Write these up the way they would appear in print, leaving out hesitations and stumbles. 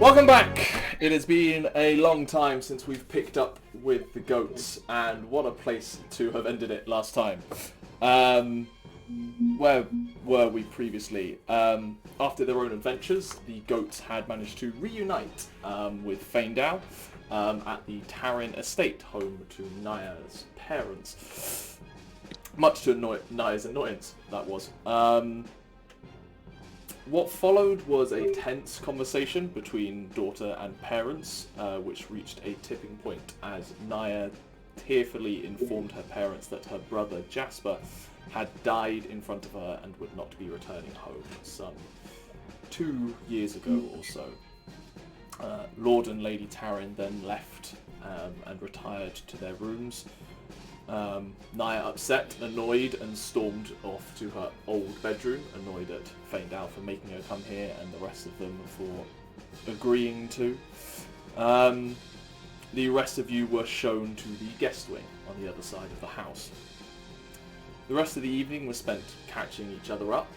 Welcome back! It has been a long time since we've picked up with the goats, and what a place to have ended it last time. Where were we previously? After their own adventures, the goats had managed to reunite with Faendal at the Taran estate, home to Nyah's parents. Much to Nyah's annoyance, that was. What followed was a tense conversation between daughter and parents, which reached a tipping point as Nyah tearfully informed her parents that her brother Jasper had died in front of her and would not be returning home some 2 years ago or so. Lord and Lady Taran then left and retired to their rooms. Nyah, upset, annoyed, and stormed off to her old bedroom, annoyed at Faendal for making her come here and the rest of them for agreeing to. The rest of you were shown to the guest wing on the other side of the house. The rest of the evening was spent catching each other up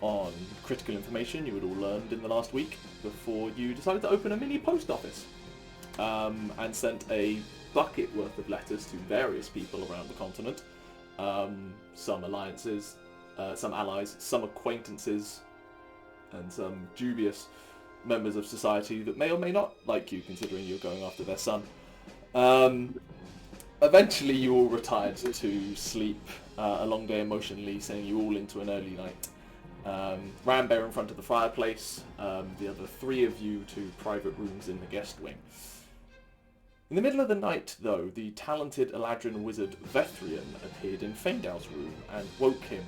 on critical information you had all learned in the last week before you decided to open a mini post office and sent a bucket worth of letters to various people around the continent. Some alliances, some allies, some acquaintances, and some dubious members of society that may or may not like you, considering you're going after their son. Eventually you all retired to sleep, a long day emotionally, sending you all into an early night. Rambear in front of the fireplace, the other three of you to private rooms in the guest wing. In the middle of the night, though, the talented Eladrin wizard Vethrian appeared in Faendal's room and woke him,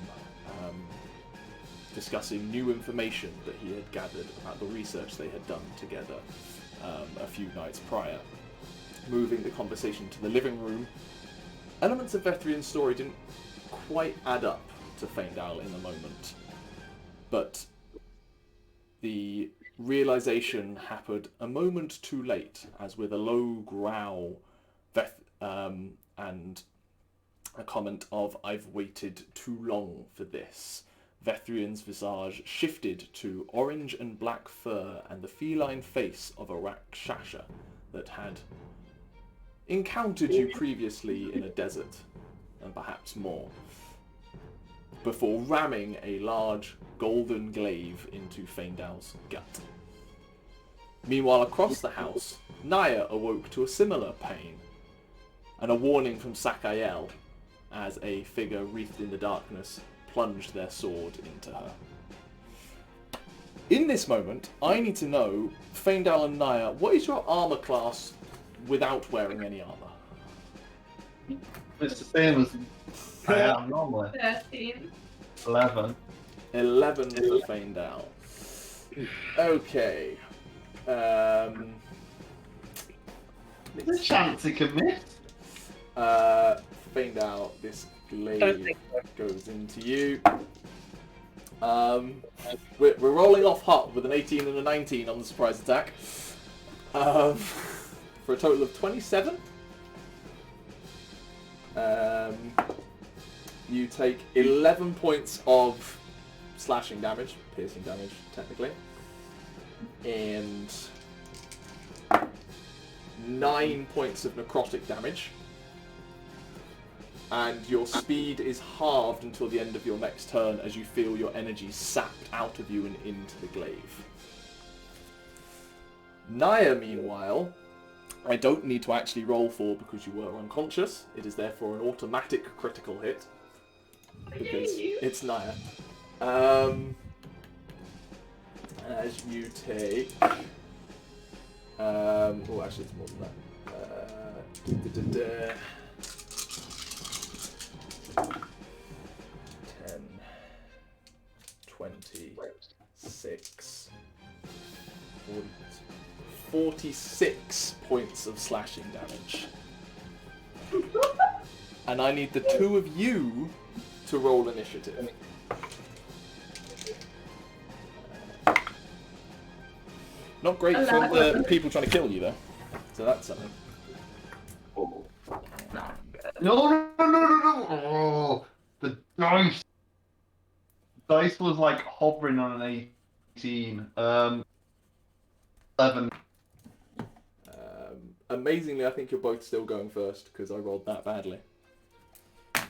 discussing new information that he had gathered about the research they had done together a few nights prior. Moving the conversation to the living room, elements of Vethrian's story didn't quite add up to Faendal in the moment, but the realization happened a moment too late, as with a low growl and a comment of "I've waited too long for this," Vethrian's visage shifted to orange and black fur and the feline face of a Rakshasa that had encountered you previously in a desert, and perhaps more, before ramming a large golden glaive into Faendal's gut. Meanwhile, across the house, Nyah awoke to a similar pain, and a warning from Sakael as a figure wreathed in the darkness plunged their sword into her. In this moment, I need to know, Faendal and Nyah, what is your armor class without wearing any armor? It's the same as I am normally. 13. 11. 11 for Faendal. Okay. There's a chance it could miss. Faendal, this glaive goes into you. We're rolling off hot with an 18 and a 19 on the surprise attack. For a total of 27. You take 11 points of slashing damage, piercing damage, technically, and 9 points of necrotic damage. And your speed is halved until the end of your next turn as you feel your energy sapped out of you and into the glaive. Nyah, meanwhile, I don't need to actually roll for because you were unconscious. It is therefore an automatic critical hit. Because it's Nyah. As you take... oh, actually it's more than that. 10, 26, 40, 46 points of slashing damage. And I need the two of you to roll initiative. Not great from the people trying to kill you, though. So that's something. No. Oh, the dice. The dice was like hovering on an 18. 11. Amazingly, I think you're both still going first because I rolled that badly.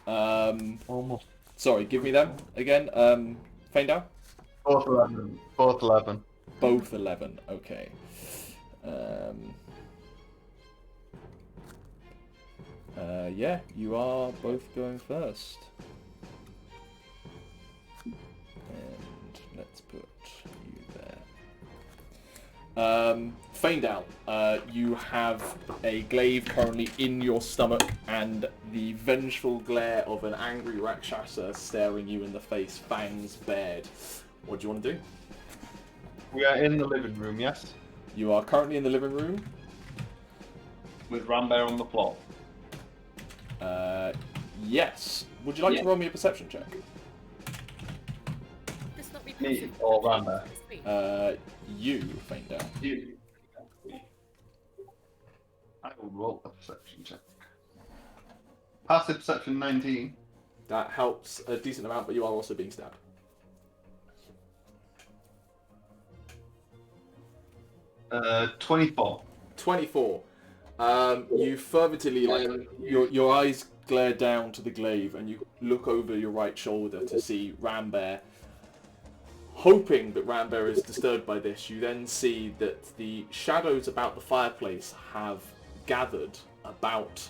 Almost. Sorry, give me them again. Faendal? Both 11. Both 11. Both 11. Okay. Yeah, you are both going first. And let's put you there. Faendal, you have a glaive currently in your stomach and the vengeful glare of an angry Rakshasa staring you in the face, fangs bared. What do you want to do? We are in the living room, yes? You are currently in the living room. With Rambear on the floor. Yes. Would you like to roll me a perception check? This not be Me passive. or Rambear? You, Faendal. You. I will roll a perception check. Passive perception 19. That helps a decent amount, but you are also being stabbed. 24. 24. You fervently, like, your eyes glare down to the glaive and you look over your right shoulder to see Rambear. Hoping that Rambear is disturbed by this, you then see that the shadows about the fireplace have gathered about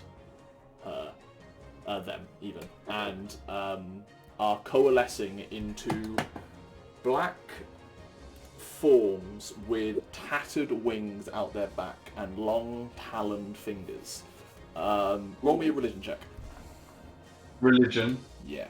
them, even, and are coalescing into black forms with tattered wings out their back and long taloned fingers. Roll me a religion check. Religion. Yeah.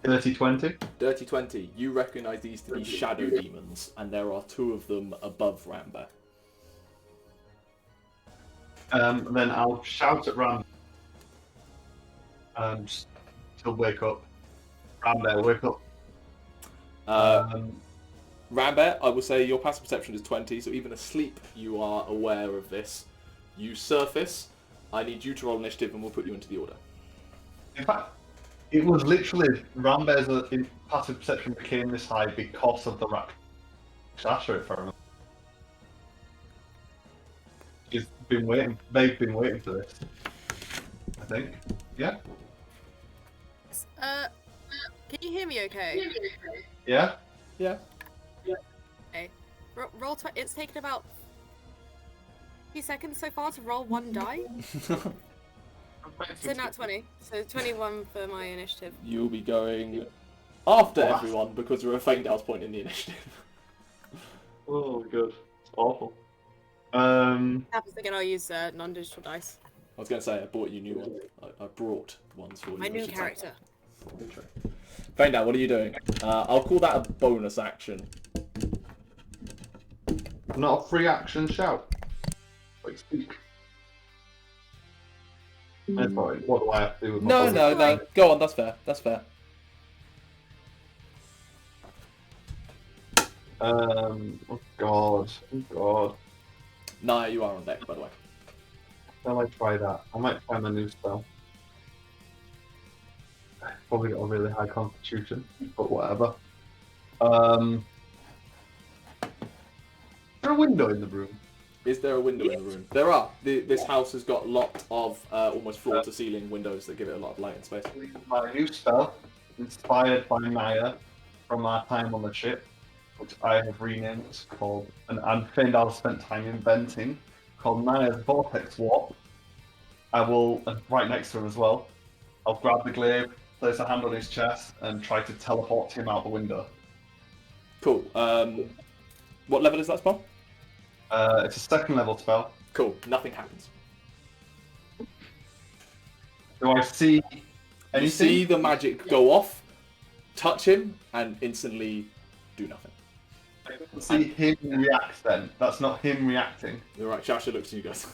Dirty 20. Dirty 20. You recognise these to be shadow demons, and there are two of them above Rambear. Then I'll shout at Rambear. To wake up. Rambear, wake up. Rambear, I will say your passive perception is 20, so even asleep you are aware of this. You surface. I need you to roll initiative and we'll put you into the order. In fact, it was literally Rambear's passive perception became this high because of the Rakshasa, if I remember. They've been waiting for this. I think. Yeah? Can you hear me okay? Yeah? Yeah. Okay. Roll it's taken about 2 seconds so far to roll one die. So now 20. So 21 for my initiative. You'll be going after everyone because we're at Faendal's point in the initiative. Oh, good. It's awful. Happens again, I'll use non-digital dice. I was going to say, I bought you new one. I brought ones for you. My new character. Faendal, what are you doing? I'll call that a bonus action. Not a free action shout. Like speak. Sorry, what do I have to do with my bonus? No. Go on, that's fair. That's fair. Oh god. Nyah, you are on deck, by the way. I might try that. I might try my new spell. I've probably got a really high constitution, but whatever. Is there a window in the room? Is there a window in the room? There are. This house has got a lot of almost floor-to-ceiling windows that give it a lot of light and space. My new spell, inspired by Nyah from our time on the ship, which I have renamed called, and Faendal spent time inventing, called Nyah's Vortex Warp. I will, right next to him as well, I'll grab the glaive, place a hand on his chest, and try to teleport him out the window. Cool. What level is that spell? It's a second level spell. Cool. Nothing happens. Do I see anything? You see the magic go off, touch him, and instantly do nothing. I don't see him react then. That's not him reacting. You're right. Jasper looks at you guys.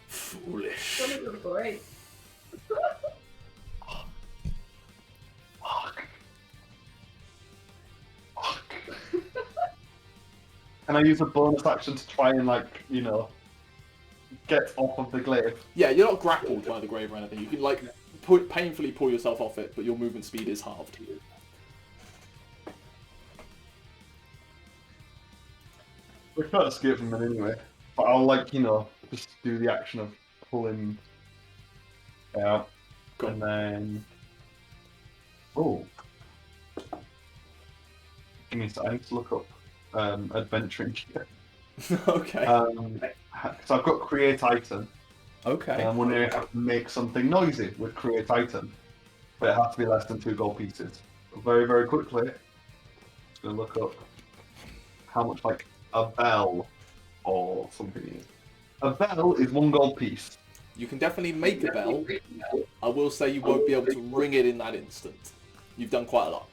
Foolish. What a good boy. Fuck. Can I use a bonus action to try and, get off of the glaive? Yeah, you're not grappled by the grave or anything. You can painfully pull yourself off it, but your movement speed is halved. We can't escape from it anyway. But I'll just do the action of pulling out. Cool. And then give me a second, I need to look up adventuring here. Okay. So I've got create item. Okay. And I'm wondering if I can make something noisy with create item. But it has to be less than 2 gold pieces. So very, very quickly, just gonna look up how much like a bell or something is. A bell is 1 gold piece. You can definitely make a bell. I will say you won't be able to ring it in that instant. You've done quite a lot.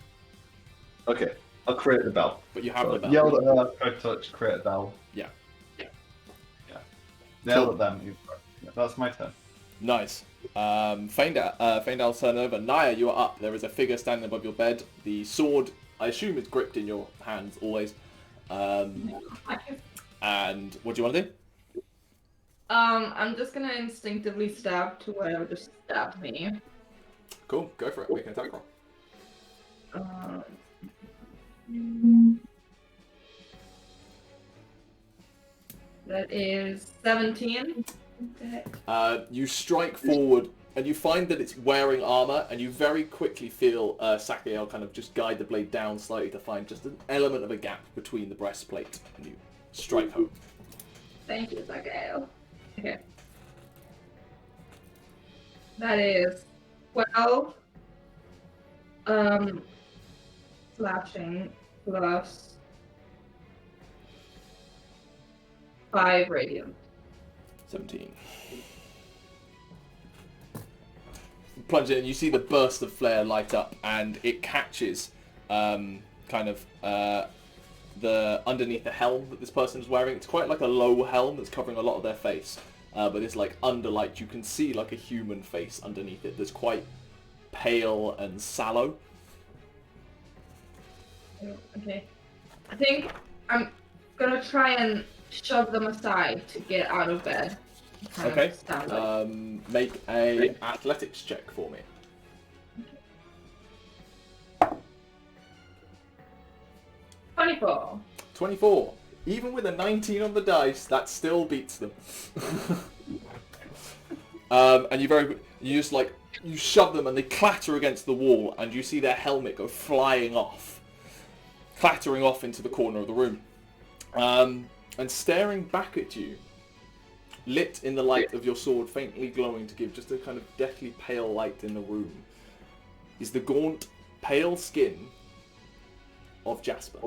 Okay, I'll create the bell. But you have the bell. Yelled at her, tried to touch, create a bell. Yeah. Nailed at them. Yeah, that's my turn. Nice. Faendal's turn over. Nyah, you are up. There is a figure standing above your bed. The sword, I assume, is gripped in your hands always. And what do you want to do? I'm just gonna instinctively stab to whatever just stabbed me. Cool, go for it. Make an attack roll. That is 17. You strike forward, and you find that it's wearing armor, and you very quickly feel Sakael kind of just guide the blade down slightly to find just an element of a gap between the breastplate, and you strike home. Thank you, Sakael. Okay. That is 12 slashing plus 5 radiant. 17. Plunge in, and you see the burst of flare light up, and it catches the underneath the helm that this person is wearing. It's quite like a low helm that's covering a lot of their face, but it's like underlight. You can see like a human face underneath it that's quite pale and sallow. Okay. I think I'm gonna try and shove them aside to get out of bed. Okay. Make a athletics check for me. 24. 24. Even with a 19 on the dice, that still beats them. And you shove them and they clatter against the wall, and you see their helmet go flying off, clattering off into the corner of the room. And staring back at you, lit in the light of your sword, faintly glowing to give just a kind of deathly pale light in the room, is the gaunt, pale skin of Jasper.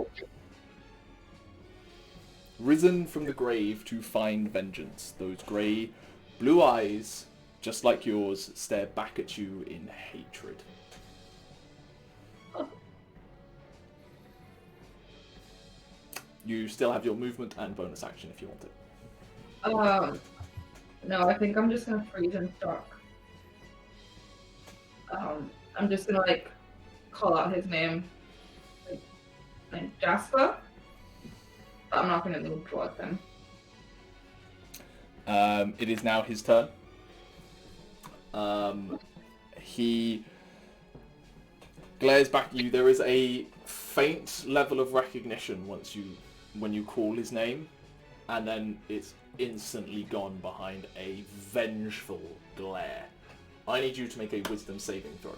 Risen from the grave to find vengeance, those grey, blue eyes, just like yours, stare back at you in hatred. You still have your movement and bonus action if you want it. No, I think I'm just gonna freeze and shock. I'm just gonna call out his name, like Jasper. But I'm not gonna move towards him. It is now his turn. He glares back at you. There is a faint level of recognition when you call his name, and then it's instantly gone behind a vengeful glare. I need you to make a wisdom saving throw.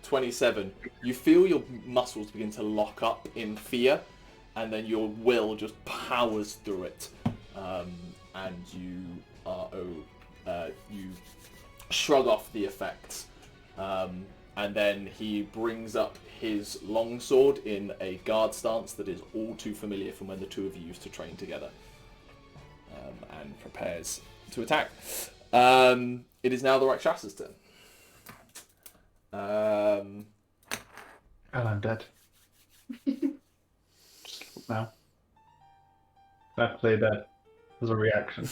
27. You feel your muscles begin to lock up in fear, and then your will just powers through it, and you shrug off the effects. And then he brings up his longsword in a guard stance that is all too familiar from when the two of you used to train together, and prepares to attack. It is now the Rakshasa's turn. And I'm dead. Just now. I play dead as a reaction.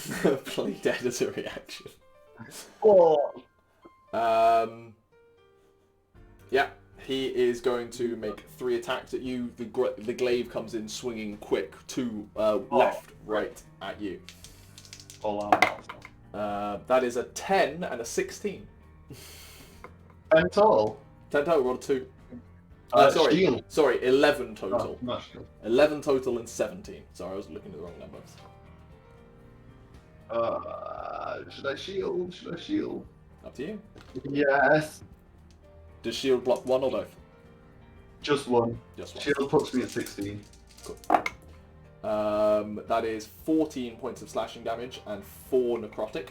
Play dead as a reaction. Oh. Yeah, he is going to make 3 attacks at you. The glaive comes in swinging quick, 2 left, right at you. All out. That is a 10 and a 16. 10 total. 10 total, roll 2. Shield. Sorry, 11 total. Oh, not shield. 11 total and 17. Sorry, I was looking at the wrong numbers. Should I shield? Should I shield? Up to you. Yes. Does shield block 1 or both? Just one. Just 1. Shield puts me at 16. Cool. That is 14 points of slashing damage and 4 necrotic.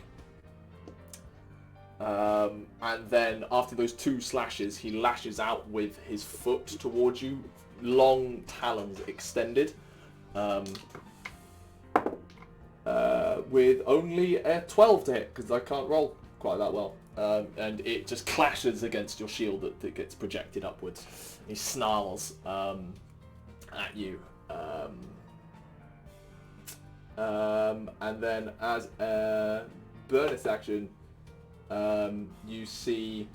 And then after those 2 slashes, he lashes out with his foot towards you, long talons extended, with only a 12 to hit, because I can't roll quite that well. And it just clashes against your shield that gets projected upwards. He snarls at you. And then as a bonus action, you see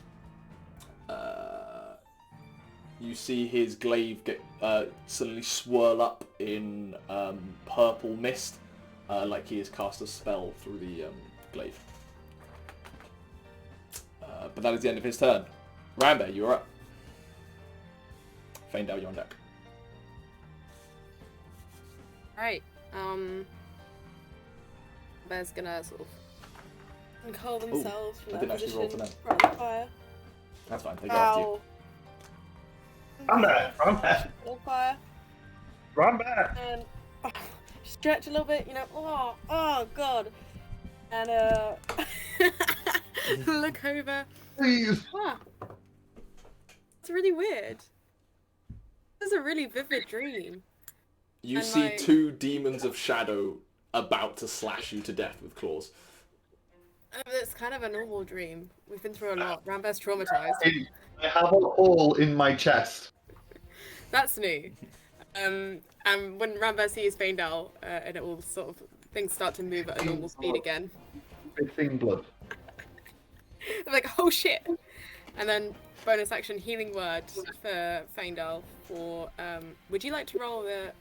his glaive get suddenly swirl up in purple mist, like he has cast a spell through the glaive. But that is the end of his turn. Rambear, you're up. Faendal, you're on deck. Right. Bear's gonna sort of uncurl themselves from I their didn't actually roll position for them. in front of the fire. That's fine, they go after you. Ow. Rambear! All fire. Rambear! And stretch a little bit, you know. Oh god. And look over. Please! Huh. It's really weird. This is a really vivid dream. You And, see like- 2 demons of shadow about to slash you to death with claws. It's kind of a normal dream. We've been through a lot. Rambear's traumatized. I have a hole in my chest. That's new. And when Rambear sees Faendal, and it will sort of things start to move at a normal speed again. Fixing blood. They're like, oh shit! And then bonus action healing word for Faendal. For would you like to roll the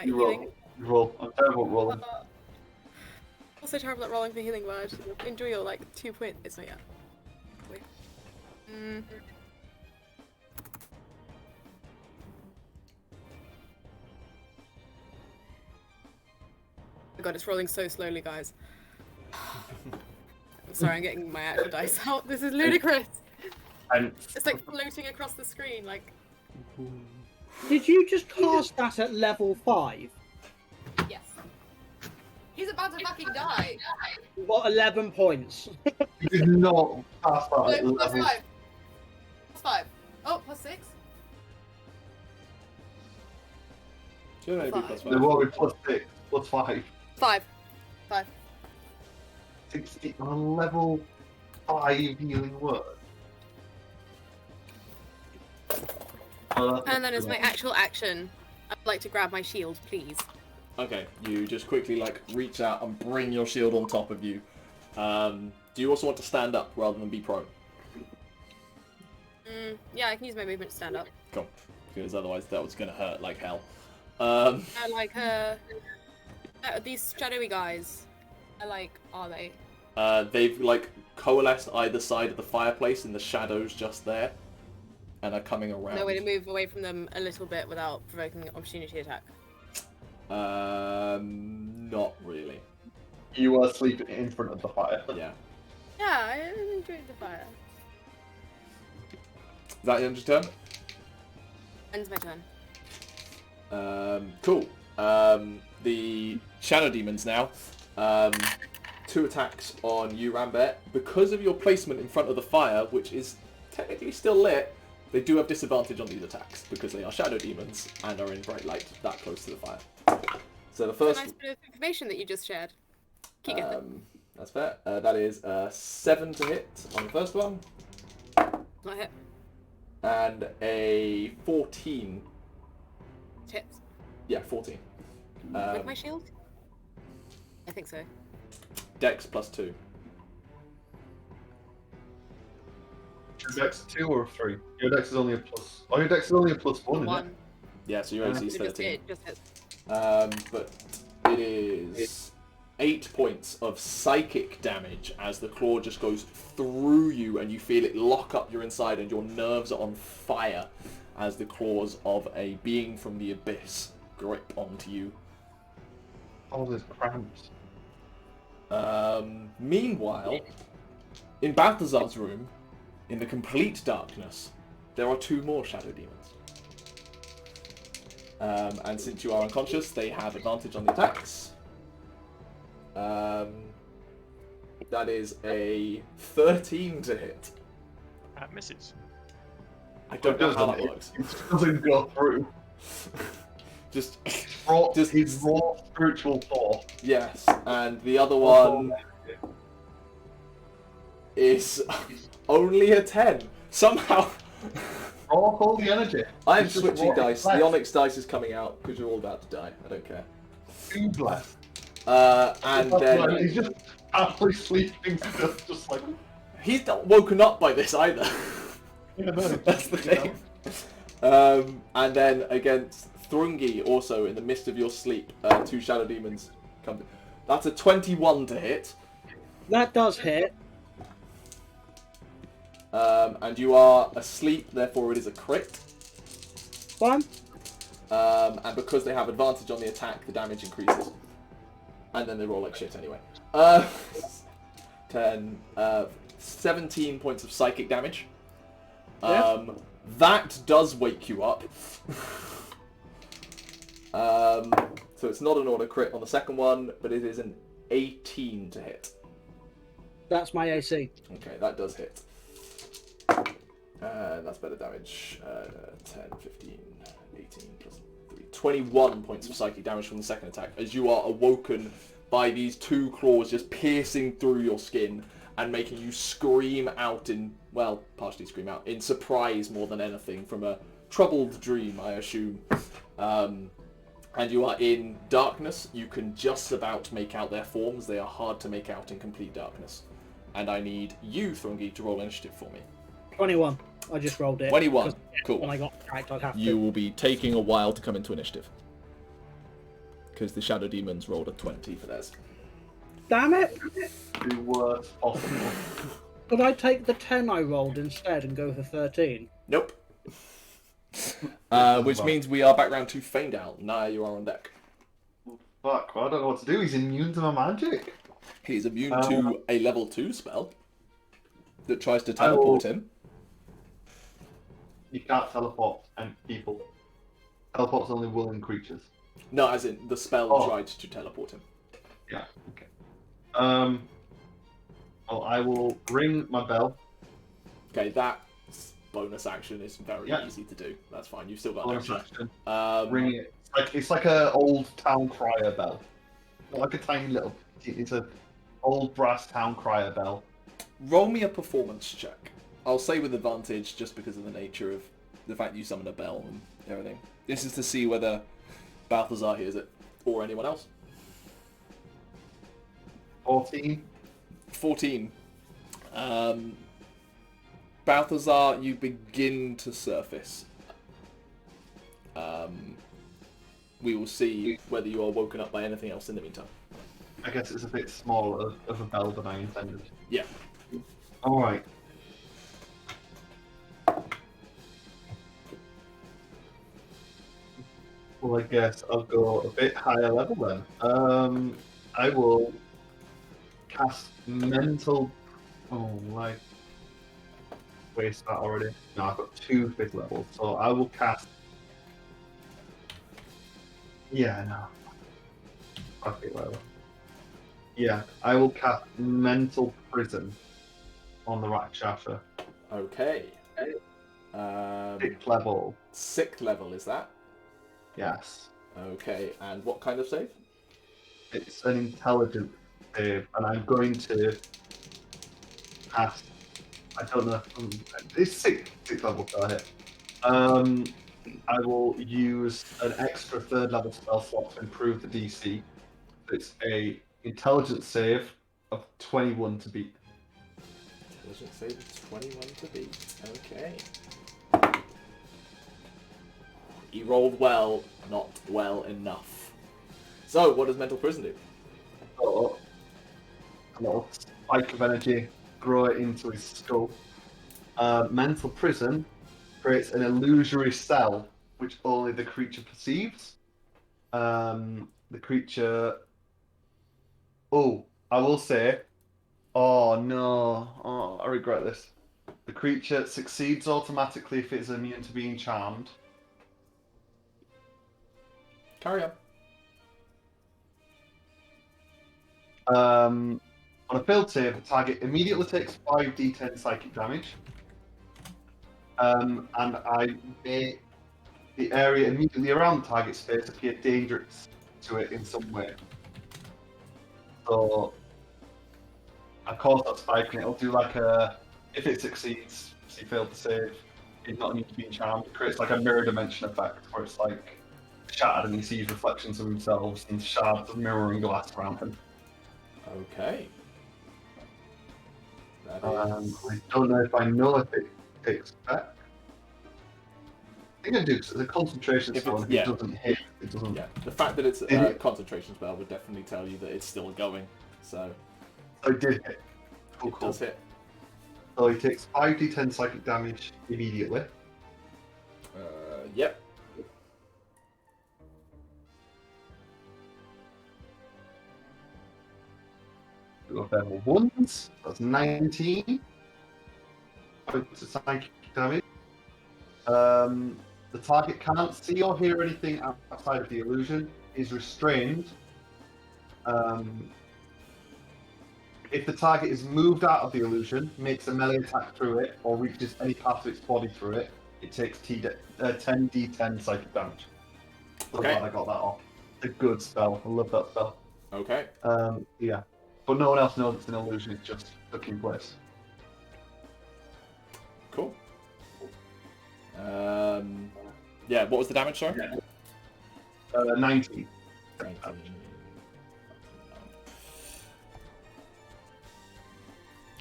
You healing? roll. I'm terrible at rolling. Also terrible at rolling for healing word. Enjoy your 2 point. It's not yet. Wait. Oh god, it's rolling so slowly, guys. I'm sorry, I'm getting my actual dice out. This is ludicrous. And It's like floating across the screen, like. Did you just cast that at level 5? Yes. He's about to fucking die. You got 11 points. you did not pass that at No, plus level. 5. Plus 5. Oh, plus 6. Should only be Five. plus There 5. will be plus 6, plus 5. 5. 5. 60 on a level 5 healing word. And then as my actual action, I'd like to grab my shield, please. Okay, you just quickly reach out and bring your shield on top of you. Do you also want to stand up rather than be prone? Yeah, I can use my movement to stand up. Cool. Because otherwise that was going to hurt like hell. These shadowy guys, are they? They've coalesced either side of the fireplace in the shadows just there, and are coming around. No way to move away from them a little bit without provoking an opportunity attack. Not really. You are sleeping in front of the fire. Yeah. Yeah, I enjoyed the fire. Is that the end of your turn? Ends my turn. Cool. The shadow demons now. 2 attacks on you, Rambear. Because of your placement in front of the fire, which is technically still lit, they do have disadvantage on these attacks because they are shadow demons and are in bright light that close to the fire. So the It's a first... nice bit of information that you just shared. Keep going. That's fair. That is 7 to hit on the first one, Not hit. and a 14. Hits. Yeah, 14. With my shield? I think so. Dex plus 2. Your dex 2 or 3? Your dex is only a plus. Oh, your dex is only a plus 1, isn't it? One. Yeah, so your AC is It just, 13. it just hits. But it is 8 points of psychic damage as the claw just goes through you and you feel it lock up your inside and your nerves are on fire as the claws of a being from the abyss grip onto you. All those cramps. Meanwhile, in Balthazar's room, in the complete darkness, there are 2 more shadow demons. And since you are unconscious, they have advantage on the attacks. That is a 13 to hit. That misses. I don't know how that works. It doesn't go through. Just His raw spiritual force. yes, and the other one is only a 10. Somehow, Raw all the energy. I am It's just switching raw dice. flesh. The Onyx dice is coming out because you're all about to die. I don't care. 2 bless. And then He's just absolutely sleeping still, just like... he's not woken up by this either. Yeah, no, That's the you know. thing. And then against Thrungi, also in the midst of your sleep, 2 shadow demons come. That's a 21 to hit. That does hit. And you are asleep, therefore it is a crit. Fine. And because they have advantage on the attack, the damage increases. And then they roll like shit anyway. 17 points of psychic damage. Yeah. That does wake you up. So it's not an auto crit on the second one, but it is an 18 to hit. That's my AC. Okay, that does hit. That's better damage. 10, 15, 18 plus 3. 21 points of psychic damage from the second attack as you are awoken by these 2 claws just piercing through your skin and making you scream out in, well, partially scream out, in surprise more than anything from a troubled dream, I assume. And you are in darkness. You can just about make out their forms. They are hard to make out in complete darkness. And I need you, Thrungi, to roll initiative for me. 21. I just rolled it. 21. When Cool. I got cracked, I'd have You to. will be taking a while to come into initiative. Because the Shadow Demons rolled a 20 for theirs. Damn it! The worst possible. Could I take the 10 I rolled instead and go for 13? Nope. Which means we are back round to Faendal. Nyah, you are on deck. Fuck, well, I don't know what to do. He's immune to my magic. He's immune to a level 2 spell that tries to teleport him. You can't teleport and people. Teleport's only willing creatures. No, as in the spell tried to teleport him. Yeah, okay. Well, I will ring my bell. Okay, that bonus action is very Yeah. easy to do. That's fine. You've still got Bonus action. action. Ring it. It's like a old town crier bell. Not like a tiny little. It's a old brass town crier bell. Roll me a performance check. I'll say with advantage just because of the nature of the fact you summon a bell and everything. This is to see whether Balthazar hears it or anyone else. 14. 14. Balthazar, you begin to surface. We will see whether you are woken up by anything else in the meantime. I guess it's a bit smaller of a bell than I intended. Yeah. Alright. Well, I guess I'll go a bit higher level then. I will cast mental. Oh, like. Waste that already. No, I've got 2 5th levels, so I will cast. Yeah, no. 5th level. Yeah, I will cast mental prison on the Rakshasa. Okay. 6th level. 6th level, is that? Yes. Okay, and what kind of save? It's an intelligence save, and I'm going to cast. I don't know. It's 6th level, go ahead. I will use an extra 3rd level spell slot to improve the DC. It's a intelligence save of 21 to beat. Intelligence save 21 to beat. Okay. He rolled well, not well enough. So, what does Mental Prison do? So, a little spike of energy, grow it into his skull. Mental Prison creates an illusory cell which only the creature perceives. The creature. Oh, I will say. Oh no! Oh, I regret this. The creature succeeds automatically if it is immune to being charmed. Carry on. On a failed save, the target immediately takes 5d10 psychic damage. And I make the area immediately around the target space appear dangerous to it in some way. So, of course, that's spike, and it'll do like a. If it succeeds, he failed to save, it's not immune to being charmed. It creates like a mirror dimension effect where it's like shattered and he sees reflections of himself and shards of mirroring glass around him. Okay. That is... I don't know if I know if it takes effect. I think I do, because it's a concentration spell, and if it doesn't hit, it doesn't... Yeah, the fact that it's a concentration spell would definitely tell you that it's still going, so... So it did hit. Cool, It does hit. So he takes 5d10 psychic damage immediately. Yep. We got level 1s, that's 19 points of psychic damage. The target can't see or hear anything outside of the illusion, is restrained. If the target is moved out of the illusion, makes a melee attack through it, or reaches any part of its body through it, it takes 10d10 psychic damage. So Okay. glad I got that off. It's a good spell. I love that spell. Okay. Yeah. But no one else knows it's an illusion, it's just stuck in place. Cool. Yeah, what was the damage, sorry? 19. 19.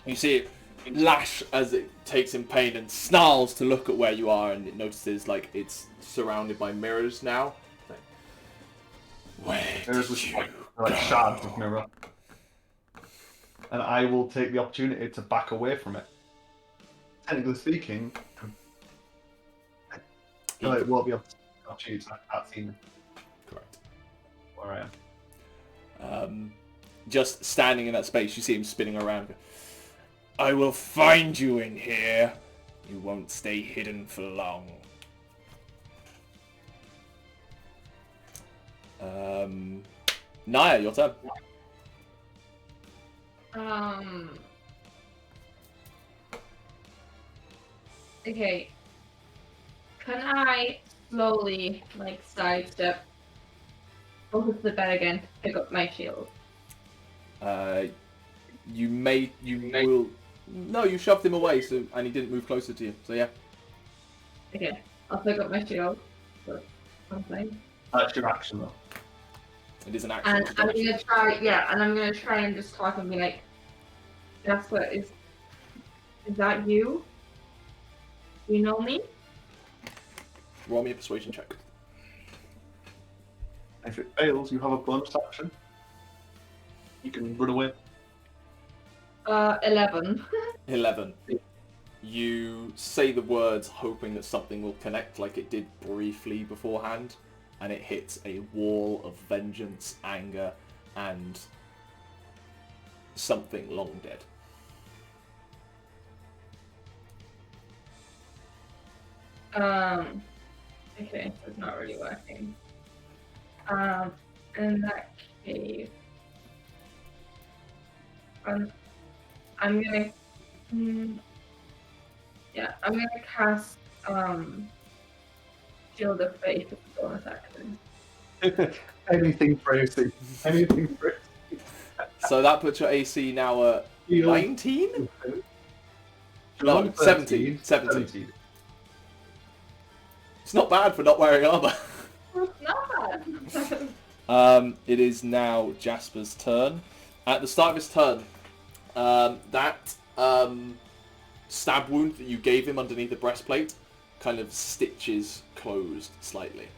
You see it lash as it takes in pain and snarls to look at where you are, and it notices like it's surrounded by mirrors now. Like, where Mirrors did you like go? shards of mirror. And I will take the opportunity to back away from it. Technically speaking, no, it won't be able to opportunity to that scene Correct. where I am. Just standing in that space, you see him spinning around. I will find you in here. You won't stay hidden for long. Nyah, your turn. Okay. Can I slowly, like, sidestep over to the bed again to pick up my shield? You will. No, you shoved him away, so and he didn't move closer to you. So yeah. Okay, I'll pick up my shield. For something. That's your action though. It is an action. And I'm gonna try, and just talk and be like, Jasper, is that you? You know me? Roll me a persuasion check. If it fails, you have a bonus action. You can run away. 11. 11. You say the words hoping that something will connect like it did briefly beforehand, and it hits a wall of vengeance, anger, and something long dead. Okay, so it's not really working. In that case, I'm gonna, I'm gonna cast Shield of Faith as a bonus action. Anything crazy. Anything crazy. So that puts your AC now at 19? No, 17. 17. It's not bad for not wearing armor. Not bad. It is now Jasper's turn. At the start of his turn, that stab wound that you gave him underneath the breastplate kind of stitches closed slightly.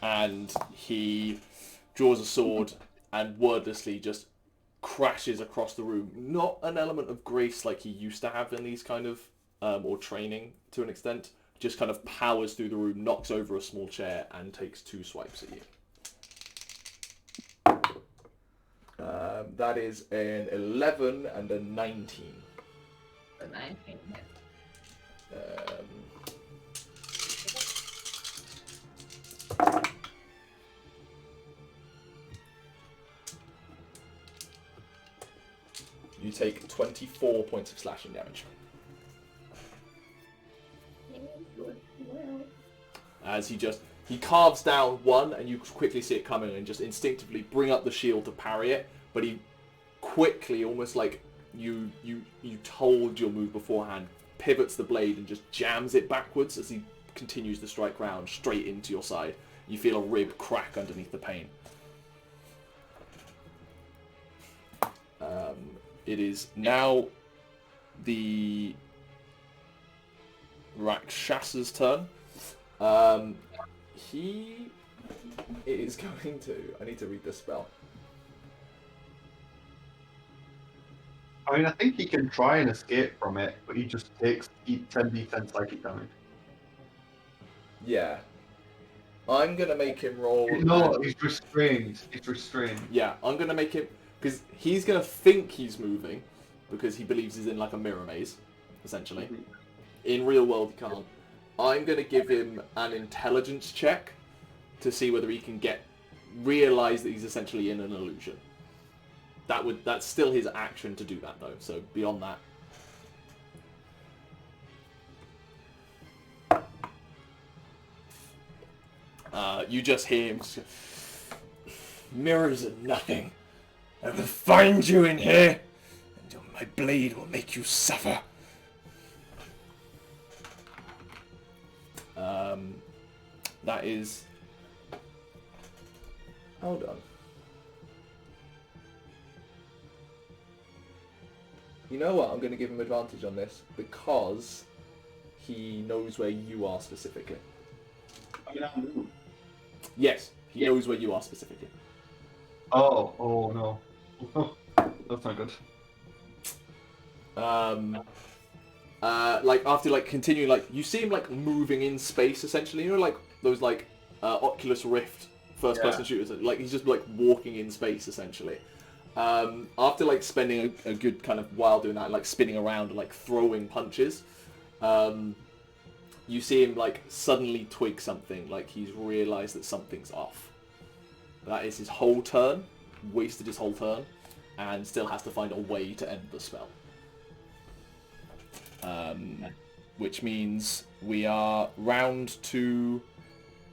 And he draws a sword and wordlessly just crashes across the room. Not an element of grace like he used to have in these kind of, or training to an extent. Just kind of powers through the room, knocks over a small chair, and takes 2 swipes at you. That is an 11 and a 19. The 19 hit. You take 24 points of slashing damage. As he carves down one, and you quickly see it coming, and just instinctively bring up the shield to parry it. But he quickly, almost like you told your move beforehand, pivots the blade and just jams it backwards as he continues to strike round straight into your side. You feel a rib crack underneath the pain. It is now the Rakshasa's turn. He is going to... I need to read this spell. I mean, I think he can try and escape from it, but he just takes 10d10 psychic damage. Yeah. I'm going to make him roll... No, he's restrained. He's restrained. Yeah, I'm going to make him... Because he's going to think he's moving, because he believes he's in like a mirror maze, essentially. In real world, he can't. I'm going to give him an intelligence check to see whether he can realise that he's essentially in an illusion. That's still his action to do that, though. So beyond that, you just hear him. Mirrors are nothing. I will find you in here, and my blade will make you suffer. That is... Hold on. You know what? I'm going to give him advantage on this because he knows where you are specifically. I mean, I move. Yes, he knows where you are specifically. Oh no. That's not good. Like after like continuing, like you see him like moving in space essentially. You know, like those like Oculus Rift first-person shooters. Like he's just like walking in space essentially. After like spending a good kind of while doing that, like spinning around and like throwing punches, you see him like suddenly twig something. Like he's realised that something's off. That is his whole turn. Wasted his whole turn, and still has to find a way to end the spell. Which means we are round to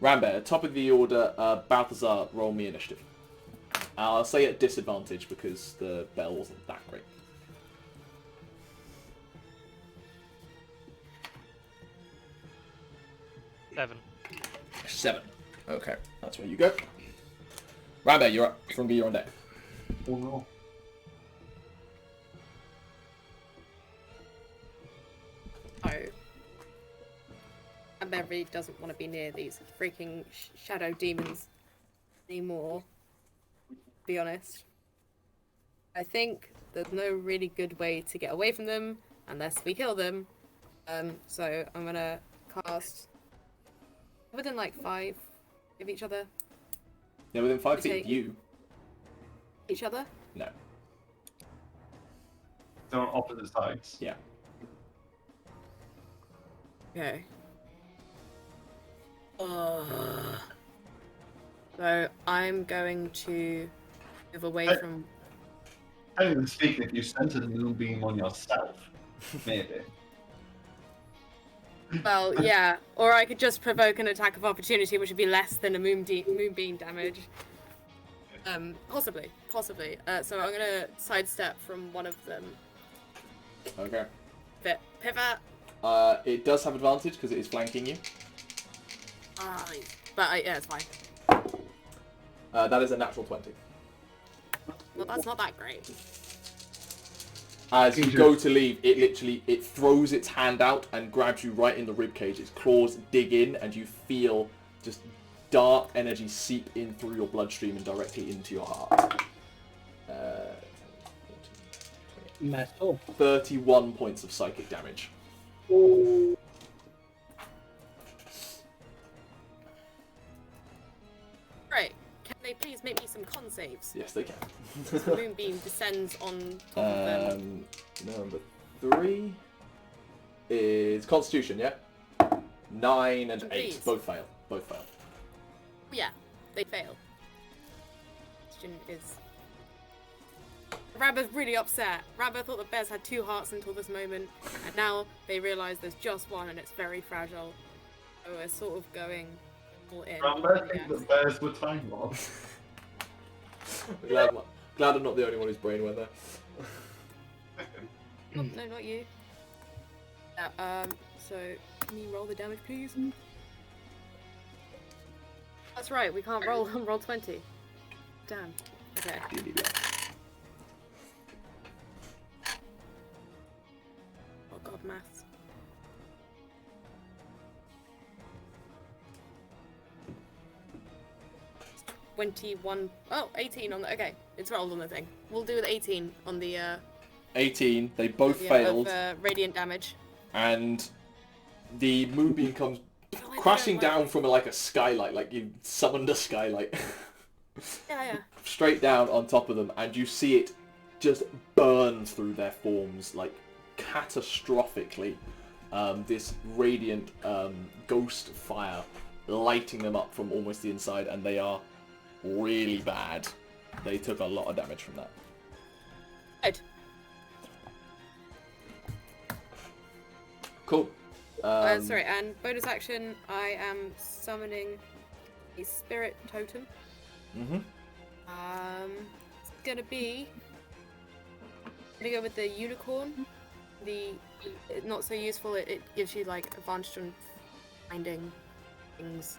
Rambear. Top of the order, Balthazar, roll me initiative. I'll say at disadvantage because the bell wasn't that great. 7. Okay, that's where you go. Rambear, you're up. Thrungi, you're on deck. Oh no. Oh. And Beverly doesn't want to be near these freaking shadow demons anymore, to be honest. I think there's no really good way to get away from them unless we kill them. So I'm gonna cast within like 5 of each other. Yeah, within 5 feet of you. Each other? No. They're on opposite sides. Yeah. Okay. So I'm going to move away from... Technically speaking, if you centered a moonbeam on yourself, maybe. Well, yeah. Or I could just provoke an attack of opportunity, which would be less than a moonbeam damage. Possibly. So I'm gonna sidestep from one of them. Okay. Pivot. It does have advantage because it is flanking you. But yeah, it's fine. That is a natural 20. Well, that's not that great. As you go to leave, it throws its hand out and grabs you right in the ribcage. Its claws dig in, and you feel just dark energy seep in through your bloodstream and directly into your heart. 31 points of psychic damage. Right. Can they please make me some con saves? Yes, they can. This moonbeam descends on top of them. Number 3 is Constitution, yeah? 9 and 8. Please. Both fail. Both fail. Yeah, they fail. Question is... Rambear's really upset. Rambear thought the bears had 2 hearts until this moment, and now they realise there's just one and it's very fragile. So we're sort of going all in. Rambear thinks that bears were time lords. glad I'm not the only one whose brain went there. No, not you. So, can you roll the damage, please? That's right, we can't roll roll 20. Damn. Okay. Oh god, maths. It's 21. Oh, 18 on the. Okay, it's rolled on the thing. We'll do the 18 on the. 18. They both failed. Of, radiant damage. And the moonbeam comes crashing down from like a skylight, like you summoned a skylight. Yeah. Straight down on top of them, and you see it just burn through their forms, like catastrophically. This radiant ghost fire lighting them up from almost the inside, and they are really bad. They took a lot of damage from that. Good. Cool. Sorry, and bonus action, I am summoning a spirit totem. Mhm. It's gonna go with the unicorn. The not so useful. It gives you like advantage on finding things.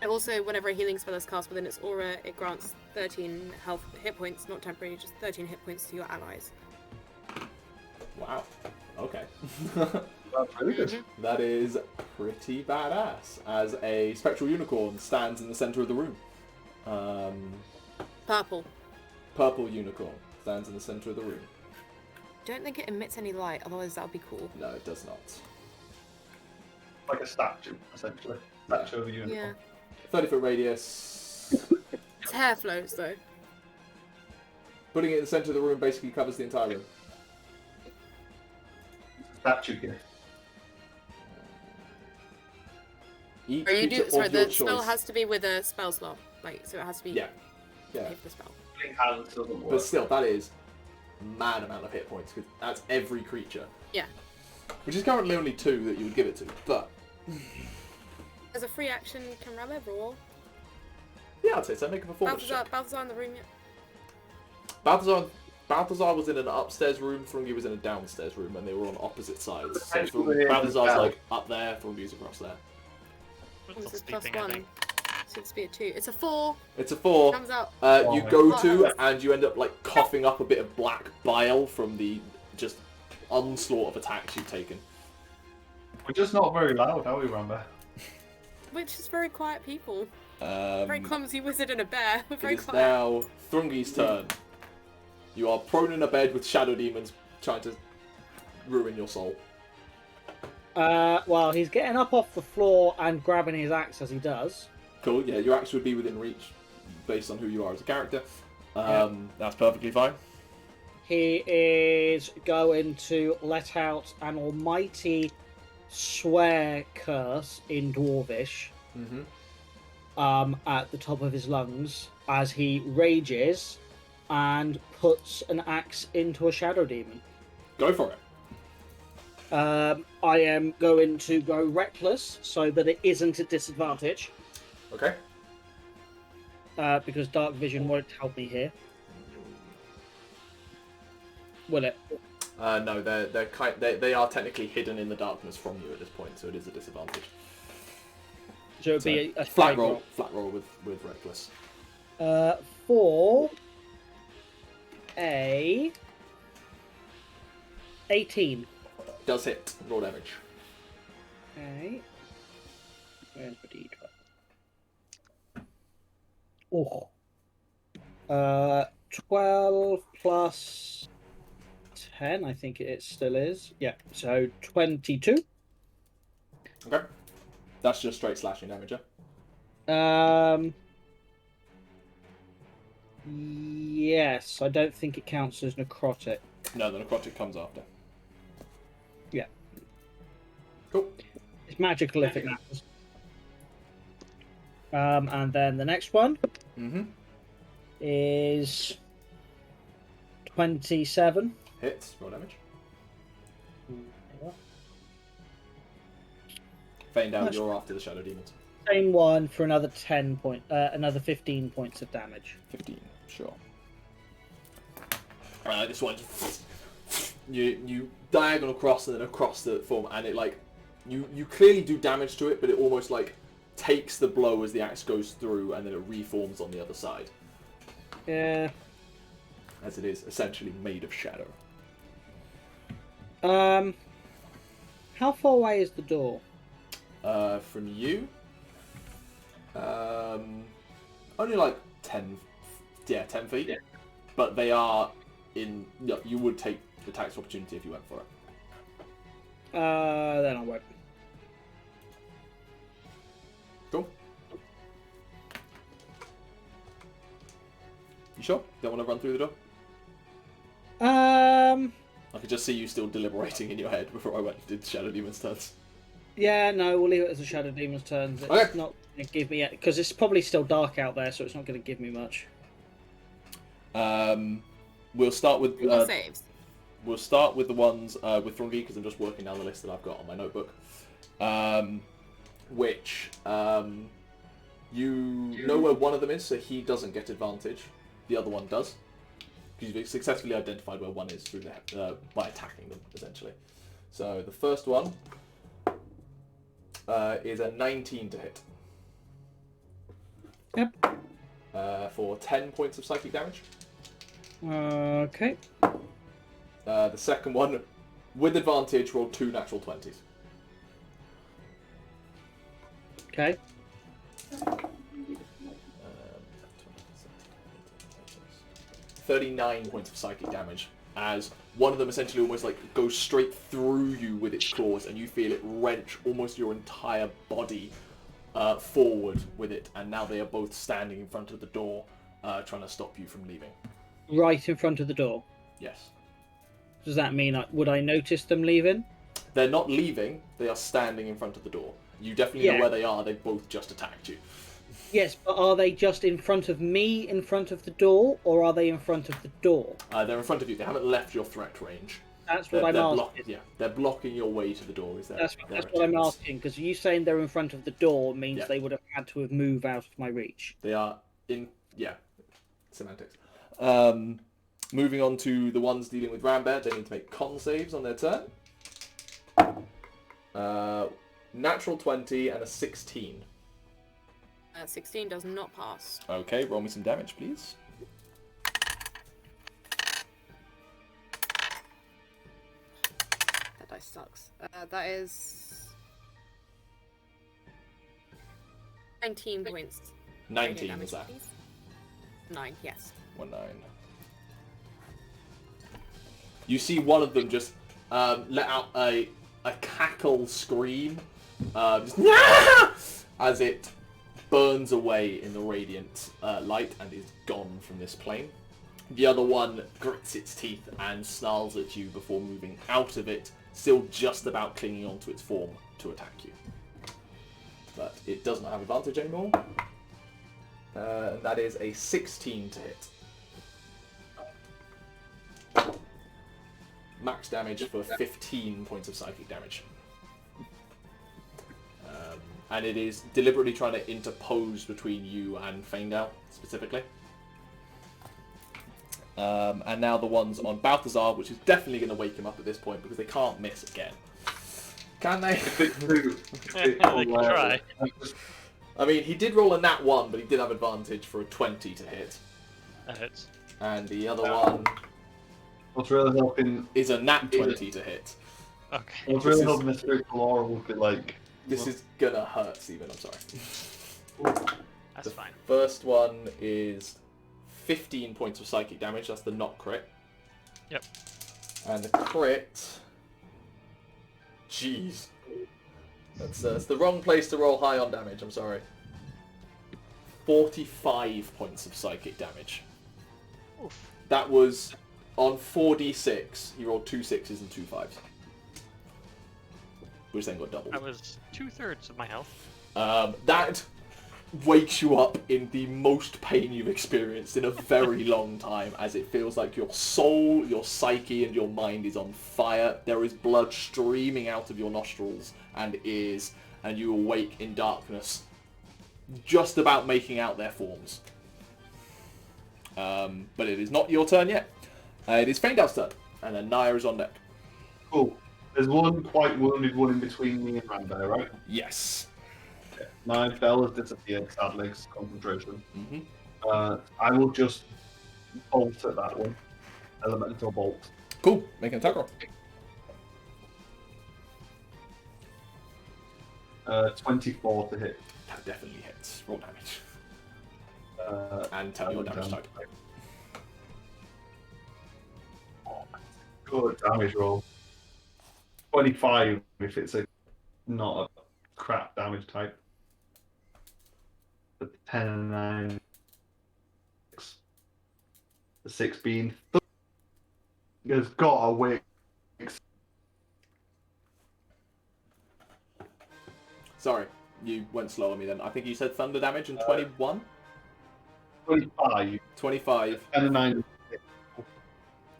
And also, whenever a healing spell is cast within its aura, it grants 13 hit points, not temporary, just 13 hit points to your allies. Wow. Okay. That's really good. That is pretty badass. As a spectral unicorn stands in the center of the room. Purple. Purple unicorn stands in the center of the room. Don't think it emits any light, otherwise that would be cool. No, it does not. Like a statue, essentially. Statue of a unicorn. Yeah. 30-foot radius. Its hair flows though. Putting it in the center of the room basically covers the entire room. Statue gift. Each Or you creature do. Sorry, of your the spell choice- has to be with a spell slot, like so it has to be. Yeah. Yeah. Hit the spell. Blink hands doesn't work. But still, that is mad amount of hit points, because that's every creature. Yeah. Which is currently only 2 that you would give it to, but... As a free action, can Rambear brawl? Yeah, I'd say so. Make a performance check. Balthazar in the room yet? Balthazar was in an upstairs room, Thrungi was in a downstairs room, and they were on opposite sides. So Essentially, Balthazar's like up there, Thrungi's across there. Still This is sleeping, +1. I think. Should this be a 2? It's a 4. It's a 4. Comes out. You go to, God. and you end up like coughing up a bit of black bile from the just onslaught of attacks you've taken. We're just not very loud, are we, Rambear? Which is very quiet people. Very Um, clumsy wizard and a bear. We're very it is quiet. now Thrungi's turn. You are prone in a bed with shadow demons trying to ruin your soul. Well, he's getting up off the floor and grabbing his axe as he does. Cool, yeah, your axe would be within reach based on who you are as a character. Yeah. That's perfectly fine. He is going to let out an almighty swear curse in Dwarvish Mm-hmm. at the top of his lungs as he rages and puts an axe into a shadow demon. Go for it. I am going to go reckless so that it isn't a disadvantage Okay. because dark vision won't help me here. Will it? No, they are technically hidden in the darkness from you at this point, so it is a disadvantage. So it would be a flat straight roll, flat roll with reckless. 4 a 18. Does hit. Roll damage. Okay. Where's the d12? Oh. 12 plus 10, I think it still is. Yeah, so 22. Okay. That's just straight slashing damage, yeah? Yes, I don't think it counts as necrotic. No, the necrotic comes after. Yeah. Cool. It's magical if it matters. And then the next one is 27. Hits. Roll damage. Faendal, you're after the Shadow Demons. Same one for another 15 points of damage. 15, sure. This one, you diagonal cross and then across the form, and it like you clearly do damage to it, but it almost like takes the blow as the axe goes through, and then it reforms on the other side. Yeah. As it is essentially made of shadow. How far away is the door? From you, only like 10 feet. Yeah. But they are in. Yeah, you would take the tax opportunity if you went for it. Then I won't. Cool. You sure? Don't want to run through the door? I could just see you still deliberating in your head before I went and did Shadow Demon's turns. Yeah, no, we'll leave it as a Shadow Demon's turn. It's Okay. not going to give me it, because it's probably still dark out there, so it's not going to give me much. We'll start with saves. We'll start with the ones with Thrungi, because I'm just working down the list that I've got on my notebook. Which you know where one of them is, so he doesn't get advantage. The other one does. Because you've successfully identified where one is through the by attacking them, essentially. So the first one is a 19 to hit. Yep. For 10 points of psychic damage. Okay. The second one, with advantage, rolled 2 natural 20s. Okay. 39 points of psychic damage, as one of them essentially almost like goes straight through you with its claws, and you feel it wrench almost your entire body forward with it, and now they are both standing in front of the door, trying to stop you from leaving. Right in front of the door. Yes. Does that mean would I notice them leaving? They're not leaving, they are standing in front of the door. You definitely know where they are, they both just attacked you. Yes, but are they just in front of me, in front of the door, or are they in front of the door? They're in front of you, they haven't left your threat range. That's what I'm asking. Yeah, they're blocking your way to the door. That's what I'm asking, because you saying they're in front of the door means they would have had to have moved out of my reach. They are in... yeah. Semantics. Moving on to the ones dealing with Rambear, they need to make con saves on their turn. Natural 20 and a 16. 16 does not pass. Okay, roll me some damage, please. That dice sucks. That is 19 points. 19 damage, was that? please. 9, yes. 1-9. You see one of them just let out a cackle scream, just as it burns away in the radiant light and is gone from this plane. The other one grits its teeth and snarls at you before moving out of it, still just about clinging onto its form to attack you. But it does not have advantage anymore. That is a 16 to hit. Max damage for 15 points of psychic damage. And it is deliberately trying to interpose between you and Faendal, specifically. And now the ones on Balthazar, which is definitely going to wake him up at this point, because they can't miss again. Can they? They can try. I mean, he did roll a nat 1, but he did have advantage for a 20 to hit. That hits. And the other one What's really helping? is a nat 20 to hit. Okay. What's This really is- helping the spiritual aura will be like. This is gonna hurt, Steven, I'm sorry. That's fine. First one is 15 points of psychic damage, that's the not crit. Yep. And the crit... Jeez. That's the wrong place to roll high on damage, I'm sorry. 45 points of psychic damage. Oof. That was on 4d6, he rolled 2 6s and 2 5s. Which then got doubled. That was 2/3 of my health. That wakes you up in the most pain you've experienced in a very long time, as it feels like your soul, your psyche, and your mind is on fire. There is blood streaming out of your nostrils and ears, and you awake in darkness, just about making out their forms. But it is not your turn yet. It is Faendal's turn, and then Nyah is on deck. Cool. There's one quite wounded one in between me and Rambear, right? Yes. My bell has disappeared, sadly, 'cause concentration. Mm-hmm. I will just bolt at that one. Elemental bolt. Cool. Make an attack roll. 24 to hit. That definitely hits. Roll damage. And tell me your damage damage type. Good damage roll. 25 if it's not a crap damage type. The 10 and 9. The 6 being. Has got a wick. Sorry, you went slow on me then. I think you said thunder damage and 21? 25. 25. 10 and 9.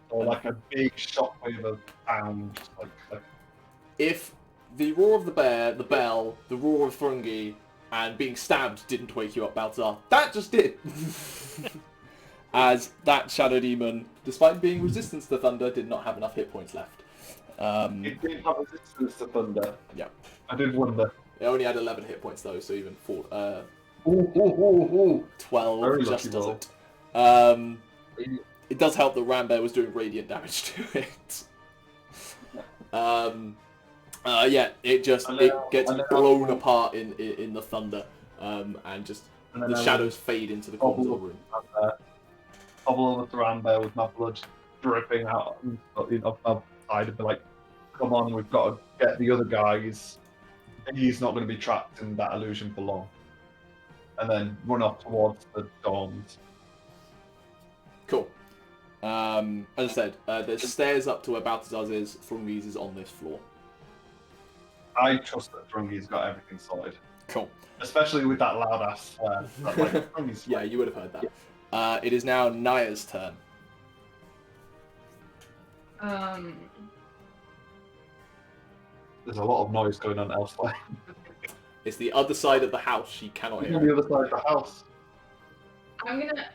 Or like a big shockwave of sound. Like If the roar of the bear, the bell, the roar of Thrungi, and being stabbed didn't wake you up, Balthazar, that just did! As that shadow demon, despite being resistant to thunder, did not have enough hit points left. it did have resistance to thunder. Yeah. I did wonder. It only had 11 hit points though, so even Ooh. 12 Very just lucky does roll. it. It does help that Rambear was doing radiant damage to it. Yeah, it gets blown apart in the thunder, and just the shadows fade into the corners of the room. Hobble over to Rambear with my blood dripping out of my side and be like, come on, we've got to get the other guys. He's not going to be trapped in that illusion for long. And then run off towards the dorms. Cool. As I said, there's stairs up to where Balthazar's is. Thrungi's is on this floor. I trust that Thrungi's got everything sorted. Cool. Especially with that loud ass swear. Like, Thrungi's Yeah, you would have heard that. It is now Nyah's turn. There's a lot of noise going on elsewhere. It's the other side of the house. She cannot hear On the it. other side of the house. I'm gonna.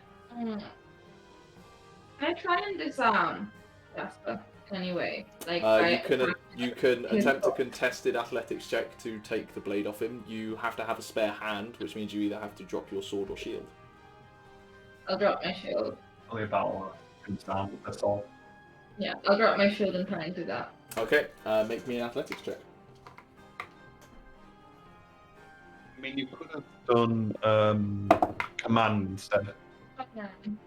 Can I try and disarm Jasper anyway? Like You can attempt a contested athletics check to take the blade off him. You have to have a spare hand, which means you either have to drop your sword or shield. I'll drop my shield. Only about sound, that's all. Yeah, I'll drop my shield and try and do that. Okay, make me an athletics check. I mean, you could have done command instead. 29.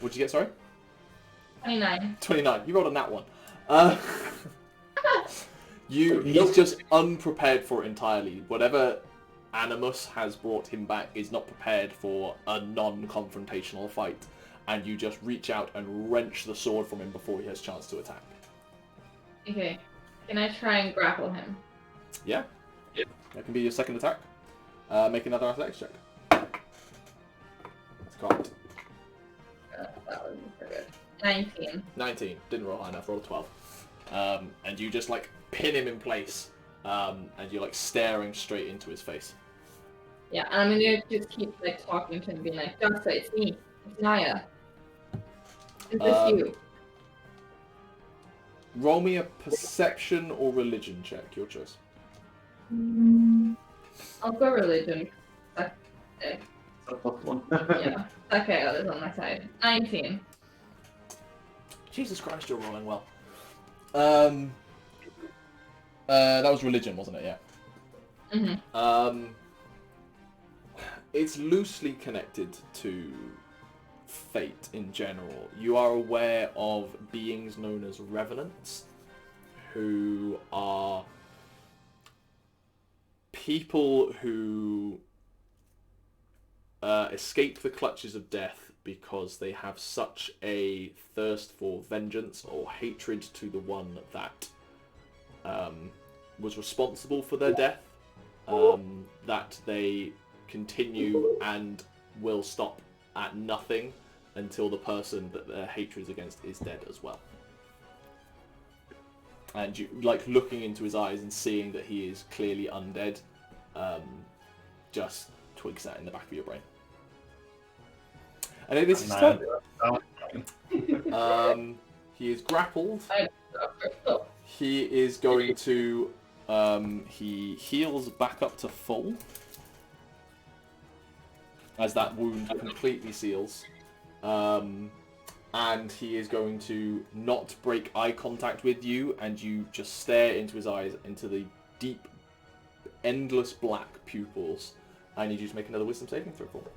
What'd you get, sorry? 29. 29. You rolled on that one. He's just unprepared for it entirely. Whatever animus has brought him back is not prepared for a non-confrontational fight. And you just reach out and wrench the sword from him before he has a chance to attack. Okay. Can I try and grapple him? Yeah? Yep. That can be your second attack. Make another athletics check. It's got That was good. 19. 19. Didn't roll high enough, rolled a 12. And you just like pin him in place. And you're like staring straight into his face. Yeah, and I'm gonna just keep like talking to him, being like, Jasper, it's me. It's Nyah. Is this you? Roll me a perception or religion check, your choice. I'll go religion. a plus one. Yeah. Okay, I got this on my side. 19. Jesus Christ, you're rolling well. That was religion, wasn't it? Yeah. Mm-hmm. It's loosely connected to fate in general. You are aware of beings known as revenants, who are people who escape the clutches of death because they have such a thirst for vengeance or hatred to the one that was responsible for their death, that they continue and will stop at nothing until the person that their hatred is against is dead as well. And you, like, looking into his eyes and seeing that he is clearly undead, just twigs that in the back of your brain. And then this is turn. He is grappled. He is going to... he heals back up to full, as that wound completely seals. And he is going to not break eye contact with you, and you just stare into his eyes, into the deep, endless black pupils. I need you to make another wisdom saving throw for me.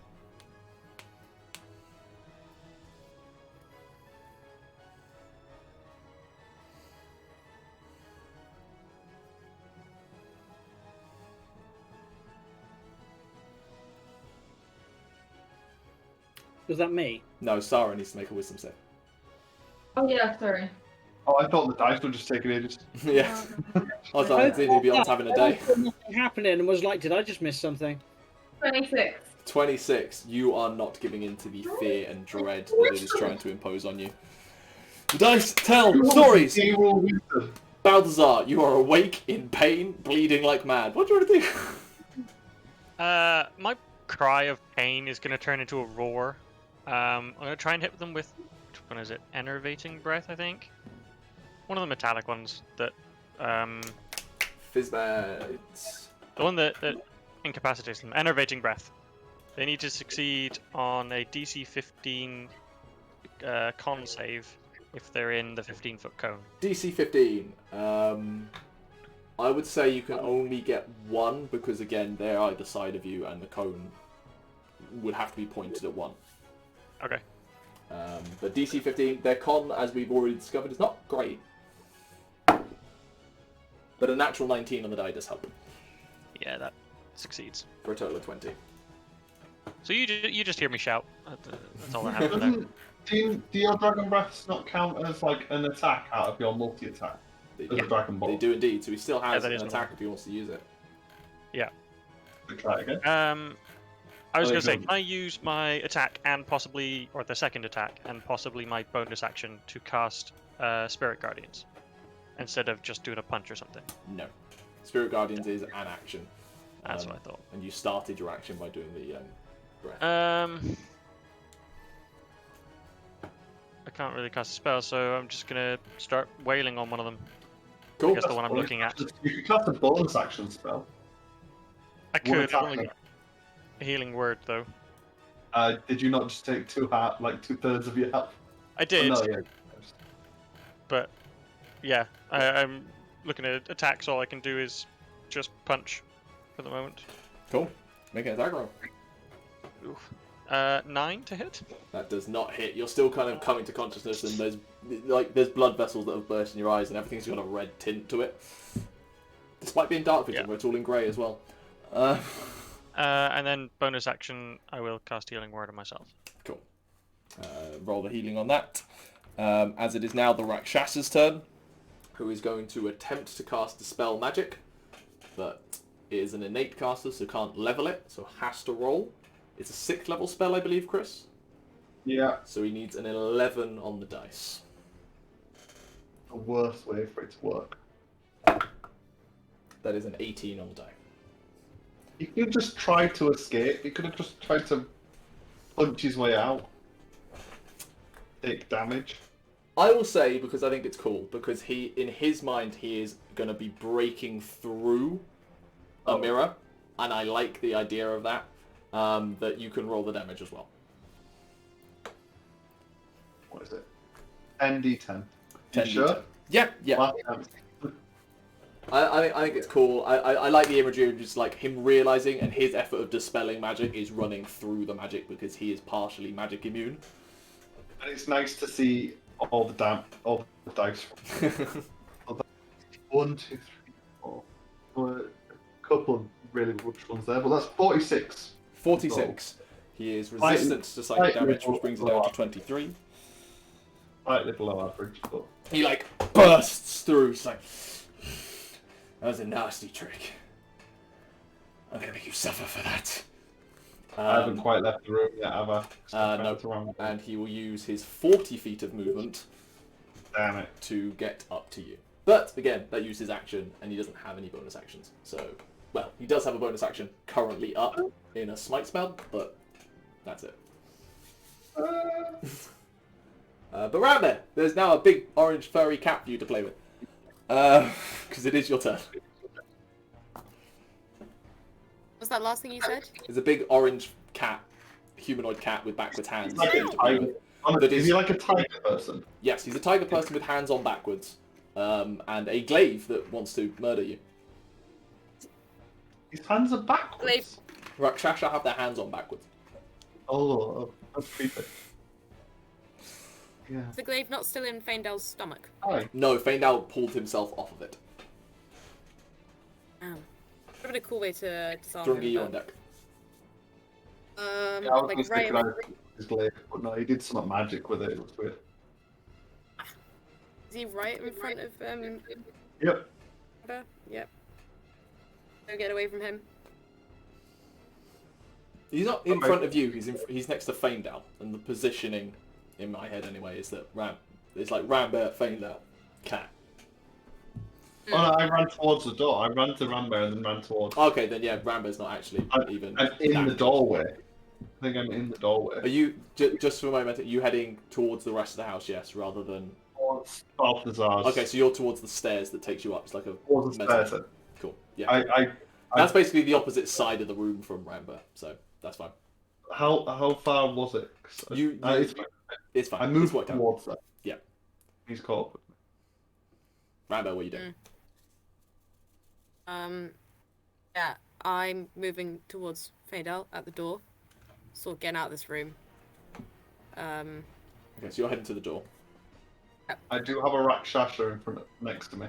Was that me? No, Sarah needs to make a wisdom save. Oh yeah, sorry. Oh, I thought the dice were just taking ages. Yeah. I was like, didn't be on having a day. Nothing happening and was like, did I just miss something? 26. 26. You are not giving in to the fear and dread that it is trying to impose on you. The dice tell stories. Zero wisdom. Balthazar, you are awake, in pain, bleeding like mad. What do you want to do? My cry of pain is going to turn into a roar. I'm going to try and hit them with, which one is it? Enervating breath, I think. One of the metallic ones that, Fizzbats. the one that incapacitates them. Enervating breath. They need to succeed on a DC 15 con save if they're in the 15-foot cone. DC 15. I would say you can only get one, because again, they're either side of you and the cone would have to be pointed at one. Okay. But DC 15, their con, as we've already discovered, is not great. But a natural 19 on the die does help. Yeah, that succeeds. For a total of 20. So you just hear me shout. That's all that happens there. Do your dragon breaths not count as like an attack out of your multi-attack? They As do. a dragon ball? They do indeed, so he still has that an is attack if he wants to use it. Yeah. Try it again. I was Oh, going to say, go. can I use my attack and possibly, or the second attack, and possibly my bonus action to cast Spirit Guardians? Instead of just doing a punch or something. No. Spirit Guardians is an action. That's what I thought. And you started your action by doing the breath. I can't really cast a spell, so I'm just going to start wailing on one of them. Cool. I guess the one I'm looking at. You could cast a bonus action spell. I One could, attack. I've only got a healing word though. Did you not just take like 2/3 of your health? I did, Oh, no, yeah. but yeah, I'm looking at attacks. All I can do is just punch for the moment. Cool. Make an attack roll. Oof. 9 to hit. That does not hit. You're still kind of coming to consciousness, and there's blood vessels that have burst in your eyes, and everything's got a red tint to it. Despite being dark vision, Yeah. where it's all in grey as well. And then bonus action, I will cast healing word on myself. Cool. Roll the healing on that. As it is now the Rakshasa's turn, who is going to attempt to cast Dispel Magic, but it is an innate caster, so can't level it, so has to roll. It's a 6th level spell, I believe, Chris. Yeah, So he needs an 11 on the dice. the worst way for it to work. That is an 18 on the die. He could have just tried to escape. He could have just tried to punch his way out. Take damage. I will say, because I think it's cool, because he, in his mind, he is going to be breaking through a mirror, and I like the idea of that. that you can roll the damage as well. What is it? 10d10. 10d10. Sure? Yeah, yeah. Last time. I think it's cool. I like the imagery of just like him realizing and his effort of dispelling magic is running through the magic because he is partially magic immune. And it's nice to see all the dice. 1, 2, 3, 4. A couple of really rubbish ones there, but that's 46. 46. He is resistant to psychic damage, which brings it down to 23. Slightly below average, but He like bursts through. He's like, that was a nasty trick. I'm gonna make you suffer for that. I haven't quite left the room yet, have I? No. And he will use his 40 feet of movement. Damn it. To get up to you. But again, that uses action, and he doesn't have any bonus actions. So, well, he does have a bonus action currently up in a smite spell, but that's it. But Rambear, there's now a big orange furry cat for you to play with. Because it is your turn. What's that last thing you said? There's a big orange cat, humanoid cat with backwards hands. Like a tiger. Is he like a tiger person? Yes, he's a tiger person with hands on backwards. And a glaive that wants to murder you. His hands are backwards. Glaive. Rakshasa have their hands on backwards. Oh, that's creepy. Yeah. Is the glaive not still in Faendal's stomach? Hi. No, Faendal pulled himself off of it. Oh. Would have been a cool way to disarm Thrungi, him. you're on deck. Yeah, I was Like just right thinking I his glaive, but no, he did some magic with it. It was weird. Is he right in front of Yep. Amber? Yep. Don't get away from him. He's not in front of you. He's next to Faendal, and the positioning, in my head anyway, is that it's like Rambear, Faendal, cat. Oh no, I ran towards the door. I ran to Rambear and then ran towards. Okay, then yeah, Rambear's not actually I'm in the that- doorway. I think I'm in the doorway. Are you just for a moment? Are you heading towards the rest of the house? Yes, rather than. Towards Balthazar's. Okay, so you're towards the stairs that takes you up. It's like a. Towards the metal- stairs. Cool. Yeah. That's basically the opposite side of the room from Rambear, so that's fine. How far was it? It's fine. It's fine. I moved It's worked out. towards that. Yeah. He's caught up with me. Rambear, what are you doing? Yeah, I'm moving towards Faendal at the door. Sort of getting out of this room. Okay, so you're heading to the door. I do have a Rakshasa next to me.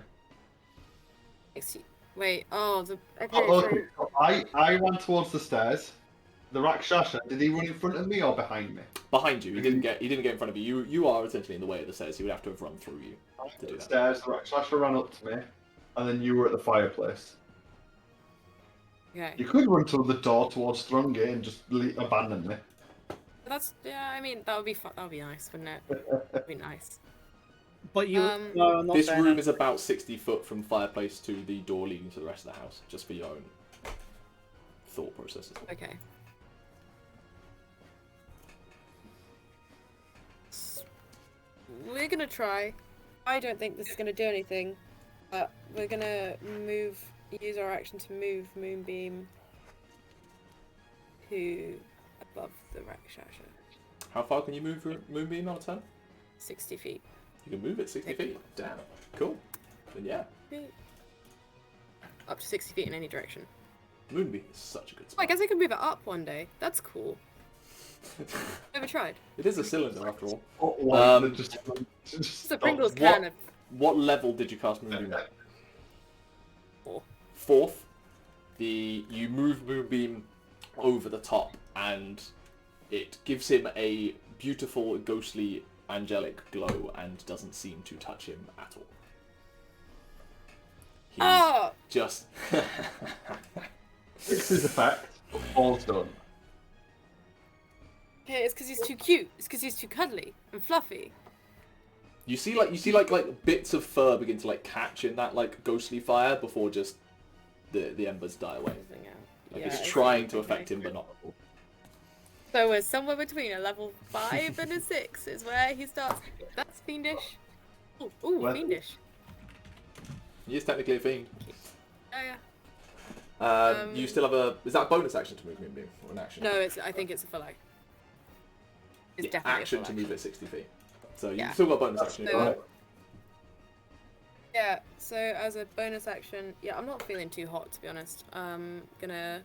Wait, okay, Okay, so I ran towards the stairs. The Rakshasa, did he run in front of me or behind me? Behind you. He didn't get in front of you. You are essentially in the way of the stairs. He would have to have run through you to do The that. stairs, the Rakshasa ran up to me, and then you were at the fireplace. Okay. You could run to the door towards Thrungi and just abandon me. I mean, that would be fun. That would be nice, wouldn't it? That'd be nice. But you. Um, no, not This fair room enough. is about 60 foot from fireplace to the door leading to the rest of the house, just for your own thought processes. Okay. We're gonna try. I don't think this is gonna do anything, but we're gonna use our action to move Moonbeam to above the Rakshasa. How far can you move Moonbeam on a turn? 60 feet. You can move it 60 feet. Damn. Cool. Then yeah. Up to 60 feet in any direction. Moonbeam is such a good Oh, I spot. guess I can move it up one day. That's cool. Never tried. It is a cylinder after all. Just It's a Pringles what- can of What level did you cast Moonbeam at? 4. Fourth. You move Moonbeam over the top, and it gives him a beautiful, ghostly, angelic glow, and doesn't seem to touch him at all. He Oh! just This is a fact. All's done. Okay, it's because he's too cute. It's because he's too cuddly and fluffy. you see like bits of fur begin to like catch in that like ghostly fire before just the embers die away. Everything out. Like Yeah, it's trying to okay. affect him, but not. So we're somewhere between a level 5 and a 6 is where he starts. That's fiendish. Ooh, Well- fiendish. He is technically a fiend. Oh yeah. You still have a... Is that a bonus action to move Moonbeam? Or an action? No, I think it's a full action. It's Yeah, definitely action a to full move action. it 60 feet. So you've Yeah. still got bonus action. So- Right? Yeah, so as a bonus action, I'm not feeling too hot, to be honest. Gonna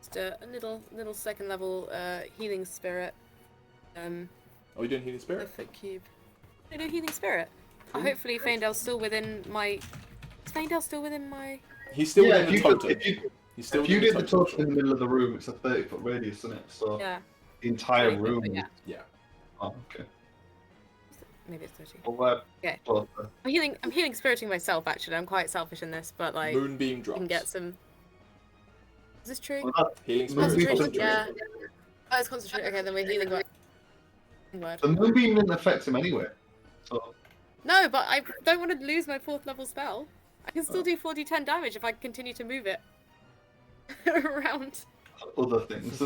just a little second level healing spirit. Are you doing Healing Spirit? Perfect cube. I do healing spirit. Hopefully Faendal's still within my. Is Faendal still within my? He's still Yeah, within the totem. He's still if you within did the totem in the middle of the room, it's a 30-foot radius, isn't it? So Yeah. the entire 30 foot, room. but yeah. Yeah. Oh, okay. Maybe it's 30. Well, Okay. closer. I'm healing spiriting myself. Actually, I'm quite selfish in this, but like Moonbeam you drops. can get some. Is this true? Well, that- Healing Spirit. Moonbeam is Concentration. doesn't- Yeah. Oh, it's concentrate. Okay, then we're healing word. The moonbeam didn't affect him anyway. So No, but I don't want to lose my 4th level spell. I can Oh. still do 4d10 damage if I continue to move it around. other things.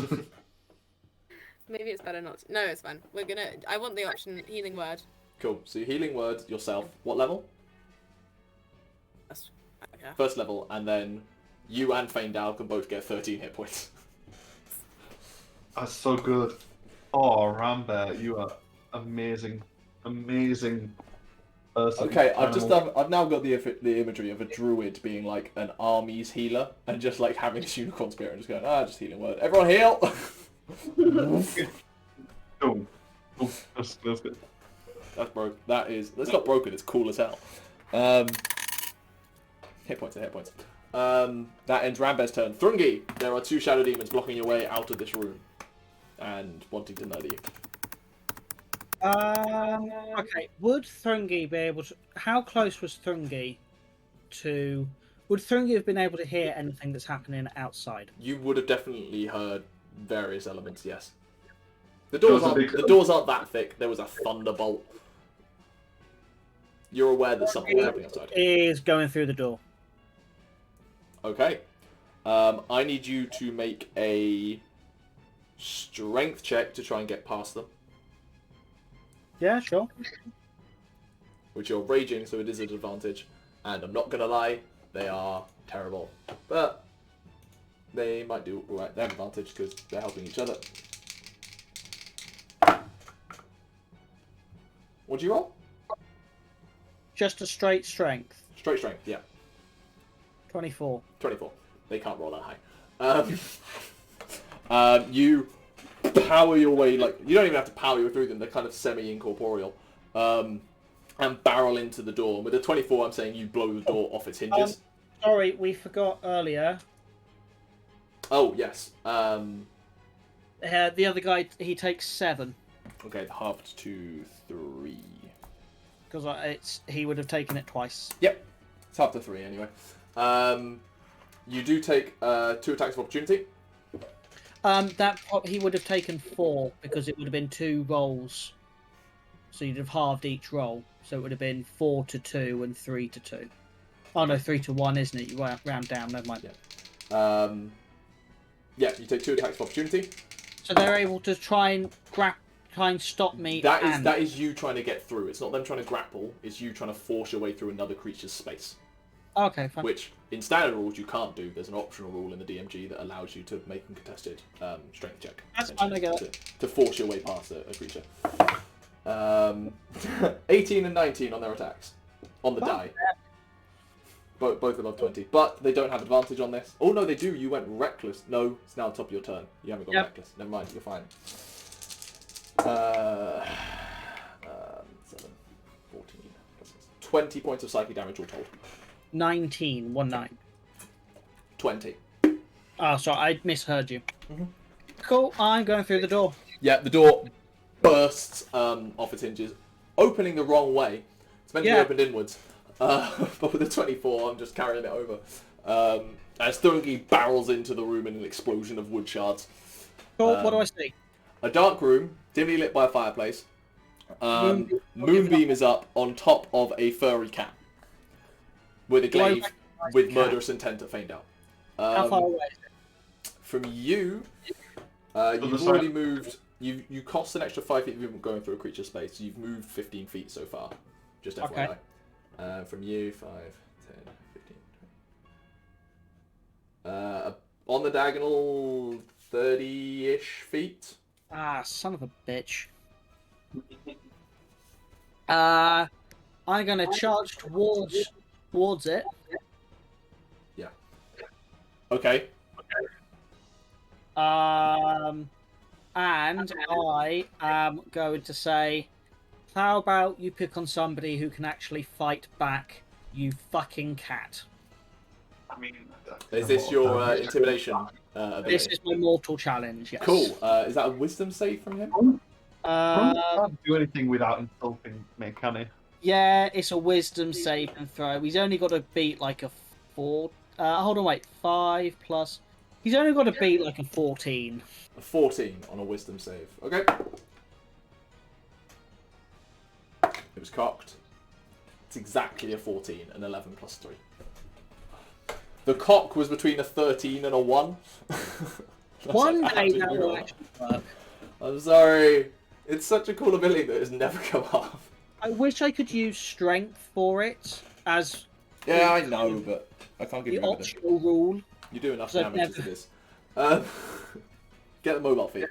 Maybe it's better not to. No, it's fine. I want the option healing word. Cool. So you're Healing Word yourself. What level? That's, okay. First level, and then you and Faendal can both get 13 hit points. That's so good. Oh, Rambear, you are amazing, amazing person. Okay, I've Animal. now got the imagery of a druid being like an army's healer and just like having this unicorn spirit and just going, just Healing Word. Everyone heal! Boom. Boom. That's good. That's broke. That's not broken, it's cool as hell. Hit points are hit points. That ends Rambear's turn. Thrungi, there are 2 shadow demons blocking your way out of this room and wanting to murder you. Okay, would Thrungi be able to... How close was Thrungi to... Would Thrungi have been able to hear anything that's happening outside? You would have definitely heard various elements, yes. The There doors was a big- aren't that thick. There was a thunderbolt. You're aware that something was happening outside. Is going through the door. Okay. I need you to make a strength check to try and get past them. Yeah, sure. Which you're raging, so it is an advantage. And I'm not gonna lie, they are terrible. But they might do alright. They have advantage because they're helping each other. What do you roll? Just a straight strength. Straight strength, yeah. 24. 24. They can't roll that high. You power your way, like, you don't even have to power your way through them, they're kind of semi-incorporeal. And barrel into the door. With a 24, I'm saying you blow the door off its hinges. Sorry, we forgot earlier. Oh, yes. The other guy, he takes 7. Okay, halved to 3. Because he would have taken it twice. Yep. It's half to 3 anyway. You do take 2 attacks of opportunity. He would have taken 4 because it would have been 2 rolls. So you'd have halved each roll. So it would have been 4 to 2 and 3 to 2. Oh no, 3 to 1, isn't it? You round down, never mind. Yeah, you take 2 attacks of opportunity. So they're able to try and stop me. That is you trying to get through. It's not them trying to grapple. It's you trying to force your way through another creature's space. Okay, fine. Which, in standard rules, you can't do. There's an optional rule in the DMG that allows you to make a contested strength check. That's fine, I get it. To force your way past a creature. 18 and 19 on their attacks. On the die. Both above 20. But they don't have advantage on this. Oh no, they do. You went reckless. No, it's now top of your turn. You haven't got reckless. Never mind, you're fine. 7, 14, 20 points of psychic damage all told. 19, 19. 20. Oh, sorry, I misheard you. Cool, I'm going through the door. Yeah, the door bursts off its hinges, opening the wrong way. It's meant to be opened inwards. But with a 24, I'm just carrying it over. As Thrungi barrels into the room in an explosion of wood shards. Cool, what do I see? A dark room, dimly lit by a fireplace. Moonbeam is up on top of a furry cat. With a glaive with murderous intent at Faendal. How far away is it? From you, you've already moved. You cost an extra 5 feet if you're going through a creature space. You've moved 15 feet so far. Just FYI. From you, 5, 10, 15, On the diagonal, 30-ish feet. Ah, son of a bitch. I'm gonna charge towards it. Yeah. Okay. And I am going to say, how about you pick on somebody who can actually fight back, you fucking cat. I mean, Is this your intimidation ability? This is my mortal challenge, yes. Cool. Is that a wisdom save from him? can't do anything without insulting me, can he? Yeah, it's a wisdom save and throw. He's only got to beat like a 4. Hold on, wait. 5 plus. He's only got to beat like a 14. A 14 on a wisdom save. Okay. It was cocked. It's exactly a 14, an 11 plus 3. The cock was between a 13 and a 1. One like day that absolutely will wrong. actually work. I'm sorry. It's such a cool ability that has never come up. I wish I could use strength for it as Yeah, I know, but I can't give the you evidence. optional rule. You do enough Because I've damage as never- it is. Get the mobile feat.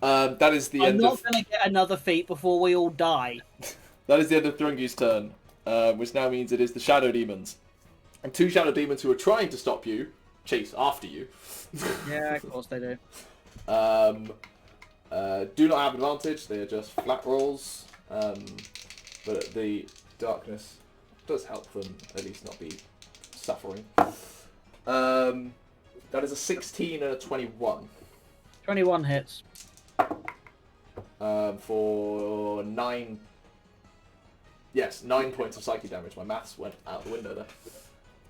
That is the I'm end not of going to get another feat before we all die. that is the end of Thrungi's turn, which now means it is the Shadow Demons. And 2 Shadow Demons who are trying to stop you, chase after you. Yeah, of course they do. Do not have advantage, they are just flat rolls. But the darkness does help them at least not be suffering. That is a 16 and a 21. 21 hits. For 9... Yes, 9 points of psychic damage. My maths went out the window there.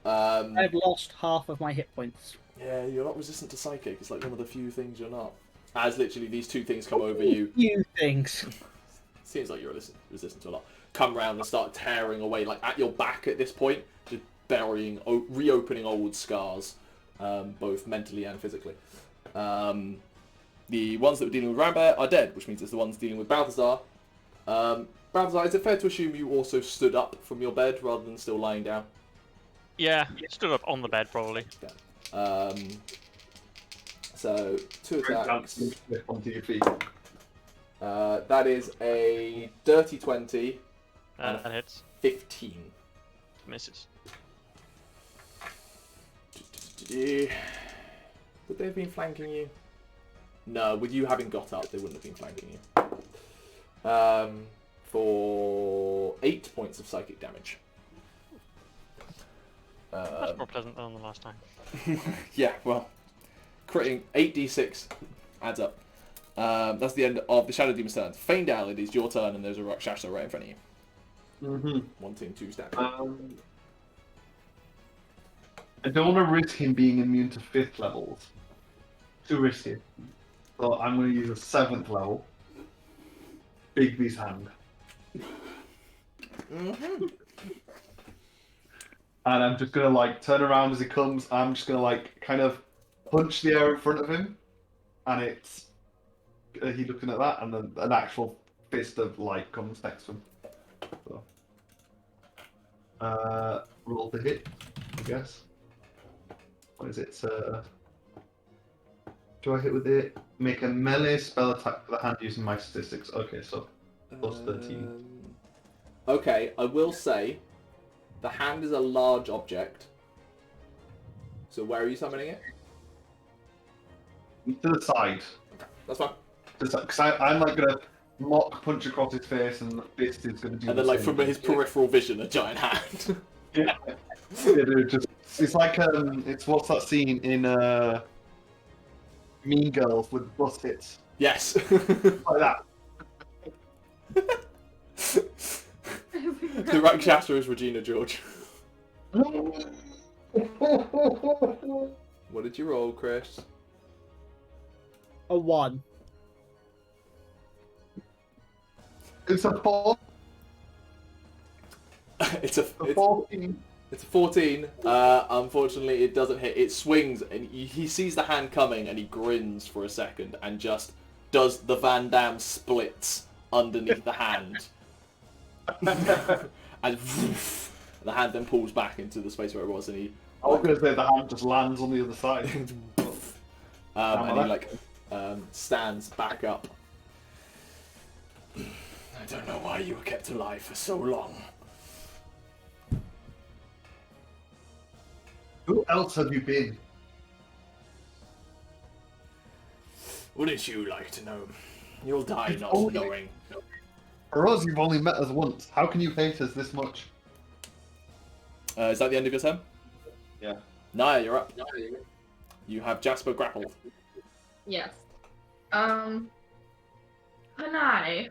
I've lost half of my hit points. Yeah, you're not resistant to psychic. It's like one of the few things you're not. As literally these 2 things come over you. Few things. Seems like you're resistant to a lot. Come round and start tearing away, like at your back at this point, just burying, reopening old scars, both mentally and physically. The ones that were dealing with Rambear are dead, which means it's the ones dealing with Balthazar. Balthazar, is it fair to assume you also stood up from your bed rather than still lying down? Yeah, stood up on the bed probably. Yeah. So 2 attacks. Onto your feet. That is a dirty 20 and That hits. 15. Misses. Would they have been flanking you? No, with you having got up, they wouldn't have been flanking you. For 8 points of psychic damage. That's more pleasant than the last time. Yeah, well, critting 8d6 adds up. That's the end of the Shadow Demon's turn. Faendal, it is your turn, and there's a Rakshasa right in front of you. Mm-hmm. Wanting to stab. I don't want to risk him being immune to 5th levels. Too risky. So I'm going to use a 7th level. Bigby's hand. Mm-hmm. And I'm just going to like turn around as he comes. I'm just going to like kind of punch the air in front of him. And it's... he looking at that, and then an actual fist of light comes next to him. So, roll to hit, I guess. What is it? Do I hit with it? Make a melee spell attack for the hand using my statistics. Okay, so plus 13. Okay, I will say, the hand is a large object. So where are you summoning it? To the side. That's fine. Because I'm like going to mock punch across his face, and the fist is going to do And the then, like, same from his thing. peripheral vision, a giant hand. Yeah. Yeah, dude, it's like it's what's that scene in Mean Girls with bus hits Yes. like that. The Rakshasa is Regina George. What did you roll, Chris? A 1. It's a 4. It's a 14. It's a 14. Unfortunately, it doesn't hit. It swings, and he sees the hand coming, and he grins for a second, and just does the Van Damme splits underneath the hand. And the hand then pulls back into the space where it was, and he I was going to say the hand just lands on the other side. And he like stands back up. I don't know why you were kept alive for so long. Who else have you been? Wouldn't you like to know? You'll die not only- knowing. For us, you've only met us once. How can you hate us this much? Is that the end of your turn? Yeah. Nyah, you're up. You have Jasper grappled. Yes. Can I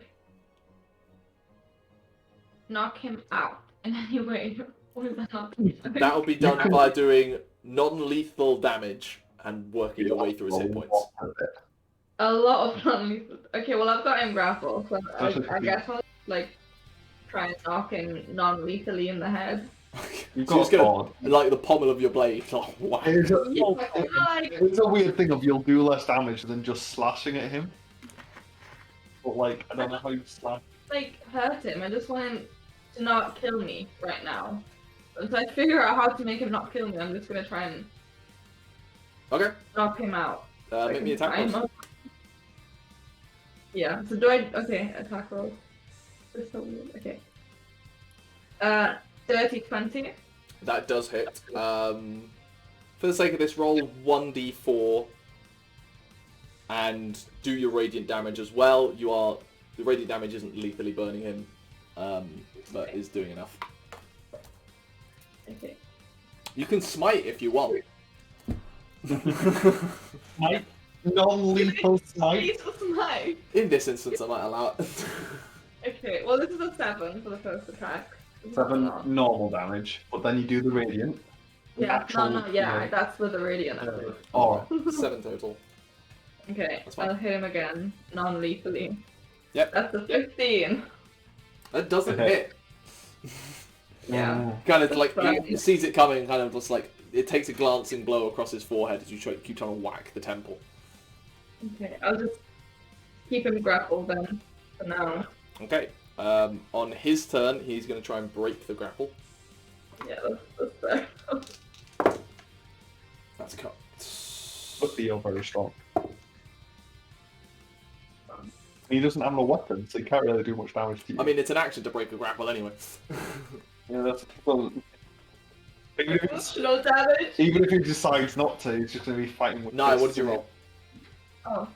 knock him out in any way? Or is that not? That'll be done by doing non-lethal damage and working your way through his hit points. A lot of non-lethal. Okay, well I've got him grapple, so I guess I'll like try and knock him non-lethally in the head. You've So got just gonna, like the pommel of your blade. Oh, wow. It's a, Yeah, like, it's a weird thing of you'll do less damage than just slashing at him. But like, I don't know how you slash. like hurt him. I just want him to not kill me right now. So I figure out how to make him not kill me. I'm just gonna try and Okay, knock him out. make me attack I'm rolls. up. Yeah. So do I? Okay, attack roll. That's so weird. Okay. 30-20. That does hit. For the sake of this, roll 1d4 and do your radiant damage as well. The radiant damage isn't lethally burning him, but is doing enough. Okay. You can smite if you want. Smite? Non-lethal smite? Jesus, my. In this instance, I might allow it. Okay. Well, this is a 7 for the first attack. This is 7 not- normal damage, but then you do the radiant. Yeah. Natural, No. Yeah. That's with the radiant. Oh, 7 total. Okay. That's fine. I'll hit him again, non-lethally. Yep. That's a 15. That doesn't Okay. hit. Yeah. Kind of like, Right. he sees it coming, kind of just like, it takes a glancing blow across his forehead as you keep trying to whack the temple. Okay. I'll just keep him grappled then. For now. Okay. On his turn, he's going to try and break the grapple. Yeah. That's fair. That's cut. but you're very strong. He doesn't have a weapon, so he can't really do much damage to you. I mean, it's an action to break a grapple anyway. Yeah, that's well. Even if, Emotional damage. even if he decides not to, he's just going to be fighting with. No, what fists did you and- roll? Oh.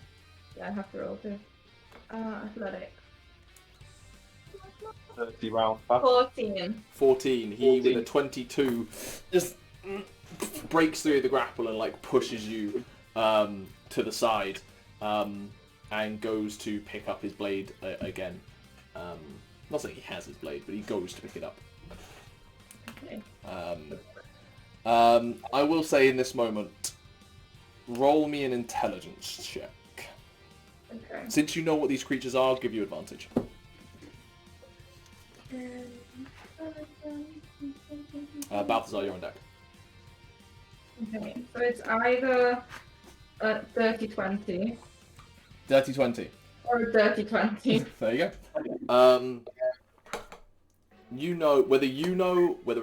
Yeah, I have to roll too. Athletics. 30 round back. 14. 14. He, with a 14. 22, just breaks through the grapple and like pushes you to the side, and goes to pick up his blade again. Not saying he has his blade, but he goes to pick it up. Okay. I will say in this moment, roll me an intelligence check. Okay. Since you know what these creatures are, I'll give you advantage. Balthazar, you're on deck. Okay, so it's either 30-20 Dirty 20. or 30-20. There you go. You know whether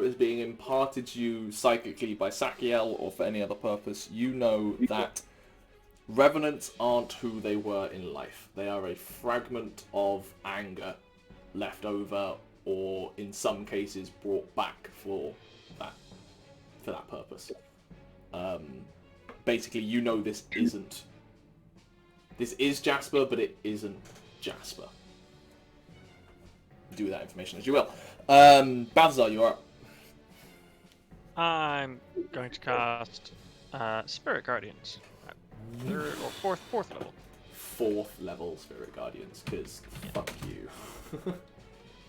it is being imparted to you psychically by Sakiel or for any other purpose, you know that revenants aren't who they were in life. They are a fragment of anger left over, or in some cases brought back for that purpose. Basically, you know this is Jasper, but it isn't Jasper. Do with that information as you will. Balthazar, you're up. I'm going to cast Spirit Guardians at third or fourth level. 4th level Spirit Guardians, because fuck you.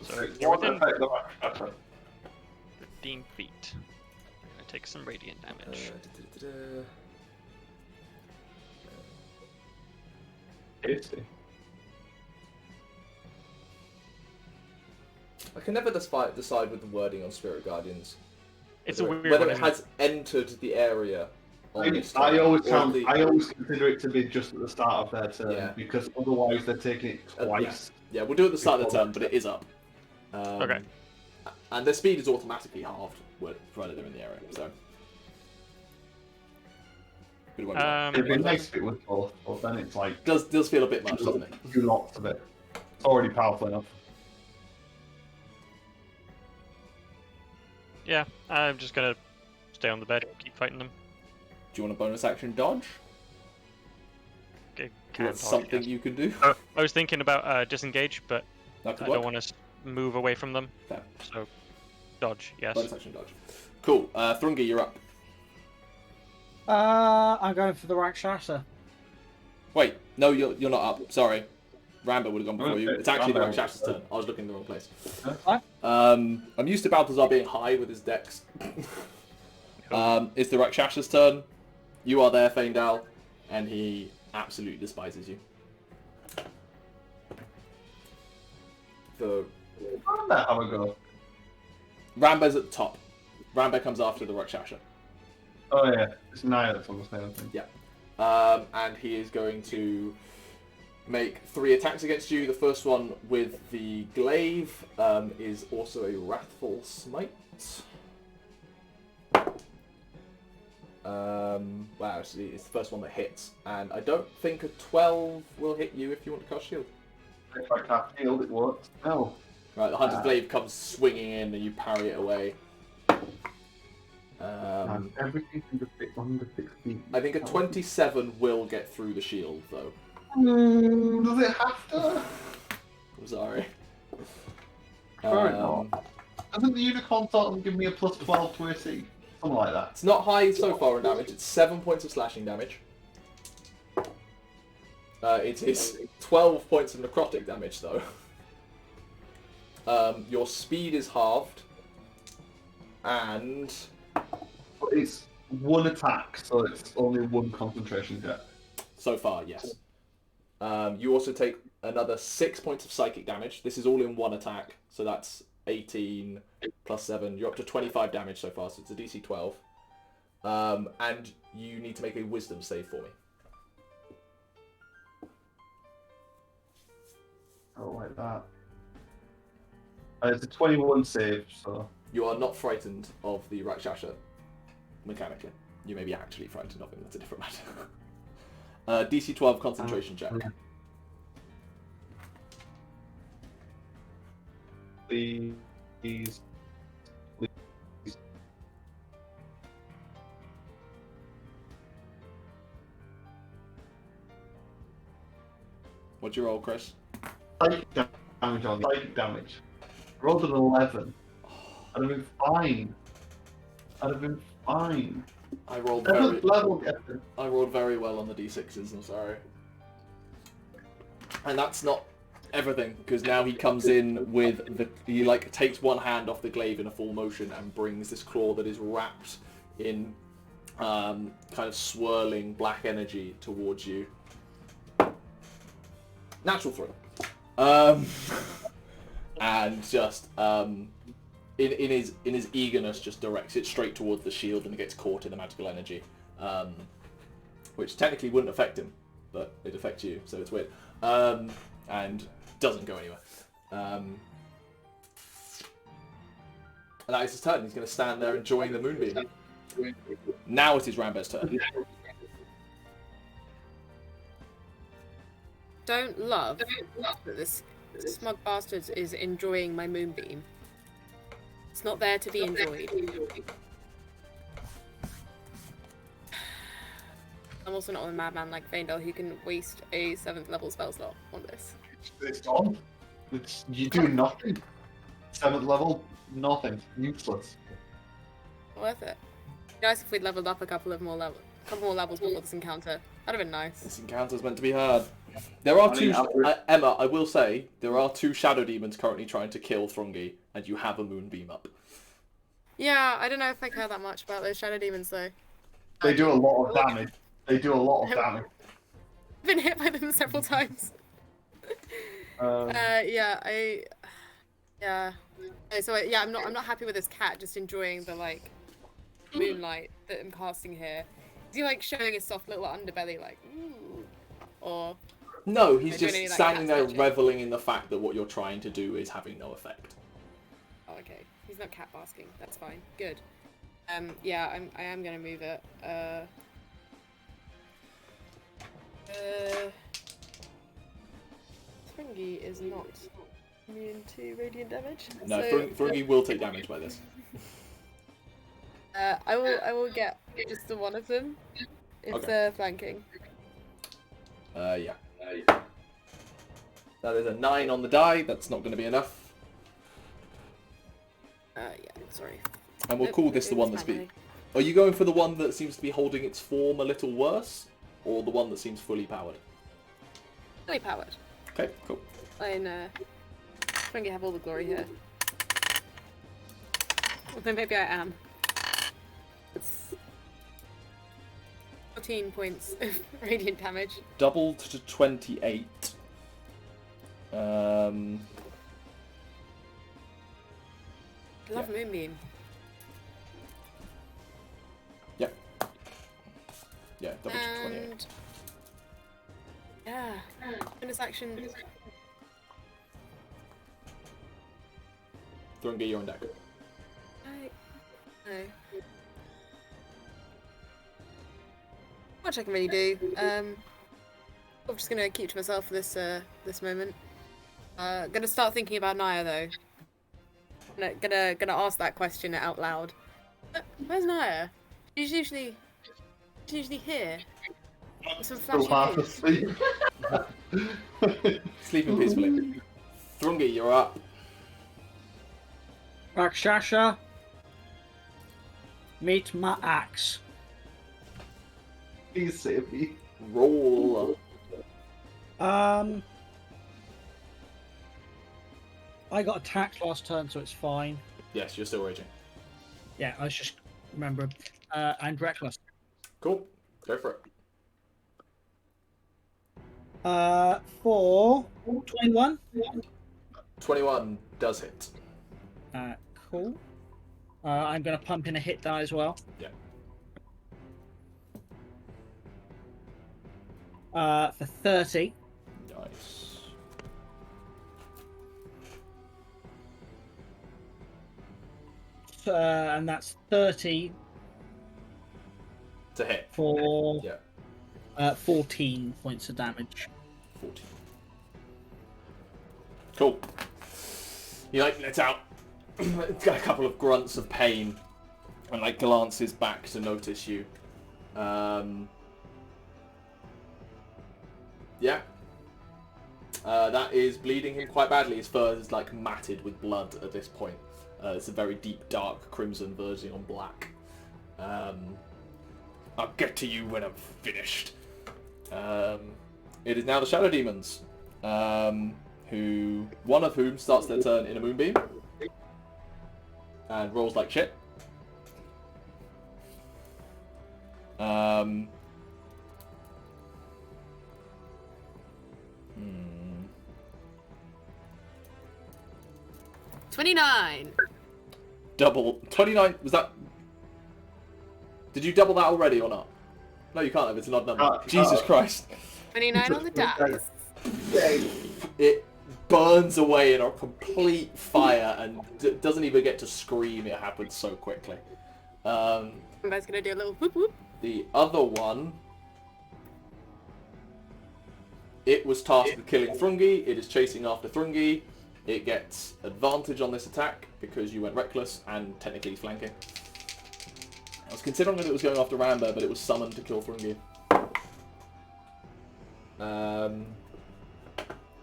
So It's you're one within effect of Rakshasa. 15 feet. I'm going to take some radiant damage. Tasty. I can never decide with the wording on Spirit Guardians. It's a weird whether one, it isn't has entered the area. On this I turn, always or count. the- I always consider it to be just at the start of their turn, Yeah. because otherwise they're taking it twice. Yeah, we'll do it at the start of the turn, but it is up. Okay. And their speed is automatically halved provided they're in the area. So But it won't be It'd be one. nice if it was both, but then it's like Does feel a bit much, doesn't it? two lots of it. It's already powerful enough. Yeah, I'm just gonna stay on the bed and keep fighting them. Do you want a bonus action dodge? That's Dodge, something yes. you can do. I was thinking about disengage, but That could I work. don't want to move away from them. Fair. So, dodge, yes. Bonus action dodge. Cool. Thrungi, you're up. I'm going for the Rakshasa. Wait, no, you're not up. Sorry. Rambear would have gone before you. It's actually the Rambear Rakshasa's was- turn. I was looking in the wrong place. What? I'm used to Balthazar being high with his dex. It's the Rakshasa's turn. You are there, Faendal, and he absolutely despises you. How did that have a go? Rambear's at the top. Rambear comes after the Rakshasa. Oh yeah, it's Nyah that's on the same thing. Yeah. And he is going to make 3 attacks against you. The first one with the glaive is also a Wrathful Smite. Wow, actually, it's the first one that hits. And I don't think a 12 will hit you if you want to cast shield. If I can't shield, it works. No. Right, the Hunter's Glaive comes swinging in and you parry it away. Everything can just fit under 16. I think a 27 will get through the shield, though. Does it have to? I'm sorry. Sorry, not. Doesn't the Unicorn Totem give me a plus 12 to AC? Something like that. It's not high so far in damage. It's 7 points of slashing damage. It is 12 points of necrotic damage, though. Your speed is halved. And But it's one attack, so it's only one concentration jet. so far, yes. You also take another 6 points of psychic damage. This is all in one attack, so that's 18 plus 7. You're up to 25 damage so far, so it's a DC 12. And you need to make a wisdom save for me. Oh, like that. It's a 21 save, so... You are not frightened of the Rakshasa, mechanically. You may be actually frightened of him, that's a different matter. DC 12 concentration check. Please. What'd you roll, Chris? Psychic damage on psychic damage. Rolled an 11. I'd have been fine. I'd have been fine. I rolled Seventh level getting. I rolled very well on the d6s, I'm sorry. And that's not everything, because now he comes in with the... He, like, takes one hand off the glaive in a full motion and brings this claw that is wrapped in kind of swirling black energy towards you. Natural throw. And just... In his eagerness, just directs it straight towards the shield and it gets caught in the magical energy, which technically wouldn't affect him, but it affects you, so it's weird, and doesn't go anywhere. And that is his turn. He's going to stand there enjoying the moonbeam. Now it is Rambear's turn. Don't love that this smug bastard is enjoying my moonbeam. It's not there to be enjoyed. I'm also not a madman like Faendal who can waste a 7th level spell slot on this. It's gone. You do nothing. 7th level, nothing. Useless. Not worth it. Nice if we'd leveled up a couple more levels before this encounter. That'd have been nice. This encounter's meant to be hard. There are two... Emma, I will say, there are 2 shadow demons currently trying to kill Thrungi, and you have a moonbeam up. Yeah, I don't know if I care that much about those shadow demons though. They do a lot of damage. They do a lot of damage. I've been hit by them several times. Yeah. I'm not happy with this cat just enjoying the like moonlight that I'm casting here. Is he like showing his soft little underbelly like ooh, or? No, he's doing just any, like, standing cat there magic? reveling in the fact that what you're trying to do is having no effect. Oh, okay. He's not cat basking. That's fine. Good. I am gonna move it. Thrungi is not immune to radiant damage. No, so Thrungi will take damage by this. I will get just the one of them if Okay. they're flanking. Yeah. That is a 9 on the die. That's not going to be enough. Yeah, sorry. And we'll Nope, call this the it one was that's... manually. Are you going for the one that seems to be holding its form a little worse? Or the one that seems fully powered? Fully powered. Okay, cool. And Thrungi have all the glory here. Although maybe I am. It's 14 points of radiant damage. Doubled to 28. I love Moonbeam. Yeah, doubled to 28. And yeah, bonus action. Thrungi, you're on deck. No. Much I can really do. I'm just gonna keep to myself for this moment. Gonna start thinking about Nyah though. Gonna ask that question out loud. Where's Nyah? She's usually here. With some Still flashy half news. asleep. Sleeping peacefully. Thrungi, you're up. Rakshasa, meet my axe. Please save me. Roll. I got attacked last turn, so it's fine. Yes, you're still raging. Yeah, I was just remember. And reckless. Cool. Go for it. For 21. 21 does hit. Cool. I'm going to pump in a hit die as well. Yeah. For 30. Nice. And that's 30 To hit. for Yeah. 14 points of damage. 14. Cool. You let out got a couple of grunts of pain and glances back to notice you. Yeah. That is bleeding him quite badly. His fur is matted with blood at this point. It's a very deep, dark crimson verging on black. I'll get to you when I'm finished. It is now the Shadow Demons, one of whom starts their turn in a Moonbeam and rolls like shit. 29. Double 29. Was that? Did you double that already or not? No, you can't have. It's an odd number. Jesus Christ. 29 on the dice. It burns away in a complete fire and doesn't even get to scream. It happens so quickly. Everybody's gonna do a little whoop whoop. The other one, it was tasked with killing Thrungi. It is chasing after Thrungi. It gets advantage on this attack because you went reckless and technically flanking. I was considering that it was going after Rambear, but it was summoned to kill Thrungi.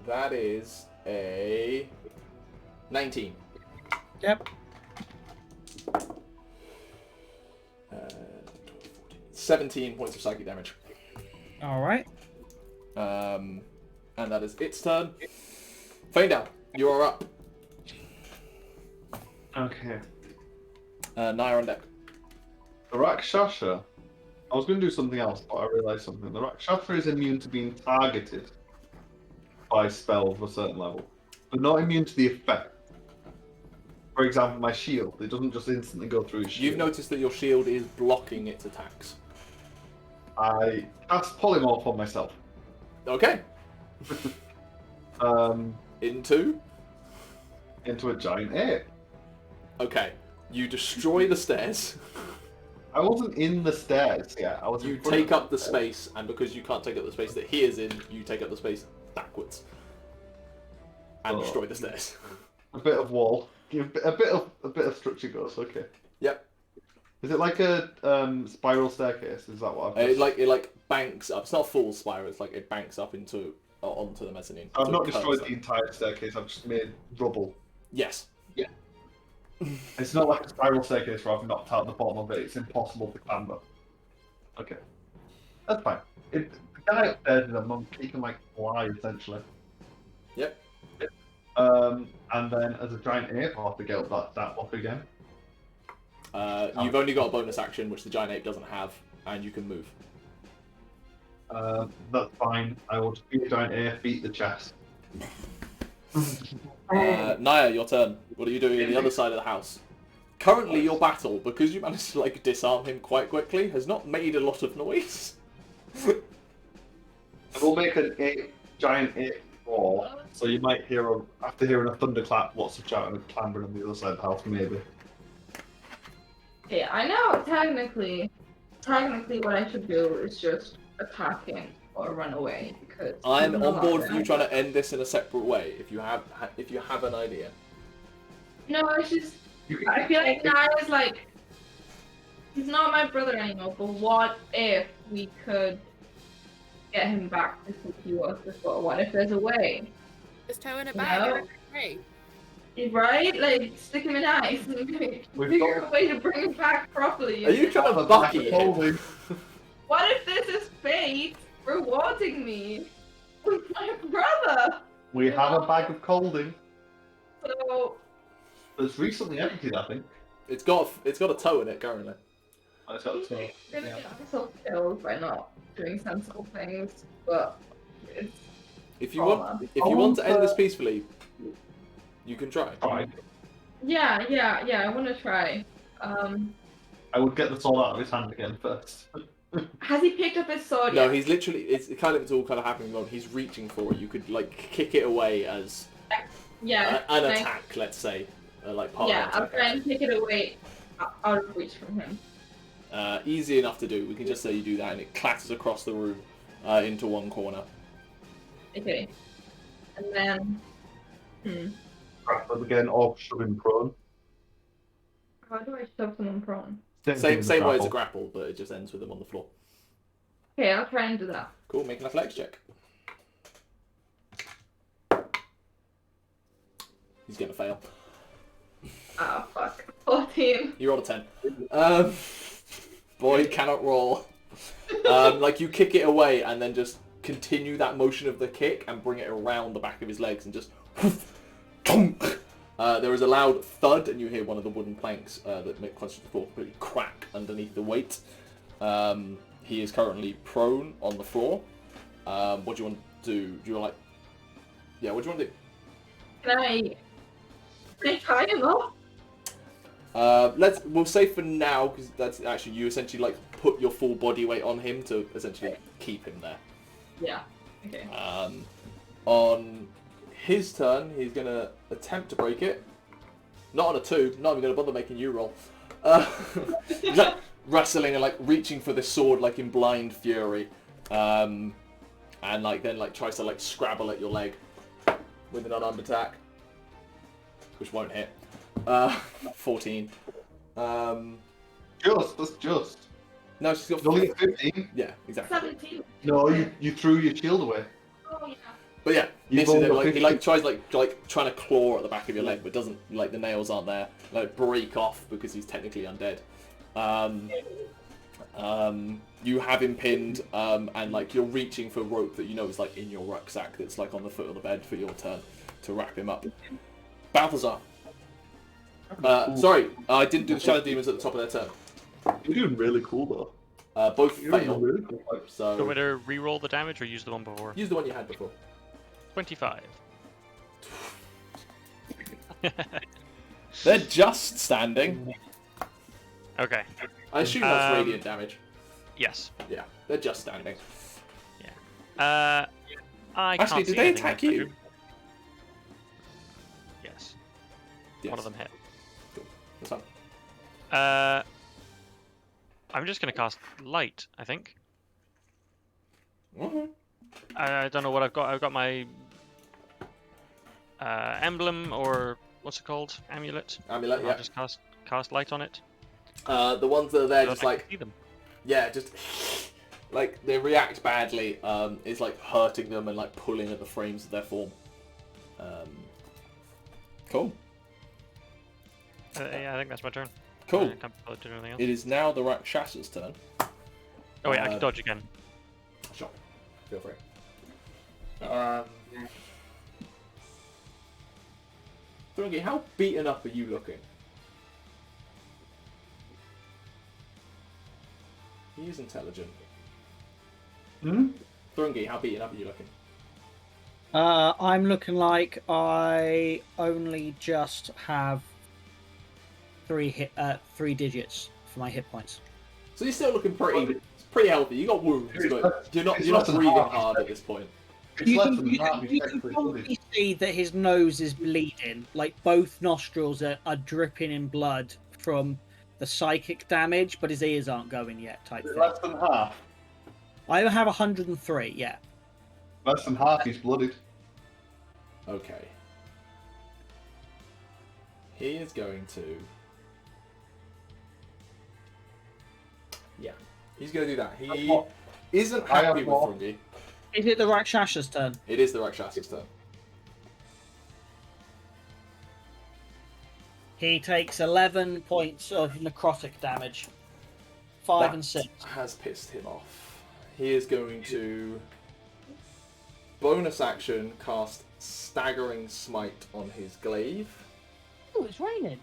That is a 19. Yep. 17 points of psychic damage. Alright. And that is its turn. Faendal, you are up. Okay. Nyah on deck. The Rakshasa. I was going to do something else, but I realised something. The Rakshasa is immune to being targeted by spells of a certain level, but not immune to the effect. For example, my shield. It doesn't just instantly go through his shield. You've noticed that your shield is blocking its attacks. I cast Polymorph on myself. Okay. Into a giant ape. Okay. You destroy the stairs. I wasn't in the stairs yet. I was. You in front take of up the space, and because you can't take up the space that he is in, you take up the space backwards and destroy the stairs. A bit of wall. A bit of structure goes. Okay. Yep. Is it like a spiral staircase? Is that what I've? It like banks up. It's not a full spiral. It's like it banks up into onto the mezzanine. I've So not it curves destroyed up. the entire staircase. I've just made rubble. Yes. It's not like a spiral staircase where I've knocked out the bottom of it. It's impossible to clamber. Okay, that's fine. The guy upstairs is a monk. He can like fly essentially. Yep. And then as a giant ape, I'll have to get up that stat block again. You've only got a bonus action, which the giant ape doesn't have, and you can move. That's fine. I will just beat the giant ape, beat the chest. Nyah, your turn. What are you doing on the other side of the house? Currently, your battle, because you managed to like disarm him quite quickly, has not made a lot of noise. I will make an giant ape roar, so you might hear after hearing a thunderclap, lots of shouting and clambering on the other side of the house, maybe. Yeah, I know technically what I should do is just attack him or run away because I'm he's on not board there. for you trying to end this in a separate way. If you have an idea. No, it's just I feel like Nyah is like he's not my brother anymore. But what if we could get him back to who he was before? What if there's a way? Just toe in a bag. No. and Hey. Right? Like stick him in ice and figure out a way to bring him back properly. Are you trying to Bucky him? What if this is fate rewarding me with my brother? We have a bag of colding. So It's recently emptied, I think. It's got a toe in it currently. It's got a toe. I'm gonna Yeah. get myself killed by not doing sensible things, but it's If you want to end this peacefully, you can try. Fine. yeah, I wanna try. I would get the sword out of his hand again first. Has he picked up his sword No, yet? he's literally. It's all kind of happening wrong. He's reaching for it. You could like kick it away as Yeah. an like- attack, let's say, like part Yeah, of I'll an try attack. and take it away out of reach from him. Easy enough to do. We can just say you do that, and it clatters across the room into one corner. Okay. And then Grab them again, or shove him prone. how do I shove someone prone? Same way as a grapple. grapple, but it just ends with them on the floor. Okay, I'll try and do that. Cool. Make an athletics check. He's gonna fail. Ah, fuck. 14. You rolled a 10. Boy cannot roll. Like you kick it away and then just continue that motion of the kick and bring it around the back of his legs and just tonk. There is a loud thud and you hear one of the wooden planks that make close to the floor really crack underneath the weight. He is currently prone on the floor. What do you want to do? Do you like? Yeah, what do you want to do? Can I tie him up? We'll say for now, because that's actually you essentially like put your full body weight on him to essentially keep him there. Yeah. Okay. On his turn, he's gonna attempt to break it. Not on a 2. Not even gonna bother making you roll. He's like wrestling and like reaching for the sword like in blind fury, and like then like tries to like scrabble at your leg with an unarmed attack, which won't hit. 14. That's just. No, she's got. It's only a 15. Yeah, exactly. 17. No, you threw your shield away. Oh, yeah. But yeah, You've this is only it. got Like he 15. like tries like trying to claw at the back of your leg, but doesn't like the nails aren't there. Like break off because he's technically undead. You have him pinned, and like you're reaching for rope that you know is like in your rucksack that's like on the foot of the bed for your turn to wrap him up. Balthazar. Sorry, I didn't do the Shadow Demons at the top of their turn. You're doing really cool though. Both You're doing fail. really cool. Do you want So me to re-roll the damage or use the one before? use the one you had before. 25. They're just standing. Okay. I assume that's Um, radiant damage. Yes. Yeah, they're just standing. I Actually, can't did see they anything attack else to you? do. Yes. Yes. One of them hit. Cool. That's fine. I I'm just gonna cast light, I think. Mhm. I don't know what I've got. I've got my emblem, or what's it called? Amulet. Amulet, And yeah. I'll just cast light on it. The ones that are there so just that I can like, see them. yeah, just like they react badly. Is like hurting them and like pulling at the frames of their form. Cool. Yeah, I think that's my turn. Cool. I can't be bothered to do anything else. It is now the Rakshasa's turn. Oh wait, I can dodge again. Sure. Feel free. Thrungi, how beaten up are you looking? He is intelligent. Hmm? Thrungi, how beaten up are you looking? I'm looking like I only just have three digits for my hit points. So you're still looking pretty healthy. You got wounds, but you're not less than breathing half. hard at this point. It's You less can, than you half can, you can effectively probably bloody. see that his nose is bleeding. Like both nostrils are dripping in blood from the psychic damage, but his ears aren't going yet. Type Is it thing. less than half? I have 103. Yeah. Less than half, he's bloodied. Okay. He is going to... Yeah. He's going to do that. He isn't I have happy with more. Thrungi. Is it the Rakshasa's turn? It is the Rakshasa's turn. He takes 11 points of necrotic damage. 5 and 6. Has pissed him off. He is going to bonus action cast Staggering Smite on his glaive. Oh, it's raining.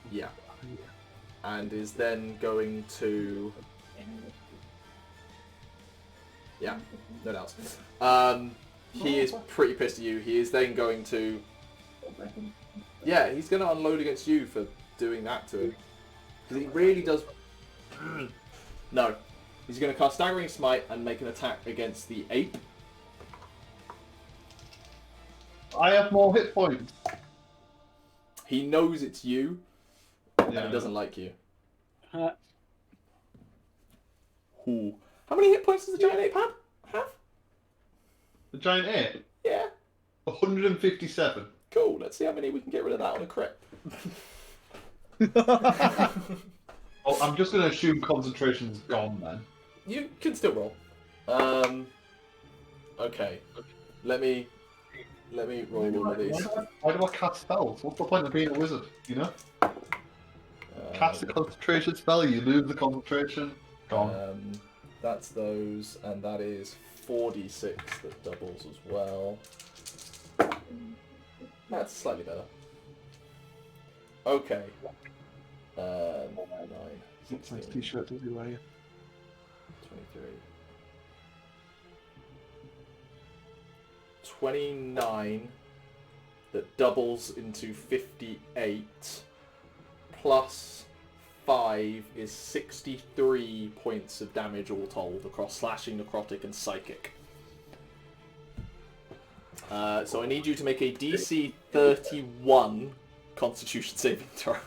Yeah. And is then going to... Yeah, no doubts. He is pretty pissed at you. He is then going to... Yeah, he's going to unload against you for doing that to him. Because he really does... No. He's going to cast Staggering Smite and make an attack against the ape. I have more hit points. He knows it's you, and Yeah. he doesn't like you. Uh, Ooh. How many hit points does the giant ape have? The giant ape? Yeah. 157. Cool. Let's see how many we can get rid of that on a crit. Oh, I'm just going to assume concentration's gone then. You can still roll. Okay. Let me roll all of these. Why do I cast spells? What's the point of being a wizard, you know? Cast a concentration spell, you lose the concentration. Gone. That's those, and that is 4d6 that doubles as well. That's slightly better. Okay. 9, 16, Nice t-shirt, does he wear you? 23. 29 that doubles into 58 plus 5 is 63 points of damage all told across slashing, necrotic, and psychic. So I need you to make a DC 31 Constitution saving throw.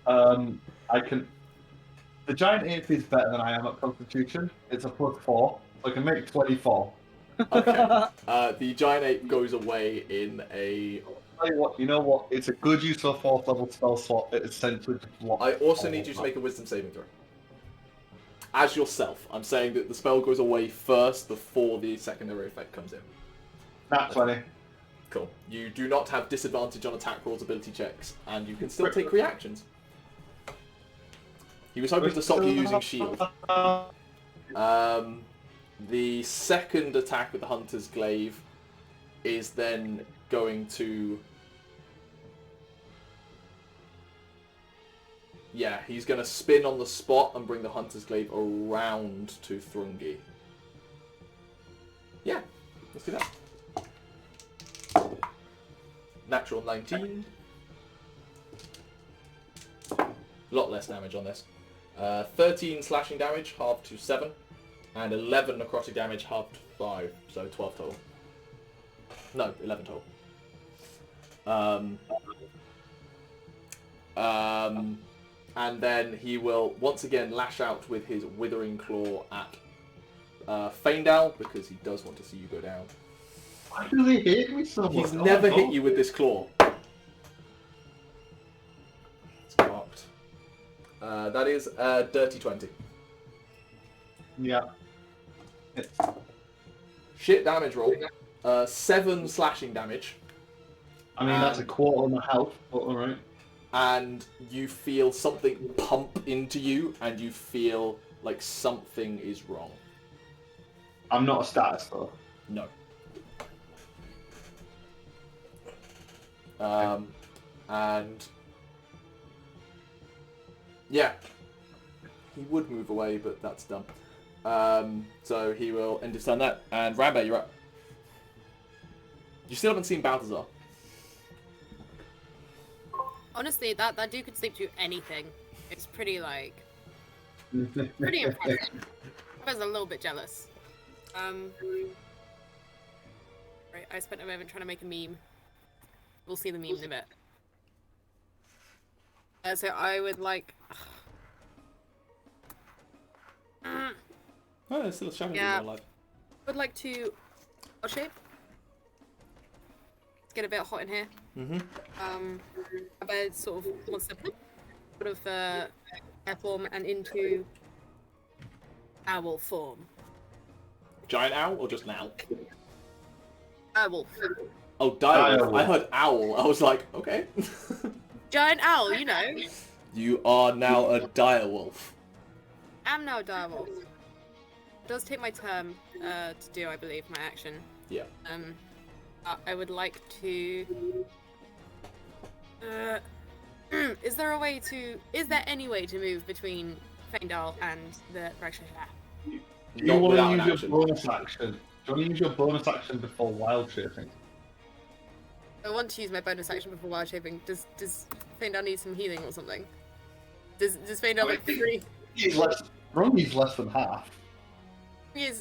I can... The giant ape is better than I am at Constitution. It's a +4, so I can make 24. Okay. The giant ape goes away in a... Tell you what, you know what? It's a good use of a 4th level spell slot. It's essentially to block. I also need you to make a wisdom saving throw. As yourself. I'm saying that the spell goes away first before the secondary effect comes in. Nat 20. Cool. You do not have disadvantage on attack rolls, ability checks, and you can still take reactions. He was hoping to stop you using shield. The second attack with the Hunter's Glaive is then going to... Yeah, he's going to spin on the spot and bring the Hunter's Glaive around to Thrungi. Yeah, let's do that. Natural 19. A lot less damage on this. 13 slashing damage, halved to 7. And 11 necrotic damage, halved to 5. So 12 total. No, 11 total. And then he will once again lash out with his Withering Claw at Faendal, because he does want to see you go down. Why does he hit me so much? He's never hit you with this claw. It's marked. That is a dirty 20. Yeah. Shit damage roll. 7 slashing damage. I mean, that's a quarter of my health, but alright. And you feel something pump into you, and you feel like something is wrong. I'm not a status, though. No. And yeah, he would move away, but that's dumb. So he will end his turn there. And Rambear, you're up. You still haven't seen Balthazar. Honestly, that dude could sleep through anything. It's pretty like pretty impressive. I was a little bit jealous. Right, I spent a moment trying to make a meme. We'll see the meme in a bit. So I would like. Oh, there's still a shadow in Yeah. my life. Would like to hot shape. It's get a bit hot in here. About sort of wants to sort of air form and into owl form. Giant owl or just an owl? Owl. Oh, direwolf. Direwolf. I heard owl. I was like, okay. Giant owl, you know. You are now a direwolf. I'm now a direwolf. It does take my turn to do, I believe, my action. Yeah. I would like to. Is there any way to move between Faendal and the Rakshasa? Do you Not want without to an use action. your bonus action? Do you want to use your bonus action before wild shaping? I want to use my bonus action before wild shaping. Does Faendal need some healing or something? Does Faendal like 3? Thrungi's less than half. Yeah,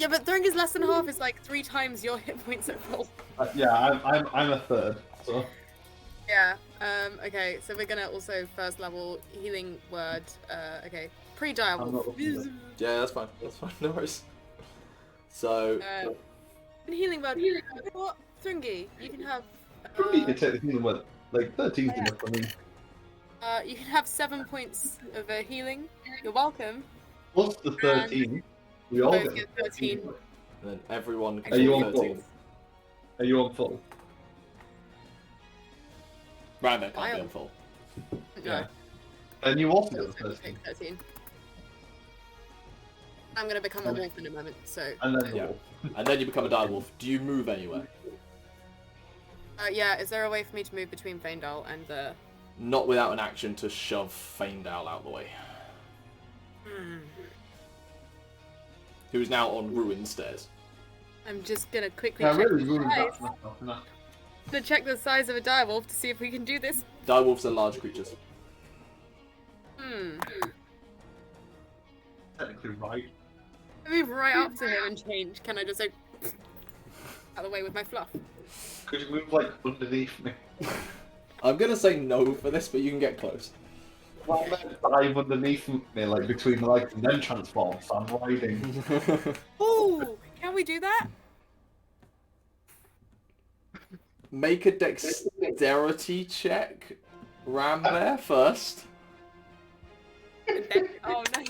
but Thrungi is less than half. Is like 3 times your hit points at full. Yeah, I'm a third. So Yeah. Okay. So we're gonna also first level healing word. Okay. Pre-dire I'm wolf. not looking at it. Yeah, that's fine. That's fine. No worries. So, Healing word. What? Thrungi, you can have. Thrungi can take the healing word. Like 13's enough. I mean, You can have 7 points of healing. You're welcome. plus the 13. We all Both get get 13. and then everyone can Are you get on 13. full? Are you on full? Rambear can't be on full. No. Yeah. And you also So get the 13. 13. I'm gonna become a wolf in a moment, so. And then Yeah. And then you become a direwolf. Do you move anywhere? Yeah, is there a way for me to move between Faendal and the. Not without an action to shove Faendal out of the way. Who is now on ruined stairs. I'm just gonna quickly Yeah, check really the ruined size. that for myself, innit? Gonna check the size of a direwolf to see if we can do this. Direwolves are large creatures. Technically right. I move right up to him and change. Can I just like out of the way with my fluff? Could you move like underneath me? I'm gonna say no for this, but you can get close. Well, then dive underneath me, like between the legs, and then transform. So I'm riding. Ooh, can we do that? Make a dexterity check, Rambear, first. Oh nice.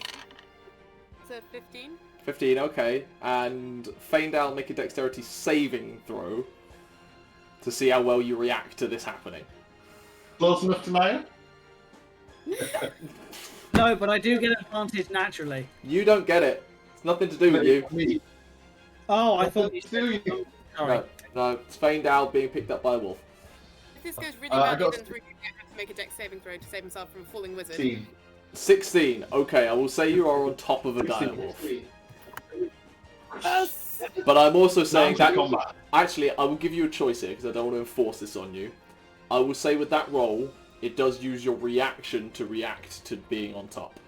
It's a 15. 15, okay. And Faendal, make a dexterity saving throw to see how well you react to this happening. Close enough to Nyah? No, but I do get an advantage naturally. You don't get it. It's nothing to do with you. Me. Oh, I thought you Do you? said. Sorry. No, it's Faendal being picked up by a wolf. If this goes really I badly, got- then Thrungi have to make a dex saving throw to save himself from a falling wizard. 16. 16. Okay, I will say you are on top of a direwolf. Yes! But I'm also saying Now that... to combat. Actually, I will give you a choice here, because I don't want to enforce this on you. I will say with that roll, it does use your reaction to react to being on top.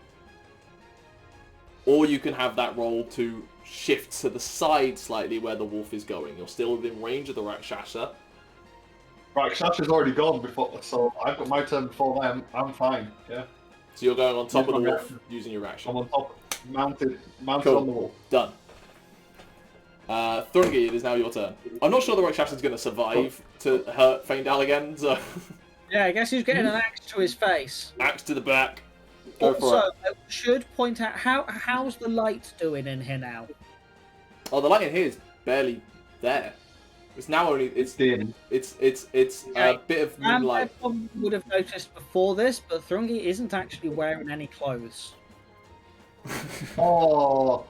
Or you can have that roll to shifts to the side slightly where the wolf is going. You're still within range of the Rakshasa. Rakshasa's already gone before, so I've got my turn before them. I'm fine. Yeah. So you're going on top Use of the my wolf reaction. using your action. I'm on top, mounted Cool. on the wall. Done. Thrungi, it is now your turn. I'm not sure the Rakshasa's going to survive to hurt Faendal again, so... Yeah, I guess he's getting an axe to his face. Axe to the back. Go for Also, it. I should point out how's the light doing in here now? Oh, the light in here is barely there. It's now only... It's dim. It's a bit of moonlight. I probably would have noticed before this, but Thrungi isn't actually wearing any clothes. Thrungi!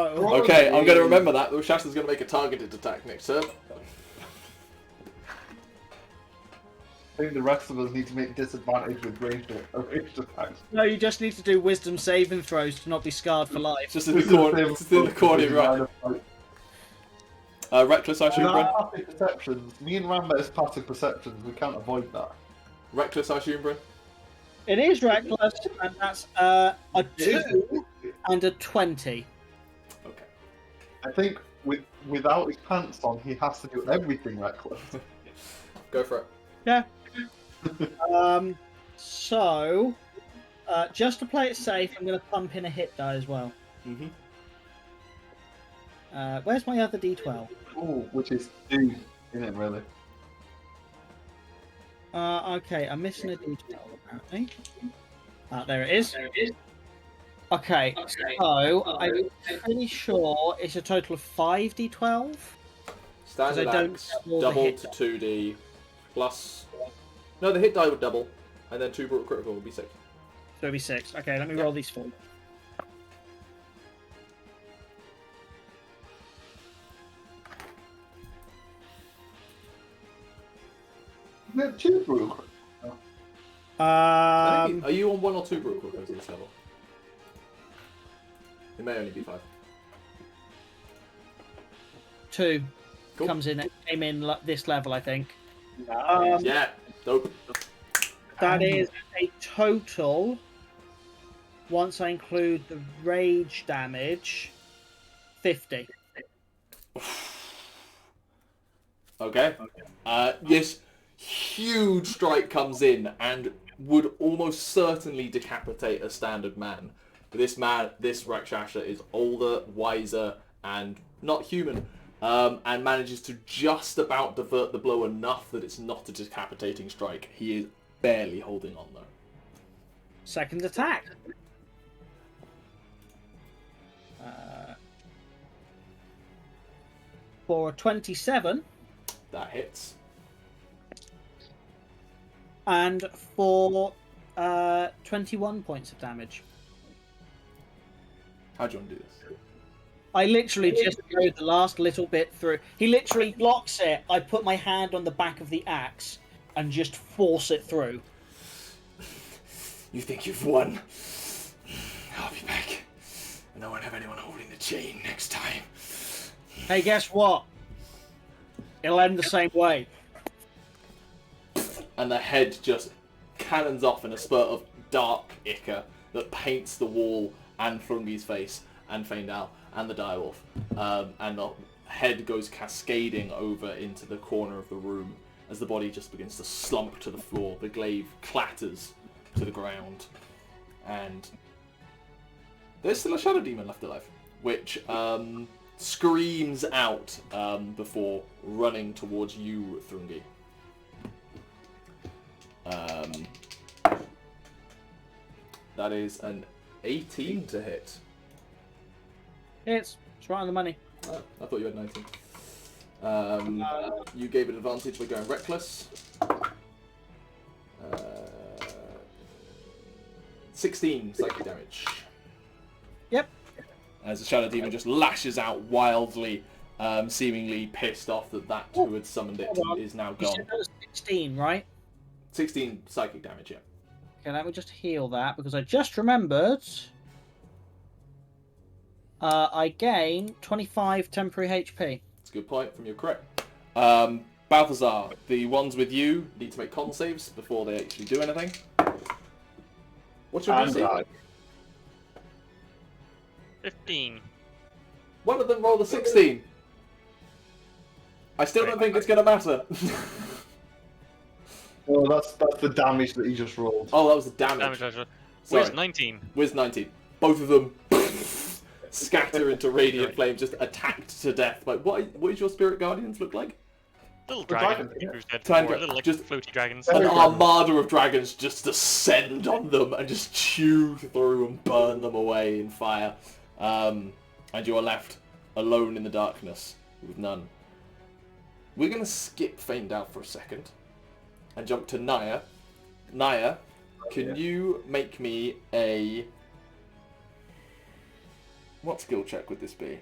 Okay, I'm going to remember that. The Rakshasa's going to make a targeted attack next turn. I think the rest of us need to make disadvantage with ranged attacks. No, you just need to do wisdom saving throws to not be scarred for life. Just in the corner, just in the corner, right? Reckless, I assume, Bryn? Passive perceptions. Me and Rambear's passive perceptions. We can't avoid that. Reckless, I assume, Bryn? It is reckless, and that's a 2 and a 20. Okay. I think without his pants on, he has to do everything reckless. Go for it. Yeah. So, just to play it safe, I'm going to pump in a hit die as well. Mm-hmm. Where's my other D12? Ooh, which is 2, isn't it, really? Okay, I'm missing a D12 apparently. There it is. Okay, so I'm pretty sure it's a total of 5 D12. Standard I don't axe, double the double hit to 2d, plus... No, the hit die would double, and then 2 brutal critical would be 6. So it'll be 6. Okay, let me roll these 4. We have 2 brutal critical. I think are you on 1 or 2 brutal criticals at this level? It may only be 5. 2 Cool. came in this level, I think. Yeah, dope. That is a total, once I include the rage damage, 50. Okay. This huge strike comes in and would almost certainly decapitate a standard man. But this Rakshasa is older, wiser, and not human, and manages to just about divert the blow enough that it's not a decapitating strike. He is barely holding on, though. Second attack. For a 27. That hits. And for 21 points of damage. How do you want to do this? I literally just go the last little bit through. He literally blocks it. I put my hand on the back of the axe and just force it through. You think you've won? I'll be back. And I won't have anyone holding the chain next time. Hey, guess what? It'll end the same way. And the head just cannons off in a spurt of dark ichor that paints the wall and Thrungi's face and Faendal and the direwolf. And the head goes cascading over into the corner of the room as the body just begins to slump to the floor. The glaive clatters to the ground. And there's still a shadow demon left alive, which screams out before running towards you, Thrungi. That is an 18 to hit. It's right on the money. Oh, I thought you had 19. You gave it advantage by going reckless. 16 psychic damage. Yep. As the shadow demon just lashes out wildly, seemingly pissed off that who had summoned it is now You gone. said that was 16, right? 16 psychic damage, yeah. Okay, let me just heal that because I just remembered. I gain 25 temporary HP. That's a good point from your crit. Balthazar, the ones with you need to make con saves before they actually do anything. What's your DC? 15. One of them rolled a 16. I still don't think it's going to matter. Oh, that's the damage that he just rolled. Oh, that was the damage. Damage measure. Sorry. Where's 19? Where's 19? Both of them scatter into radiant flame, just attacked to death. Like, what is your spirit guardians look like? Little dragon, dragon. yeah. Who's dead Trying before. to- Little like just- floaty dragons. An Dragon. armada of dragons just descend on them and just chew through and burn them away in fire. And you are left alone in the darkness with none. We're going to skip Faendal for a second and jump to Nyah. Nyah, can you make me a... What skill check would this be?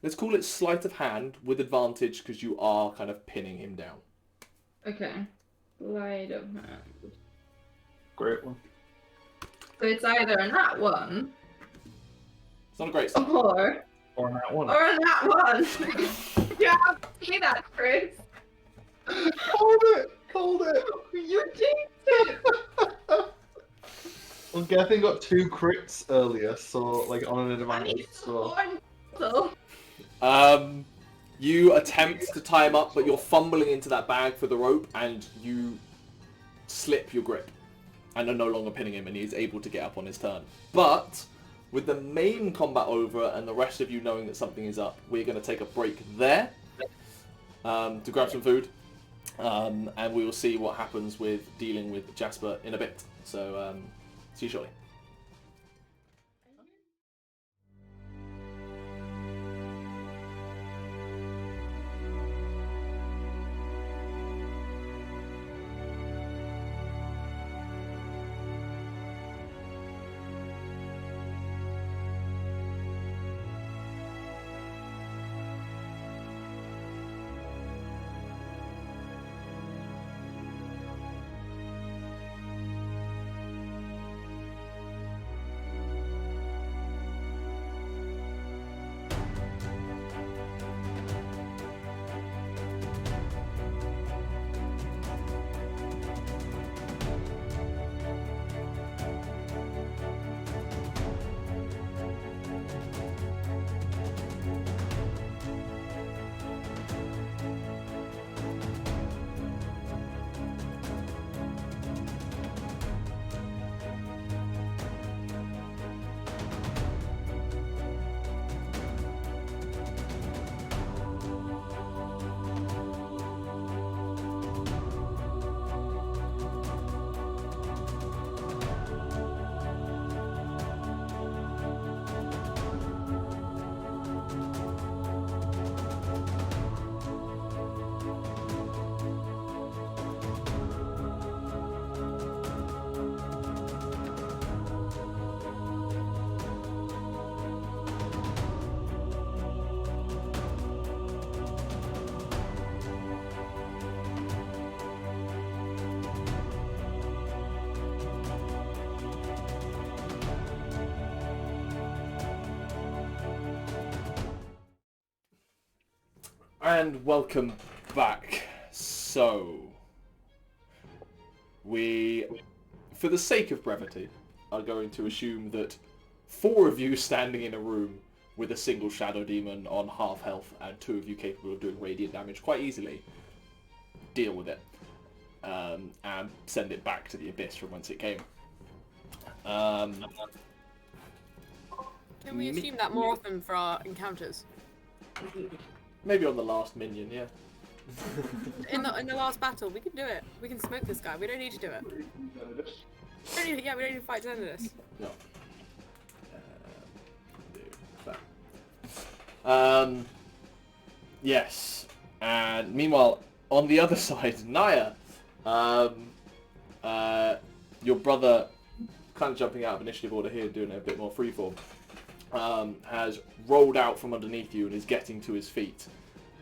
Let's call it sleight of hand with advantage because you are kind of pinning him down. Okay. Sleight of hand. Great one. So it's either a nat 1 It's not a great start. or Or that one. a nat 1. Yeah, say that, Chris. Hold it! Hold it! You jinxed it. Well, Gethin got 2 crits earlier, so like on an I need advantage. So so. You attempt to tie him up, but you're fumbling into that bag for the rope, and you slip your grip, and are no longer pinning him, and he's able to get up on his turn. But with the main combat over, and the rest of you knowing that something is up, we're going to take a break there to grab some food, and we will see what happens with dealing with Jasper in a bit. So, see you shortly. And welcome back. So, we, for the sake of brevity, are going to assume that 4 of you standing in a room with a single shadow demon on half health and 2 of you capable of doing radiant damage quite easily deal with it and send it back to the abyss from whence it came. Can we assume that more often for our encounters? Maybe on the last minion, yeah. In the last battle, we can do it. We can smoke this guy. We don't need to do it. We don't need to fight Zenedis. No. Do that. Yes. And meanwhile, on the other side, Nyah, your brother, kind of jumping out of initiative order here, doing it a bit more freeform, has rolled out from underneath you and is getting to his feet.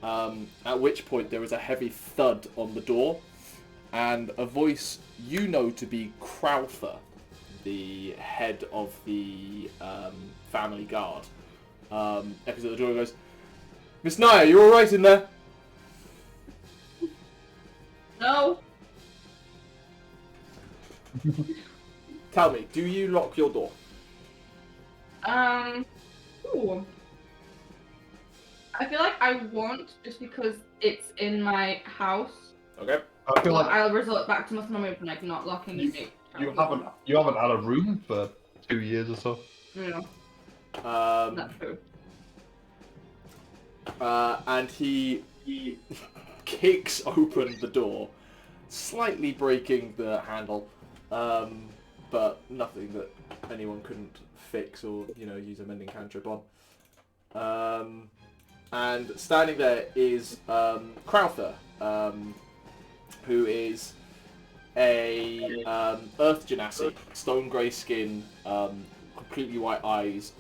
At which point there is a heavy thud on the door, and a voice you know to be Crowther, the head of the family guard, echoes at the door and goes, "Miss Nyah, you alright in there?" No. Tell me, do you lock your door? Ooh. I feel like I won't just because it's in my house. Okay. I feel But like I'll resort back to muscle memory of like not locking You- it. you haven't had a room for 2 years or so. Yeah, Um, that's true. and he kicks open the door, slightly breaking the handle, but nothing that anyone couldn't fix or use a mending cantrip on. And standing there is Crowther, who is a Earth Genasi, stone grey skin, completely white eyes,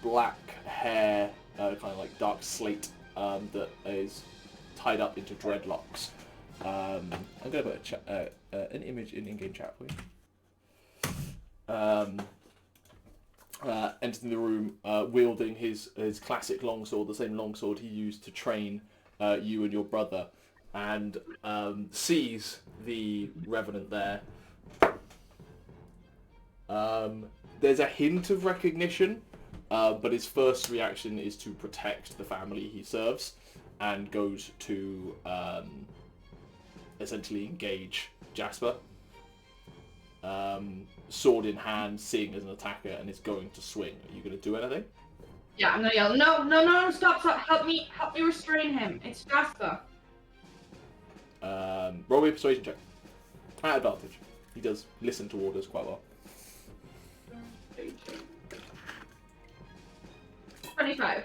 black hair, kind of like dark slate, that is tied up into dreadlocks. I'm going to put an image in in-game chat for you. Entering the room, wielding his classic longsword, the same longsword he used to train you and your brother, and sees the Revenant there. There's a hint of recognition, but his first reaction is to protect the family he serves, and goes to essentially engage Jasper. Sword in hand, seeing as an attacker, and is going to swing. Are you going to do anything? Yeah, I'm gonna yell, no, stop, help me restrain him. It's Jasper. Roll me a persuasion check. At advantage. He does listen to orders quite well. 25.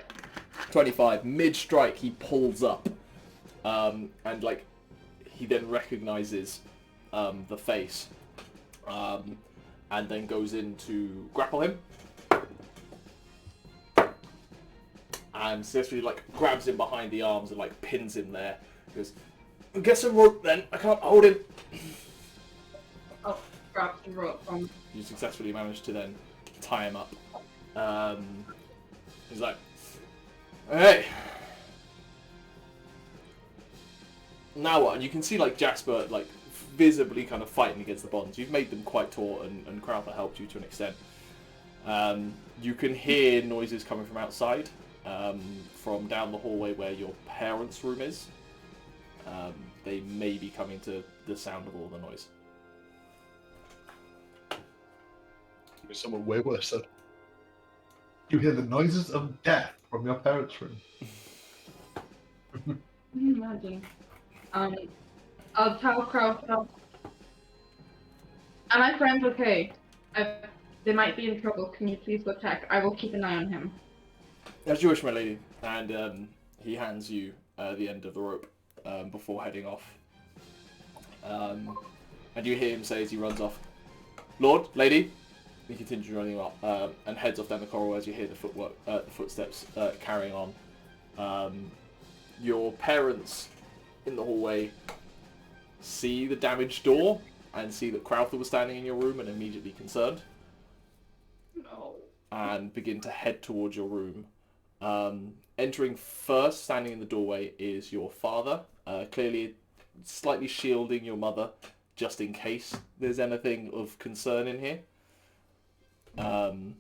25. Mid-strike, he pulls up. And, he then recognises the face. And then goes in to grapple him. And successfully, grabs him behind the arms and, pins him there. He goes, get some rope then, I can't hold him. Oh, grab the rope from... You successfully managed to then tie him up. He's like, hey. Now what? And you can see Jasper visibly kind of fighting against the bonds. You've made them quite taut, and Crowther helped you to an extent. You can hear noises coming from outside, from down the hallway where your parents' room is. They may be coming to the sound of all the noise. There's someone way worse. Then. You hear the noises of death from your parents' room. Imagine. I'll tell Crowther. Are my friends okay? They might be in trouble. Can you please go check? I will keep an eye on him. As you wish, my lady. And he hands you the end of the rope before heading off. And you hear him say as he runs off, Lord, lady. He continues running off and heads off down the corridor as you hear the footsteps carrying on. Your parents in the hallway see the damaged door and see that Crowther was standing in your room and immediately concerned. No. And begin to head towards your room. Entering first, standing in the doorway, is your father, clearly slightly shielding your mother, just in case there's anything of concern in here. And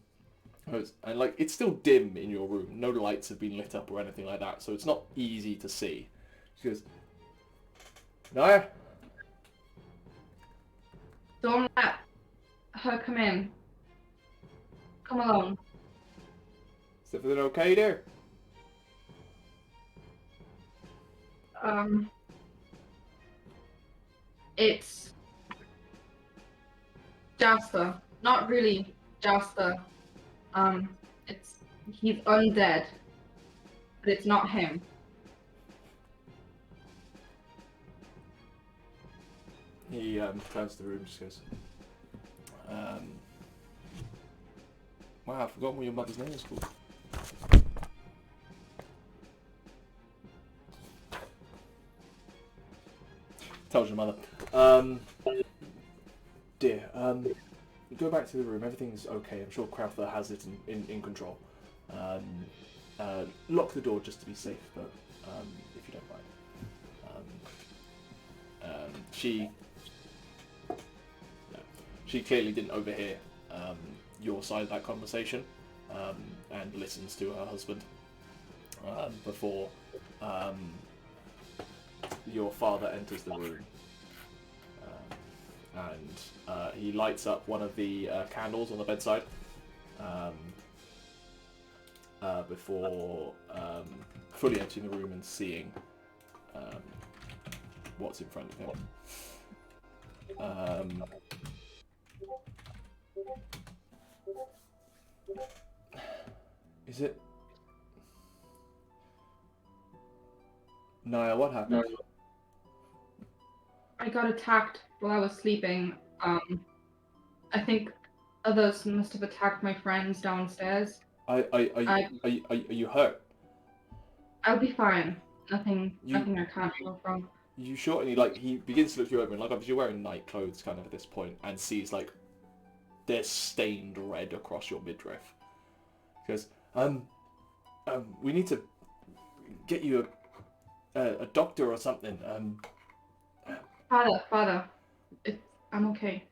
it's still dim in your room. No lights have been lit up or anything like that, so it's not easy to see. She goes, Nyah? Don't let her come in. Come along. Is everything okay there? It's Jasper. Not really Jasper. He's undead, but it's not him. He turns to the room and just goes, wow, I've forgotten what your mother's name is called. Tells your mother. Dear, go back to the room. Everything's okay. I'm sure Crowther has it in control. Lock the door just to be safe, but if you don't mind. She clearly didn't overhear your side of that conversation, and listens to her husband before your father enters the room. And he lights up one of the candles on the bedside before fully entering the room and seeing what's in front of him. Is it? Nyah, what happened? I got attacked while I was sleeping. I think others must have attacked my friends downstairs. Are you hurt? I'll be fine. Nothing I can't heal from. You sure? And he begins to look you over, and obviously you're wearing night clothes kind of at this point, and sees they're stained red across your midriff. He goes, we need to get you a doctor or something. Father, I'm okay.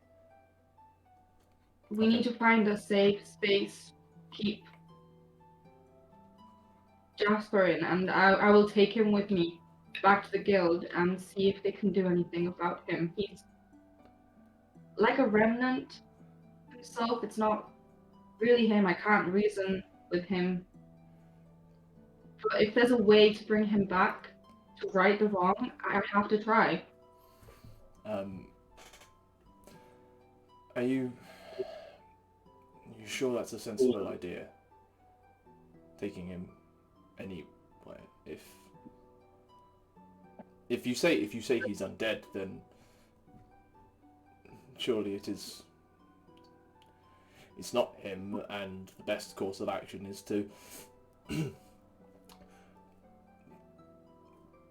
We need to find a safe space, keep Jasper in, and I will take him with me back to the guild and see if they can do anything about him. He's like a remnant himself. It's not really him. I can't reason with him. But if there's a way to bring him back to right the wrong, I have to try. Are you sure that's a sensible idea? Taking him anywhere. If you say he's undead, then surely it's not him, and the best course of action is to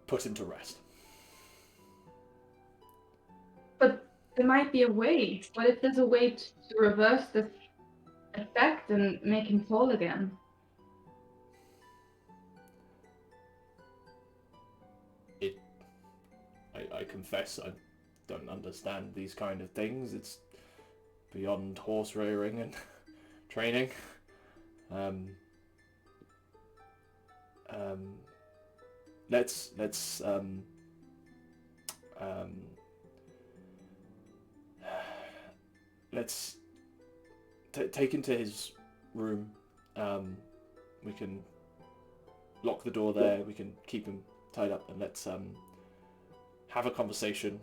put him to rest. But there might be a way. What if there's a way to reverse this effect and make him whole again? I confess I don't understand these kind of things. It's beyond horse rearing and training. Let's take him to his room. We can lock the door there. We can keep him tied up, and let's have a conversation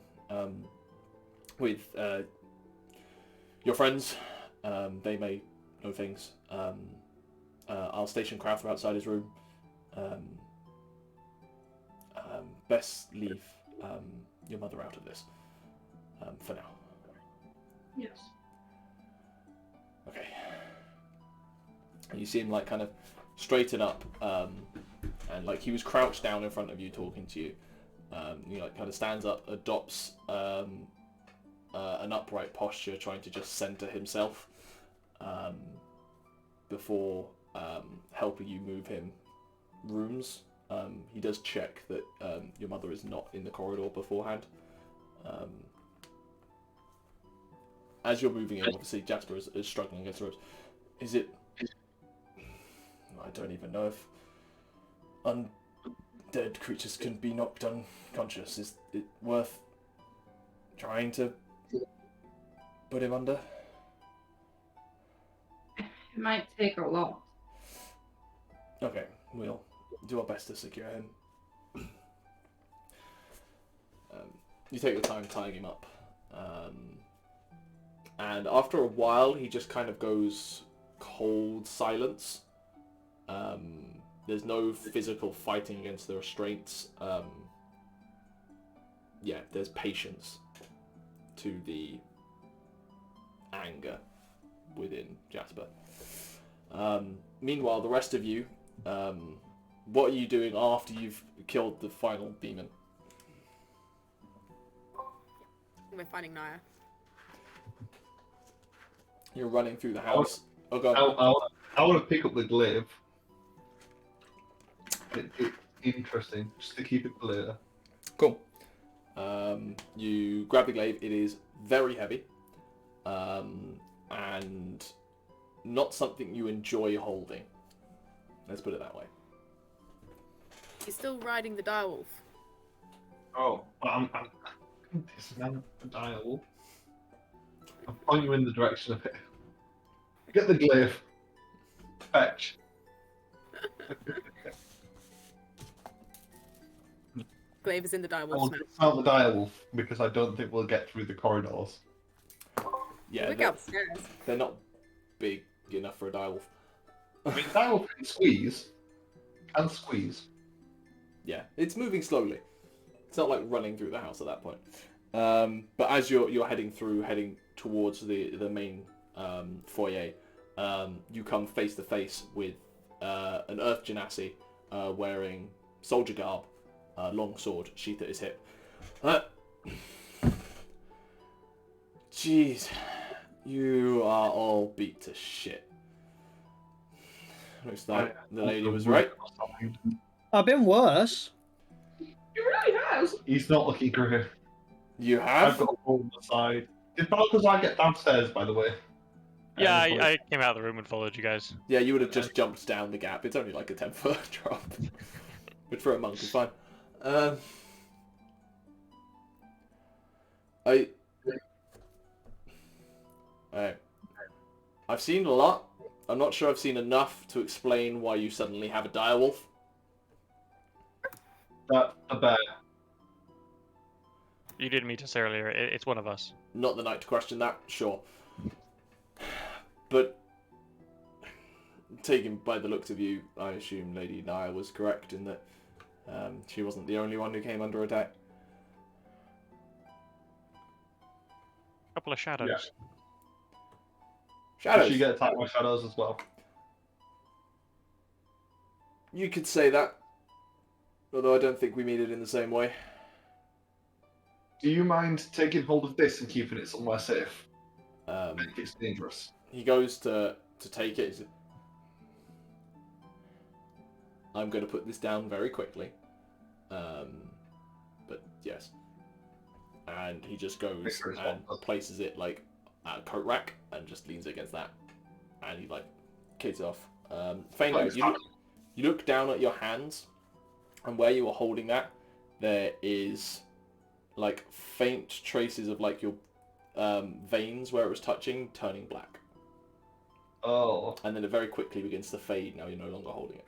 with your friends. They may know things. I'll station Crowther outside his room. Best leave your mother out of this for now. Yes. Okay. You see him kind of straighten up, and he was crouched down in front of you talking to you. He kind of stands up, adopts an upright posture, trying to just center himself before helping you move him rooms. He does check that your mother is not in the corridor beforehand. As you're moving in, obviously Jasper is struggling against the ropes. Is it? I don't even know if undead creatures can be knocked unconscious. Is it worth trying to put him under? It might take a lot. Okay, we'll do our best to secure him. You take your time tying him up. And after a while, he just kind of goes cold silence. There's no physical fighting against the restraints. There's patience to the anger within Jasper. Meanwhile, the rest of you, what are you doing after you've killed the final demon? We're finding Nyah. You're running through the house. Oh, go on. I want to pick up the glaive. Interesting, just to keep it for later. Cool. You grab the glaive. It is very heavy, and not something you enjoy holding. Let's put it that way. You're still riding the direwolf. Oh, I'm dismount the dial. I'll point you in the direction of it. Get the glyph. Fetch. Glaive is in the I will direwolf's mouth. dismount the direwolf because I don't think we'll get through the corridors. Yeah, Look upstairs. they're not big enough for a direwolf. I mean, direwolf can squeeze. Can squeeze. Yeah, it's moving slowly. It's not like running through the house at that point. But as you're heading towards the main foyer, you come face to face with an Earth Genasi wearing soldier garb, long sword, sheath at his hip. Jeez, you are all beat to shit. Looks like the lady was right. I've been worse. He really has. He's not looking great. You I've have? got a hole on the side. Did Balthazar get downstairs, by the way? Yeah, I came out of the room and followed you guys. Yeah, you would have just jumped down the gap. It's only like a 10-foot drop. Which for a monk is fine. I've seen a lot. I'm not sure I've seen enough to explain why you suddenly have a direwolf. That's a bear. You did meet us earlier. It's one of us. Not the night to question that, sure. But taken by the looks of you, I assume Lady Nyah was correct in that she wasn't the only one who came under attack. Couple of shadows. Yeah. Shadows. Did she get attacked by shadows as well? You could say that. Although I don't think we mean it in the same way. Do you mind taking hold of this and keeping it somewhere safe? It's dangerous. He goes to take it. I'm going to put this down very quickly. But yes. And he just goes and places it like at a coat rack and just leans against that. And he like kicks it off. Faendal, you look down at your hands, and where you are holding that, there is like faint traces of like your veins where it was touching turning black. Oh. And then it very quickly begins to fade. Now you're no longer holding it.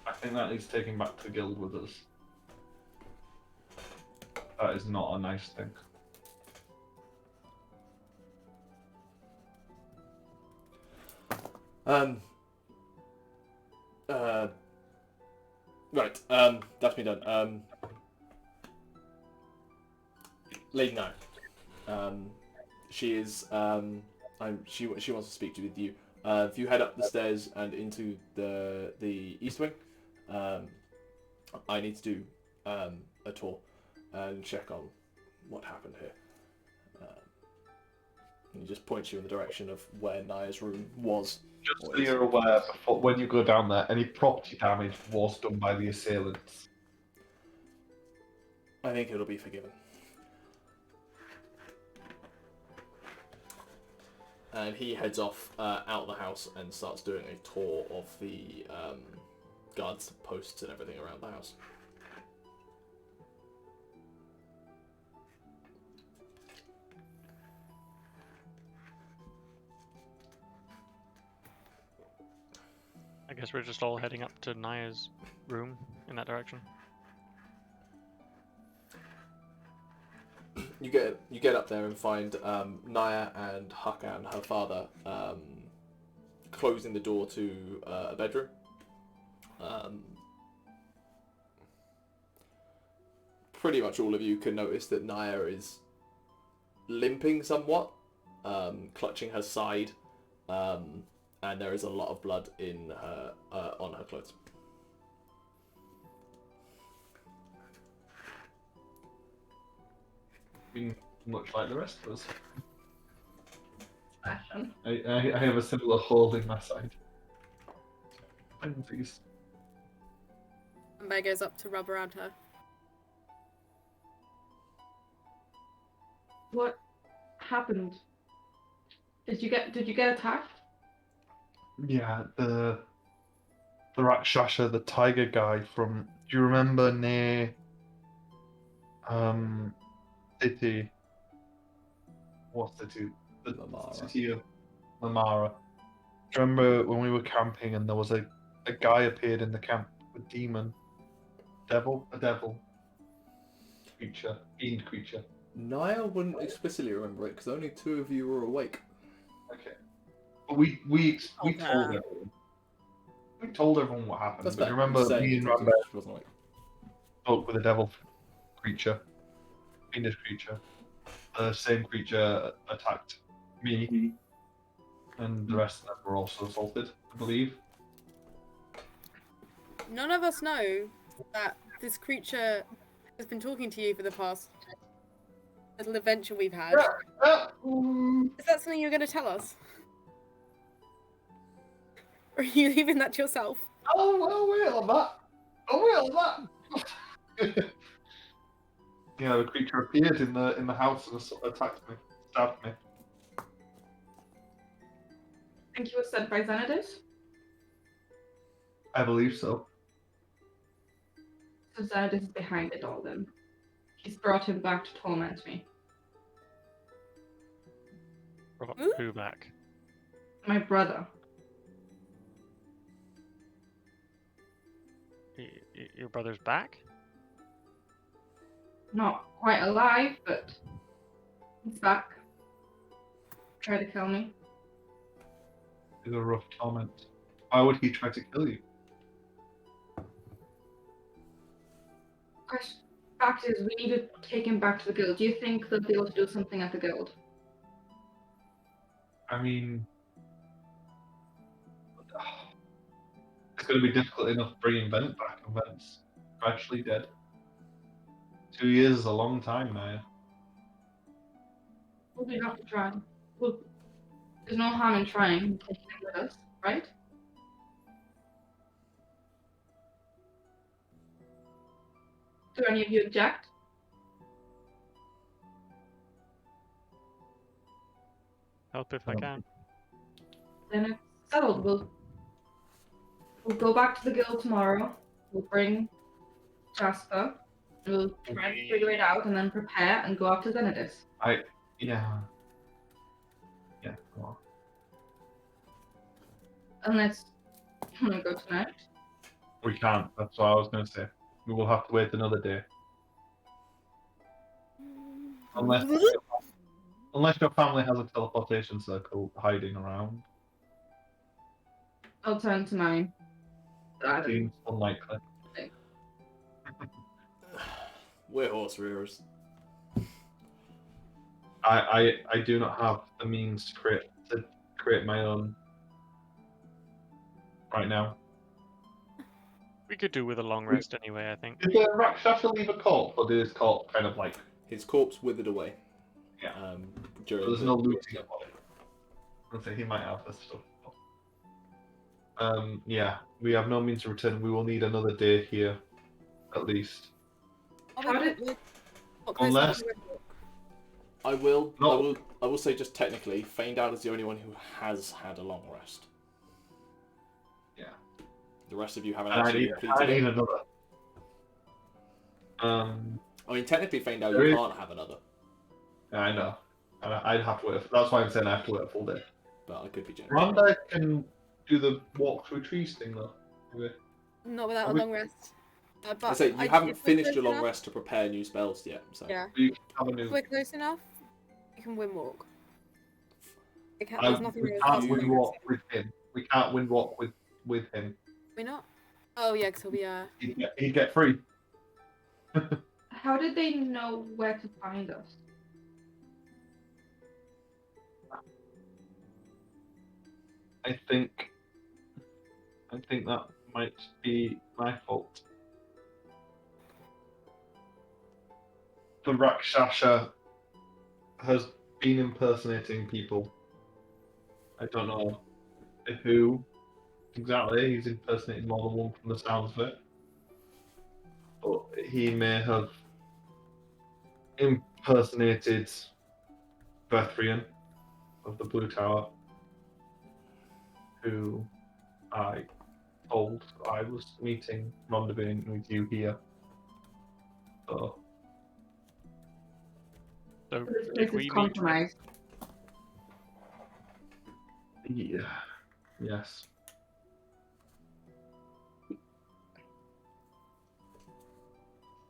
I think that needs taking back to the guild with us. That is not a nice thing. Right, that's me done. Lady Nyah. She is, she wants to speak with you. If you head up the stairs and into the east wing, I need to do a tour and check on what happened here. And he just points you in the direction of where Nyah's room was. Just so you're aware, before, when you go down there, any property damage was done by the assailants. I think it'll be forgiven. And he heads off out of the house and starts doing a tour of the guards posts and everything around the house. I guess we're just all heading up to Nyah's room in that direction. You get up there and find Nyah and Hakan, her father, closing the door to a bedroom. Pretty much all of you can notice that Nyah is limping somewhat, clutching her side, and there is a lot of blood in her on her clothes. Much like the rest of us. Fashion. I have a similar hole in my side. These. Rambear goes up to rub around her. What happened? Did you get attacked? Yeah, the Rakshasa, the tiger guy from. Do you remember near city? What city? The Mamara. city of Mamara. Do you remember when we were camping and there was a guy appeared in the camp, a demon, a devil creature, fiend creature. Nyah wouldn't explicitly remember it because only 2 of you were awake. Okay, but we Okay. told everyone. We told everyone what happened. That's But fair. you remember Saying me it and tells you Rambear she wasn't awake. spoke with a devil creature, fiendish creature. The same creature attacked me, and the rest of them were also assaulted, I believe. None of us know that this creature has been talking to you for the past little adventure we've had. Is that something you're going to tell us? Or are you leaving that to yourself? Oh, wait on that. Oh, wait on that. Yeah, the creature appeared in the house and attacked me, stabbed me. I think he was sent by Zenedis. I believe so. So Zenedis is behind it all then. He's brought him back to torment me. Brought Who? who back? My brother. Your brother's back? Not quite alive, but he's back. Try to kill me. It's a rough torment. Why would he try to kill you? Fact is, we need to take him back to the guild. Do you think they'll be able to do something at the guild? I mean, it's going to be difficult enough bringing Vent back, and Vent's actually dead. 2 years is a long time now. Well, we have to try. Well, there's no harm in trying and taking him with us, right? Do any of you object? Help if I can. Then it's settled. We'll go back to the guild tomorrow. We'll bring Jasper. We'll try to figure it out and then prepare and go after Zenedis. Yeah. Yeah, well, Unless you want to go tonight. we can't. That's what I was going to say. We will have to wait another day. Unless your family has a teleportation circle hiding around. I'll turn to mine. Seems unlikely. We're horse rearers. I do not have the means to create my own right now. We could do with a long rest anyway, I think. Did the Rakshasa leave a corpse, or did his corpse kind of like? His corpse withered away. Yeah. During There's the- no looting of it. I'll say he might have this stuff. Yeah, we have no means to return. We will need another day here, at least. How did- Unless- I will No. say just technically, Faendal is the only one who has had a long rest. Yeah. The rest of you haven't And actually I completed need it. another. I mean, technically, Faendal, There you is- can't have another, I know. And I'd have to wait. That's why I'm saying I have to wait a full day. but I could be generous. Rambear can do the walk through trees thing though. Maybe. Not without a Are we- long rest. I But say you I- haven't if we're finished close your long enough- rest to prepare new spells yet. So Yeah. You can have a If new. we're close enough, you can win walk. There's nothing We really can't stopping win you. walk with him. We can't win walk with him. We're not. Oh yeah, because he'll be He'd get free. How did they know where to find us? I think that might be my fault. The Rakshasa has been impersonating people. I don't know who exactly. He's impersonating more than one from the sounds of it. But he may have impersonated Bethrian of the Blue Tower, who I told I was meeting Mondabine with you here. So So This did place we is meet? compromised. yeah, yes.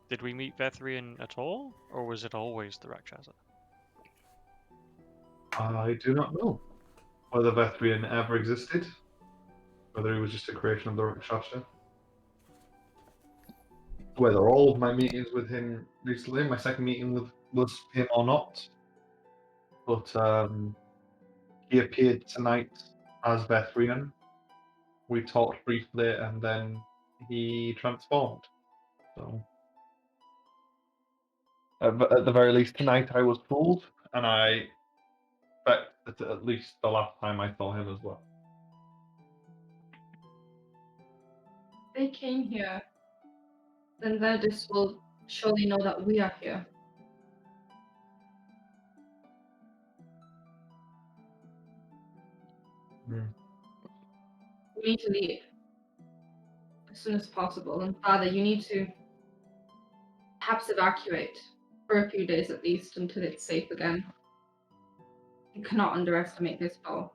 Did we meet Vethrian at all, or was it always the Rakshasa? I do not know whether Vethrian ever existed, whether he was just a creation of the Rakshasa, whether all of my meetings with him recently, my second meeting was him or not. But he appeared tonight as Vethrian. We talked briefly, and then he transformed. So, at the very least, tonight I was fooled, and I expect that at least the last time I saw him as well. They came here. Then Zenedis will surely know that we are here. Hmm. We need to leave as soon as possible. And Father, you need to perhaps evacuate for a few days at least until it's safe again. You cannot underestimate this foe.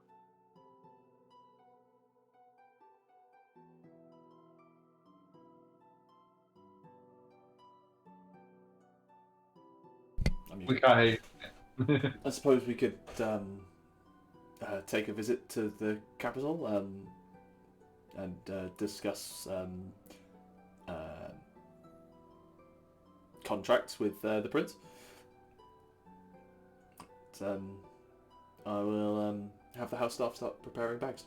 I mean, We can't hear you. I suppose we could take a visit to the capital and discuss contracts with the prince. But, I will have the house staff start preparing bags.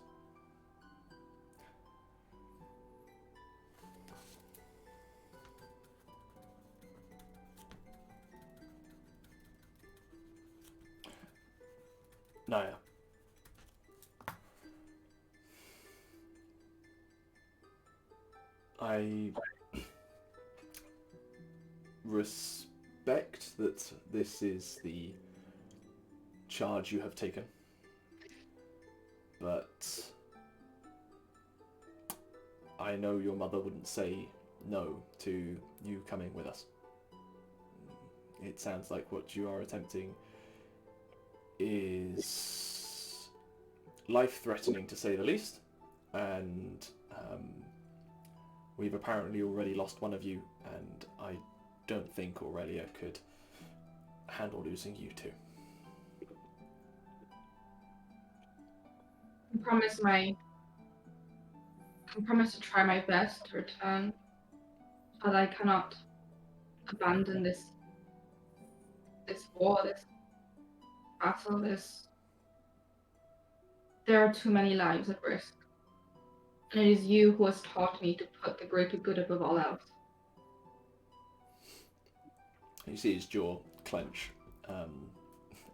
Nyah. I respect that this is the charge you have taken, but I know your mother wouldn't say no to you coming with us. It sounds like what you are attempting is life-threatening, to say the least, and we've apparently already lost one of you, and I don't think Aurelia could handle losing you two. I promise to try my best to return, but I cannot abandon this war, this battle, this. There are too many lives at risk. And it is you who has taught me to put the greater good above all else. You see his jaw clench,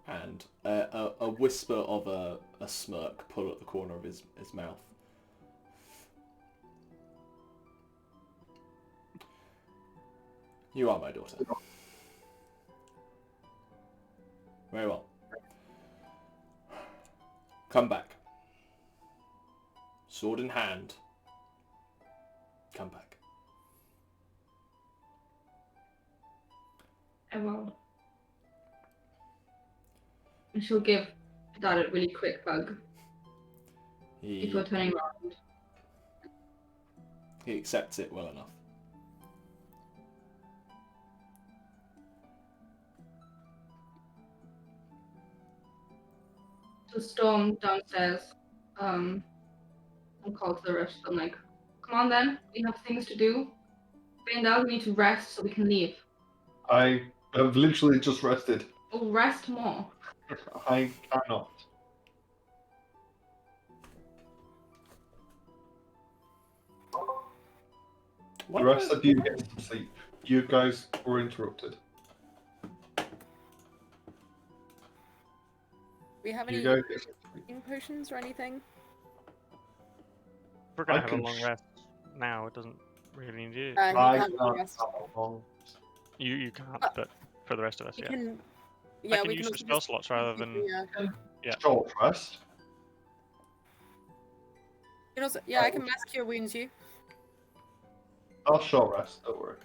and a whisper of a smirk pull at the corner of his mouth. You are my daughter. Very well. Come back. Sword in hand. Come back. I will. And she'll give Dad a really quick hug before turning around. He accepts it well enough. To storm downstairs, and call to the rest of them, like, come on then, we have things to do. Faendal, we need to rest so we can leave. I have literally just rested. Oh, rest more. I cannot. The rest of you get some sleep. You guys were interrupted. We have You any guys get some sleep. healing potions or anything? We're gonna I have can a long rest now. It doesn't really need you. He I can't can't really rest. have a long. You can't, but for the rest of us, We yeah. can. I Yeah, can we use can the also spell just slots rather than yeah. Yeah. short rest. You can also, yeah, I can mass cure wounds you. I'll short rest. Don't worry.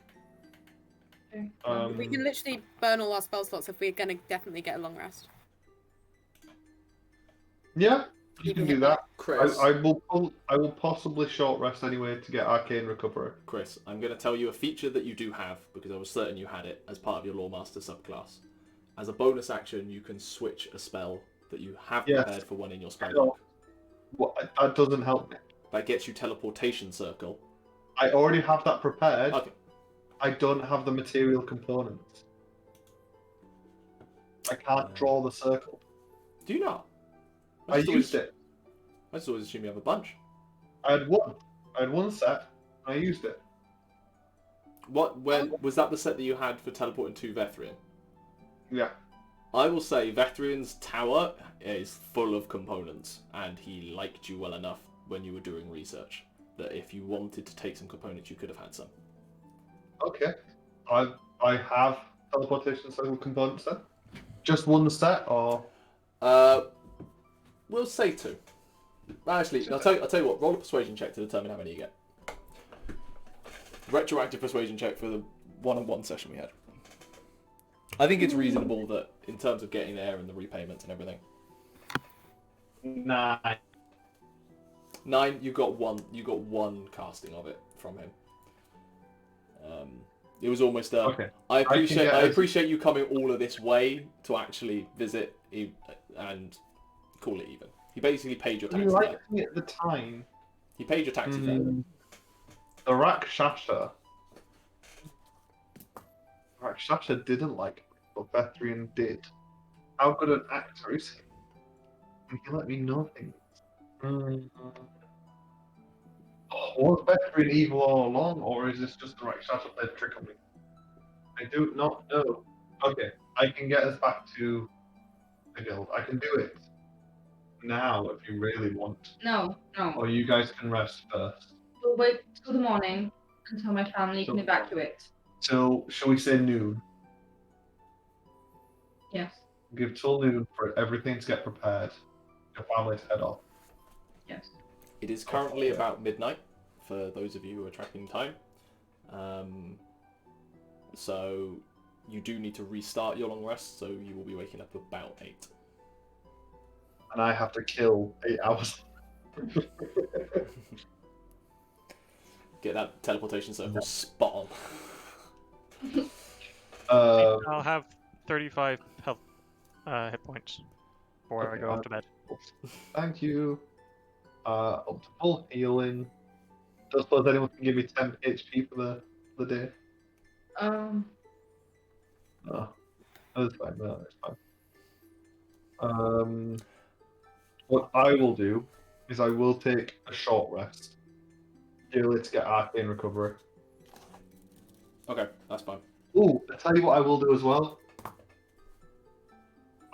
Okay. We can literally burn all our spell slots if we're gonna definitely get a long rest. Yeah, you Keep can it do hit that. Chris, I will possibly short rest anyway to get arcane recovery. Chris, I'm going to tell you a feature that you do have, because I was certain you had it as part of your Lawmaster subclass. As a bonus action, you can switch a spell that you have Yes. prepared for one in your spell I know. book. That doesn't help me. That gets you Teleportation Circle. I already have that prepared. Okay. I don't have the material components. I can't draw the circle. Do you not? I used it. I just always assume you have a bunch. I had one. I had one set. And I used it. When was that the set that you had for teleporting to Vethrian? Yeah. I will say Vethrian's tower is full of components, and he liked you well enough when you were doing research that if you wanted to take some components, you could have had some. Okay. I have teleportation circle components then. Just one set, or We'll say 2. Actually, I'll tell you what. Roll a persuasion check to determine how many you get. Retroactive persuasion check for the one-on-one session we had. I think it's reasonable that in terms of getting there and the repayments and everything. 9. 9. You got one casting of it from him. It was almost. Okay. I get appreciate you coming all of this way to actually visit and call it even. He basically paid your He taxi liked fare. me at the time. He paid your taxi fare. The Rakshasa. Rakshasa didn't like me, but Bethrian did. How good an actor is he? And he let me know things. Was Bethrian evil all along, or is this just the Rakshasa played a trick on me? I do not know. Okay, I can get us back to the guild. I can do it now if you really want. No. Or you guys can rest first. We'll wait till the morning until my family can So- evacuate. Till, shall we say noon? Yes. Give till noon for everything to get prepared. Your family to head off. Yes. It is currently about midnight for those of you who are tracking time. So you do need to restart your long rest, so you will be waking up about 8. And I have to kill 8 hours. Get that teleportation circle spot on. I'll have 35 health hit points before I Okay, go off to bed. Thank you. Up to full healing. Don't suppose anyone can give me 10 HP for the day? No. That's fine. No, that's fine. What I will do is I will take a short rest. Purely to get arcane recovery. Okay, that's fine. Ooh, I tell you what I will do as well.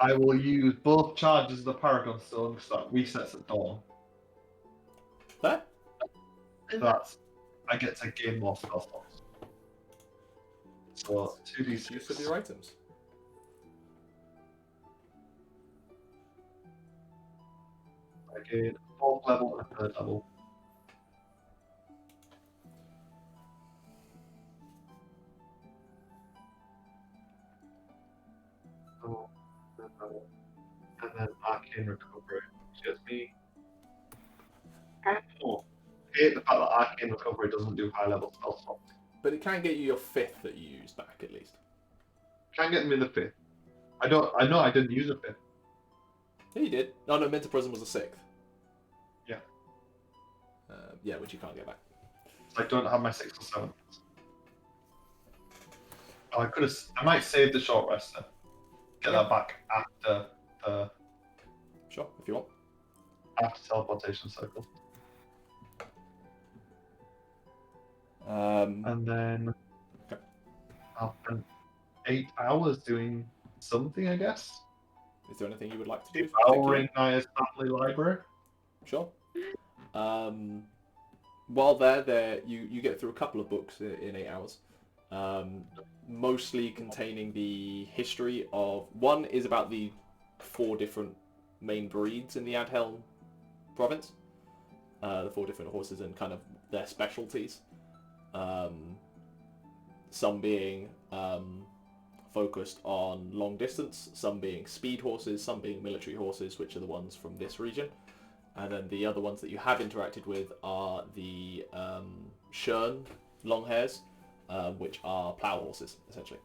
I will use both charges of the Paragon Stone because that resets at dawn. There? That's I get to gain more spell slots. So Use of 2d6. your items. I gain a 4th level and a 3rd level. Oh, 3rd level. And then arcane recovery, which gets me. Oh, I hate the fact that arcane recovery doesn't do high level spell slots. But it can get you your 5th that you used back at least. Can get me the 5th. I know I didn't use a 5th. Yeah, you did. Oh no, Mental Prism was a 6th. Yeah. Yeah, which you can't get back. So I don't have my 6th or 7th. Oh, I might save the short rest then. Get that back after Sure, if you want. teleportation circle. Um, And then Okay. I'll spend 8 hours doing something, I guess. Is there anything you would like to do? Devouring Nyah's family library. Sure. While there you get through a couple of books in 8 hours. Mostly containing the history of... One is about the 4 different main breeds in the Adhelm province. The 4 different horses and kind of their specialties. Some being focused on long distance, some being speed horses, some being military horses, which are the ones from this region. And then the other ones that you have interacted with are the Shern longhairs, which are plough horses, essentially,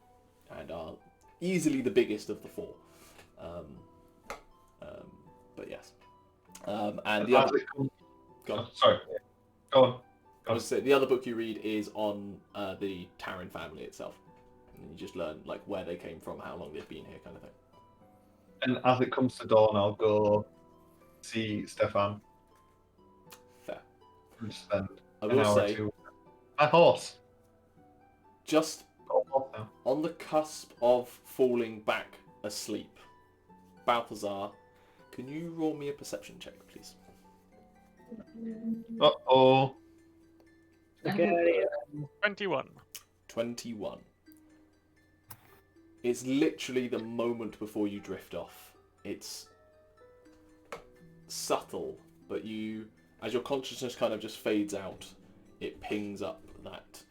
and are easily the biggest of the 4. But yes. And the other... Go on. Sorry. Go on. I was saying, the other book you read is on the Taryn family itself. And you just learn like where they came from, how long they've been here, kind of thing. And as it comes to dawn, I'll go see Stefan. Fair. And spend I an will hour or say, two. My horse. just Got a horse now. on the cusp of falling back asleep, Balthazar, can you roll me a perception check, please? Uh-oh. Okay. 21. 21. It's literally the moment before you drift off. It's subtle, but you, as your consciousness kind of just fades out, it pings up that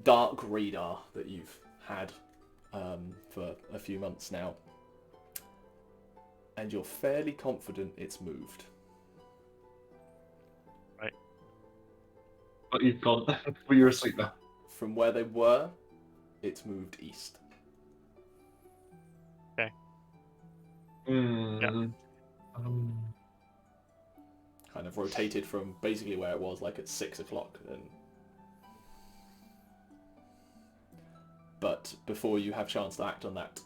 dark radar that you've had for a few months now. And you're fairly confident it's moved. But you've gone. But you're asleep now. From where they were, it's moved east. Mm. Kind of rotated from basically where it was, like at 6 o'clock. But before you have chance to act on that,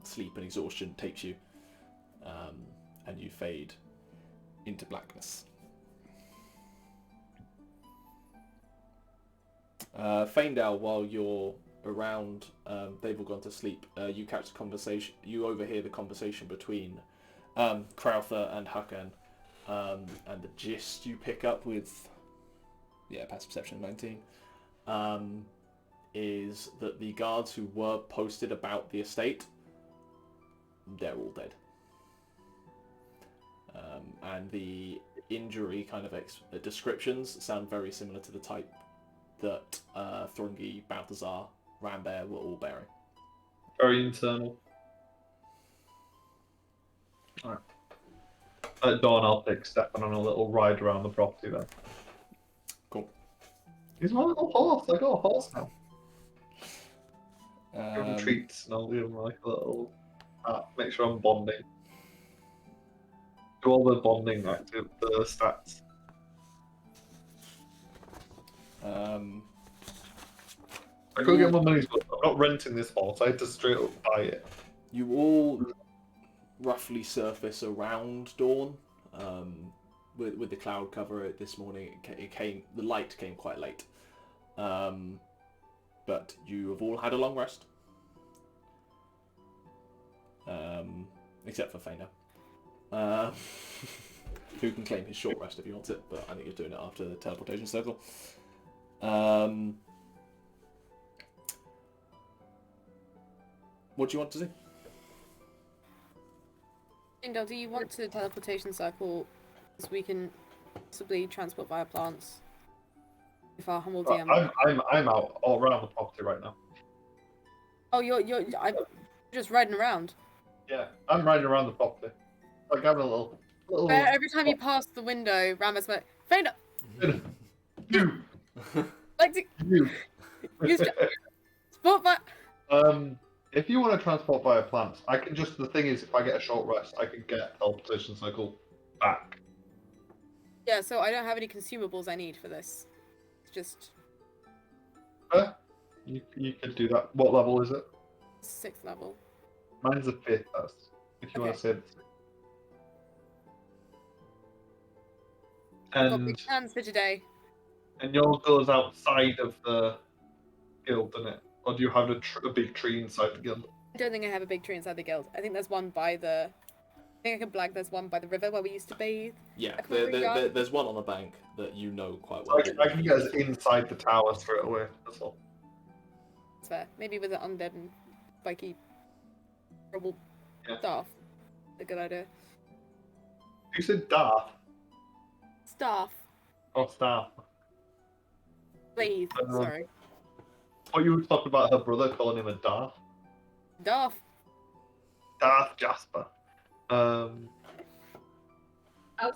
sleep and exhaustion takes you, and you fade into blackness. Faendal, while you're around, they've all gone to sleep. You catch the conversation. You overhear the conversation between Crowther and Hakan, and the gist you pick up with, passive perception 19, is that the guards who were posted about the estate, they're all dead. And the injury kind of descriptions sound very similar to the type that Thrungi, Balthazar, Rambear were all bearing. Very internal. Alright. At dawn, I'll take Stefan on a little ride around the property then. Cool. He's my little horse. I got a horse now. Give him Um, treats and I'll give him like a little. Make sure I'm bonding. Do all the bonding active the stats. I could get my money's worth. I'm not renting this horse. I had to straight up buy it. you all roughly surface around dawn. With the cloud cover this morning, the light came quite late. But you have all had a long rest. Except for Faendal. Who can claim his short rest if he wants it, but I think he's doing it after the Teleportation Circle. What do you want to do? Faendal, do you want to Teleportation Circle so we can possibly transport via plants? If our humble DM... I'm out all around the property right now. Oh, I'm just riding around. Yeah, I'm riding around the property. Like having a little. Where every time you pass the window, Rambear's like, Faendal! You. Like to You. use sport back. If you want to transport via plants, I can just. The thing is, if I get a short rest, I can get Teleportation Circle back. Yeah, so I don't have any consumables I need for this. It's just You could do that. What level is it? 6th level. Mine's a 5th. That's if you want to say. I've got And big plans for today. and yours goes outside of the guild, doesn't it? Or do you have a big tree inside the guild? I don't think I have a big tree inside the guild. I think there's one by the... I think I can blag there's one by the river where we used to bathe. Yeah, I can't remember. there's one on the bank that you know quite well. I can get us inside the tower straight away. That's all. That's fair. Maybe with an undead and spiky rubble Yeah. staff. a good idea. You said Darth Staff. or Staff. Please. Sorry. What you were talking about her brother calling him a Darth? Dwarf. Darth Jasper. I'll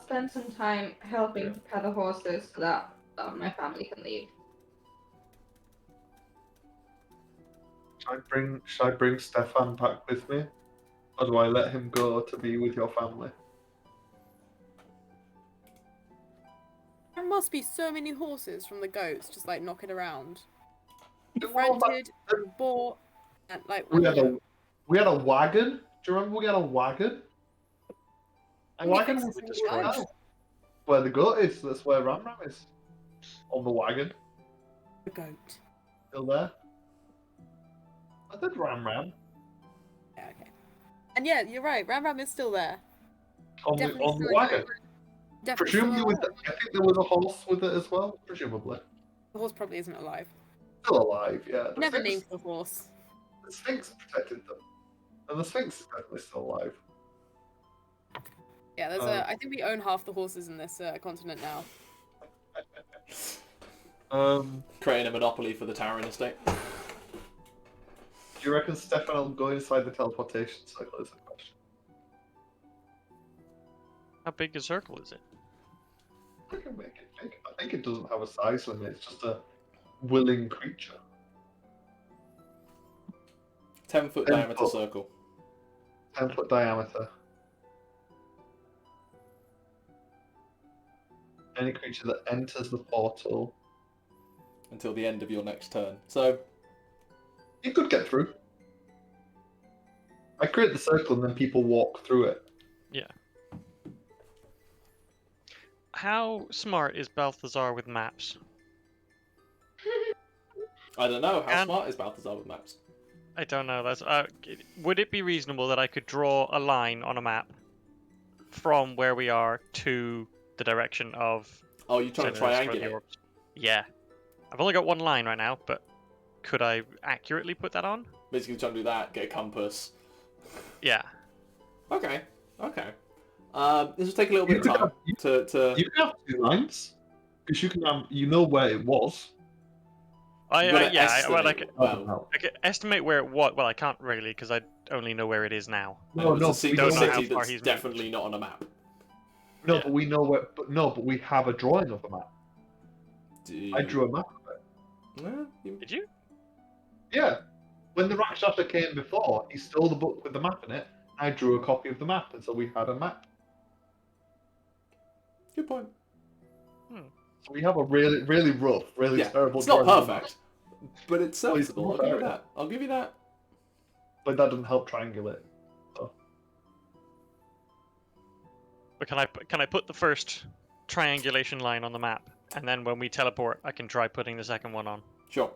spend some time helping prepare the horses so that my family can leave. Should I bring Stefan back with me? Or do I let him go to be with your family? There must be so many horses from the goats just like knocking around. Well, Rented, and bought, and like. we had a wagon. Do you remember we had a wagon? A wagon was destroyed. where the goat is. That's where Ram is. On the wagon. The goat. Still there. I said Ram. Yeah, okay. And yeah, you're right. Ram is still there. On the Definitely still wagon. alive. Definitely still Presumably, alive. I think there was a horse with it as well. Presumably. The horse probably isn't alive. Still alive, yeah. The Never Sphinx- named the horse. The Sphinx protected them. And the Sphinx is definitely still alive. Yeah, there's I think we own half the horses in this continent now. Creating a monopoly for the Towering estate. Do you reckon Stefan will go inside the teleportation circle is the question? How big a circle is it? I can make it big. I think it doesn't have a size limit, it's just a willing creature. 10-foot 10 diameter foot. circle. 10-foot diameter. Any creature that enters the portal. Until the end of your next turn. So, You could get through. I create the circle and then people walk through it. Yeah. How smart is Balthazar with maps? I don't know. How And- smart is Balthazar with maps? I don't know. That's would it be reasonable that I could draw a line on a map from where we are to the direction of? Oh, you're trying to Zenedis for the triangulate. orbs? Yeah. I've only got one line right now, but could I accurately put that on? Basically trying to do that, get a compass. Yeah. Okay. This will take a little bit of time to... You can have 2 lines. Because you can have, you know where it was. You've got to I estimate well. can estimate where it was. Well, I can't really because I only know where it is now. And it's a we secret don't know how city far that's he's moved. definitely not on a map. No, Yeah. but we know where. But we have a drawing of a map. I drew a map of it. Did you? Yeah. When the Rakshasa came before, he stole the book with the map in it. I drew a copy of the map, and so we had a map. Good point. So we have a really, really rough, really Yeah, terrible. it's not drawing of a map. perfect, but it's serviceable. I'll give you that. I'll give you that. But that doesn't help triangulate. But can I put the first triangulation line on the map, and then when we teleport, I can try putting the second one on? Sure.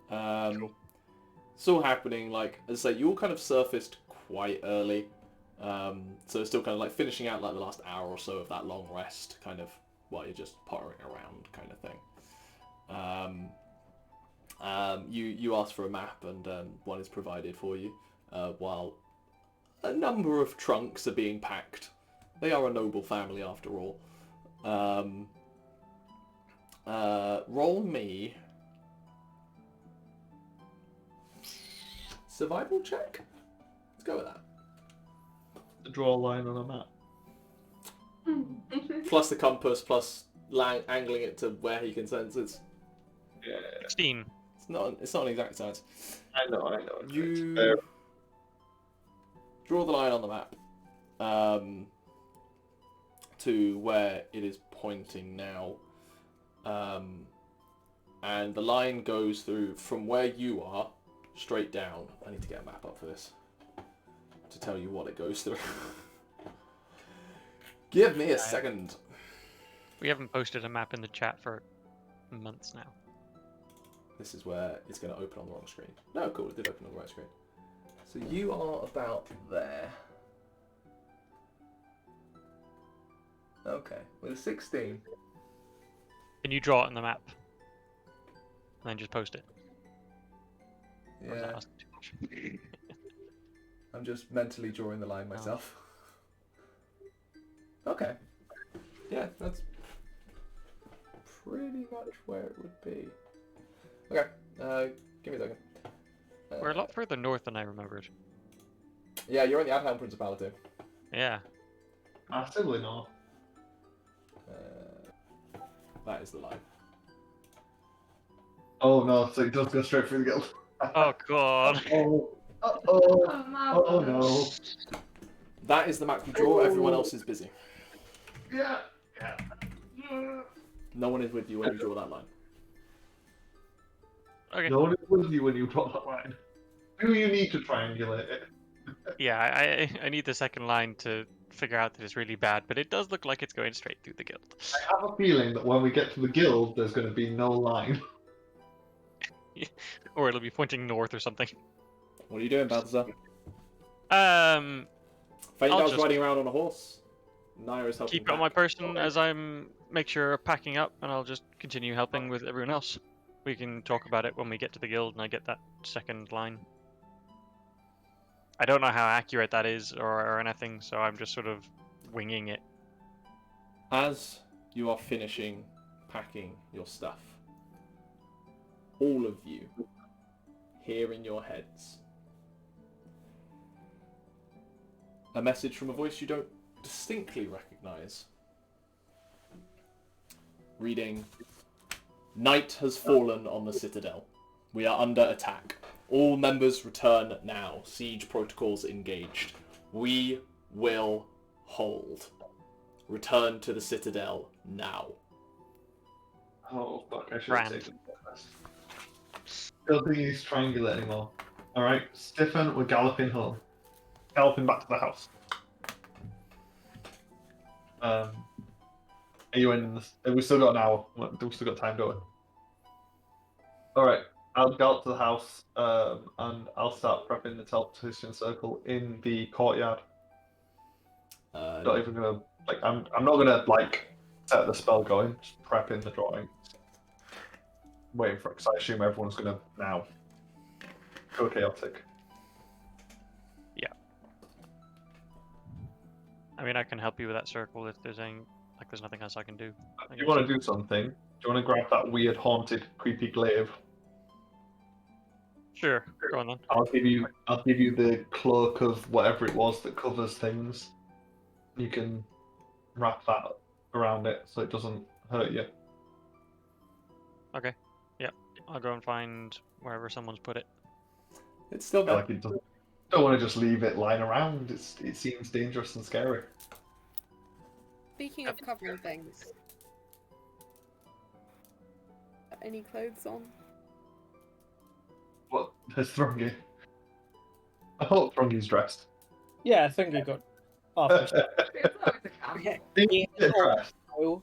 It's all happening, like, as I say, you all kind of surfaced quite early. So it's still kind of like finishing out like the last hour or so of that long rest, kind of, while you're just pottering around kind of thing. You ask for a map and one is provided for you, while a number of trunks are being packed. They are a noble family after all. Roll me survival check? Let's go with that. To draw a line on a map. Plus the compass, plus angling it to where he can sense it. Yeah. 16. It's not an exact science. I know. You draw the line on the map to where it is pointing now, and the line goes through from where you are straight down. I need to get a map up for this to tell you what it goes through. Give me a second. We haven't posted a map in the chat for months now. This is where it's going to open on the wrong screen. No, cool, it did open on the right screen. So you are about there. Okay, with a 16. Can you draw it on the map? And then just post it? Or is that Yeah, asking too much? I'm just mentally drawing the line myself. Okay. Yeah, that's pretty much where it would be. Okay, give me a second. We're a lot further north than I remembered. Yeah, you're in the Adhelm Principality. Yeah. Massively not. That is the line. Oh no, so it does go straight through the guild. Oh god. Oh, Oh, my oh God. no. That is the map you draw. Everyone else is busy. Yeah. No one is with you when you draw that line. Okay. No one is with you when you draw that line. Do you need to triangulate it? Yeah, I need the second line to figure out that it's really bad, but it does look like it's going straight through the guild. I have a feeling that when we get to the guild, there's going to be no line. Or it'll be pointing north or something. What are you doing, Balthazar? I'll Faendal's just riding around on a horse. Nyah is helping. keep it on my person as I'm make sure packing up, and I'll just continue helping with everyone else. We can talk about it when we get to the guild and I get that second line. I don't know how accurate that is or anything, so I'm just sort of winging it. As you are finishing packing your stuff, all of you hear in your heads a message from a voice you don't distinctly recognize. Reading, "Night has fallen on the Citadel. We are under attack. All members return now. Siege protocols engaged. We will hold. Return to the Citadel now." Oh fuck, I should Brand. have taken this. Don't think he's triangulate anymore. Alright, Stefan, we're galloping home. Galloping back to the house. Are you in this? We still got an hour. We still got time, don't we? Alright, I'll gallop to the house, and I'll start prepping the teleportation circle in the courtyard. Not even gonna I'm not gonna set the spell going, just prepping the drawing. Waiting for it, because I assume everyone's gonna now go chaotic. Yeah. I mean, I can help you with that circle if there's any, there's nothing else I can do. If you want to do something, do you want to grab that weird, haunted, creepy glaive? Sure, go on then. I'll give you the cloak of whatever it was that covers things. You can wrap that around it so it doesn't hurt you. Okay. Yeah, I'll go and find wherever someone's put it. It's still I feel there. like it doesn't. Don't want to just leave it lying around. It seems dangerous and scary. Speaking of covering things, any clothes on? What? There's Thrungi. I hope Thrungi's dressed. Yeah, I think he got half Okay. He Get got- dressed. Before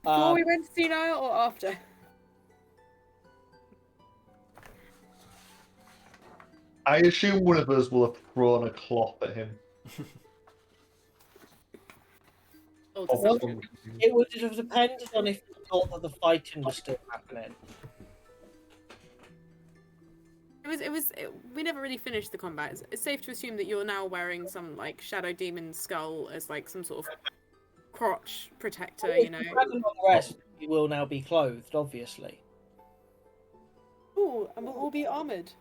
Um, we went to see Nyah or after? I assume one of us will have thrown a cloth at him. Oh, Or Well, something. it would have depended on if you thought that the fighting was still happening. We never really finished the combat. It's safe to assume that you're now wearing some shadow demon skull as some sort of crotch protector, you know. Depending on the rest, you will now be clothed, obviously. Ooh, and we'll all be armored.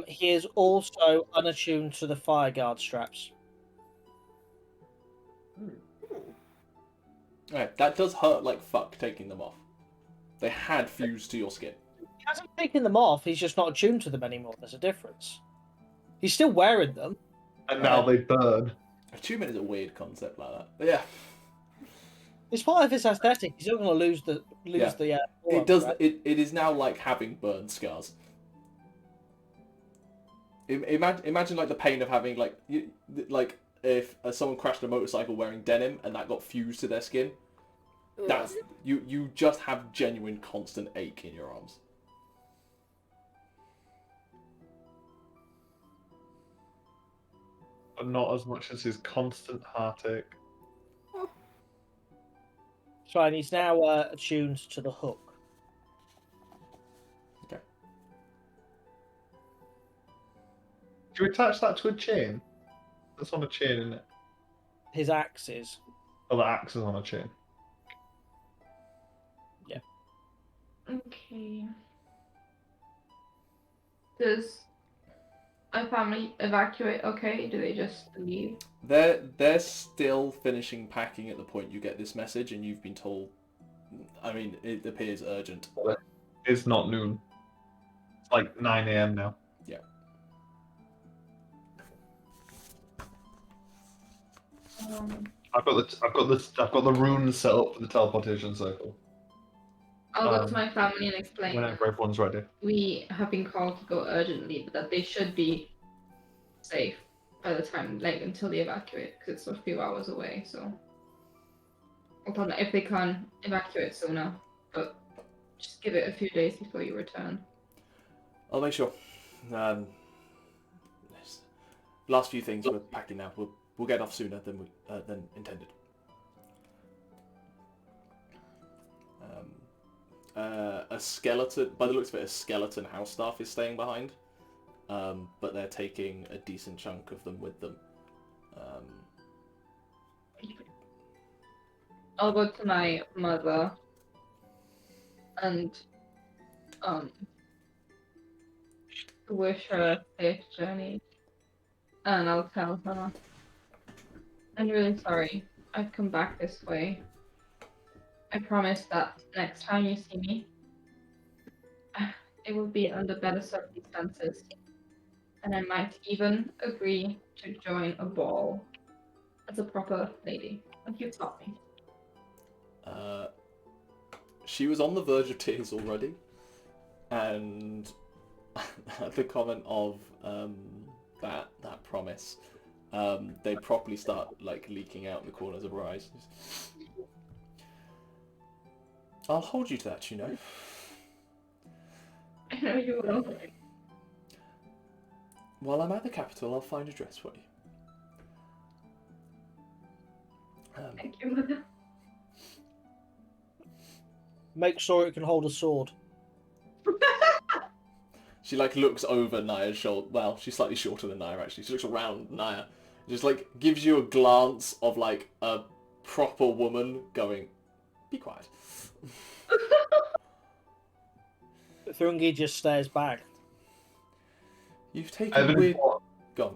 He is also unattuned to the fire guard straps. Alright, that does hurt like fuck taking them off. They had fused to your skin. He hasn't taken them off, he's just not attuned to them anymore. There's a difference. He's still wearing them. And now they burn. Attunement is a weird concept like that. But yeah. It's part of his aesthetic. He's not going to lose the It does. It is now like having burn scars. Imagine the pain of having if someone crashed a motorcycle wearing denim and that got fused to their skin. Ugh. That's you just have genuine constant ache in your arms. But not as much as his constant heartache. So, and he's now attuned to the hook. Okay. Do you attach that to a chain? That's on a chain, isn't it? His axes. Oh, the axe is on a chain. Okay. Does my family evacuate okay? Do they just leave? They're still finishing packing at the point you get this message, and you've been told. I mean, it appears urgent. It's not noon. It's like 9 a.m. now. Yeah. I've got the runes set up for the teleportation circle. I'll go to my family and explain Whenever everyone's ready. we have been called to go urgently, but that they should be safe by the time, like, until they evacuate, because it's a few hours away, so. I'll tell them if they can evacuate sooner, but just give it a few days before you return. I'll make sure. Last few things we're packing now. We'll get off sooner than intended. A skeleton, by the looks of it, a skeleton house staff is staying behind, but they're taking a decent chunk of them with them. I'll go to my mother and wish her a safe journey, and I'll tell her I'm really sorry I've come back this way. I promise that next time you see me, it will be under better circumstances, and I might even agree to join a ball as a proper lady, like you taught me. She was on the verge of tears already, and at the comment of that promise, they properly start like leaking out in the corners of her eyes. I'll hold you to that, you know. I know you will. While I'm at the capital, I'll find a dress for you. Thank you, Mother. Make sure it can hold a sword. She like looks over Nya's shoulder. Well, she's slightly shorter than Nyah actually. She looks around Nyah, just like gives you a glance of like a proper woman going, "Be quiet." Thrungi just stares back. You've taken weird. Go on.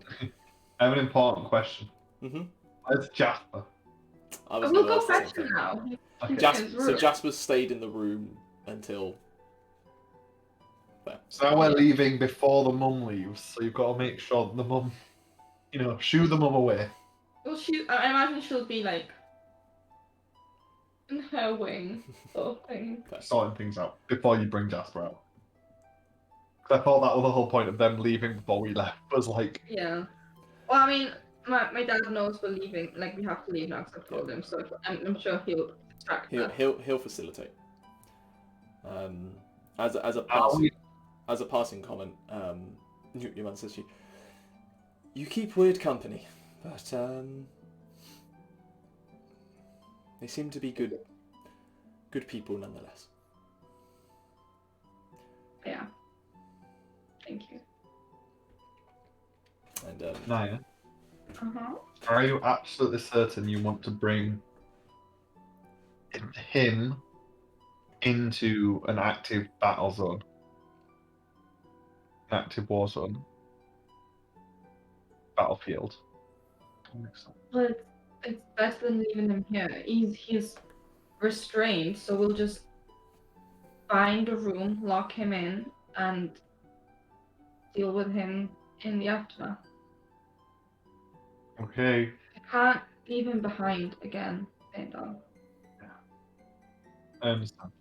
I have an important question. Mhm. Where's Jasper? I was We'll gonna go ask the fetch same him thing. now. Okay. So Jasper's stayed in the room until. So now we're leaving before the mum leaves, so you've got to make sure the mum, shoo the mum away. Well, I imagine she'll be like in her wing, sort of thing. Sorting things out before you bring Jasper out. 'Cause I thought that was the whole point of them leaving before we left, was like... Yeah. Well, I mean, my dad knows we're leaving. Like, we have to leave now because I've told him, so I'm sure he'll distract her. He'll facilitate. As a passing comment, your man says you keep weird company, but they seem to be good people nonetheless. Yeah. Thank you. And Nyah, Uh-huh. are you absolutely certain you want to bring him into an active battle zone? An active war zone? Battlefield? But it's better than leaving him here. He's restrained, so we'll just find a room, lock him in, and deal with him in the aftermath. Okay. I can't leave him behind again, Faendal. I understand.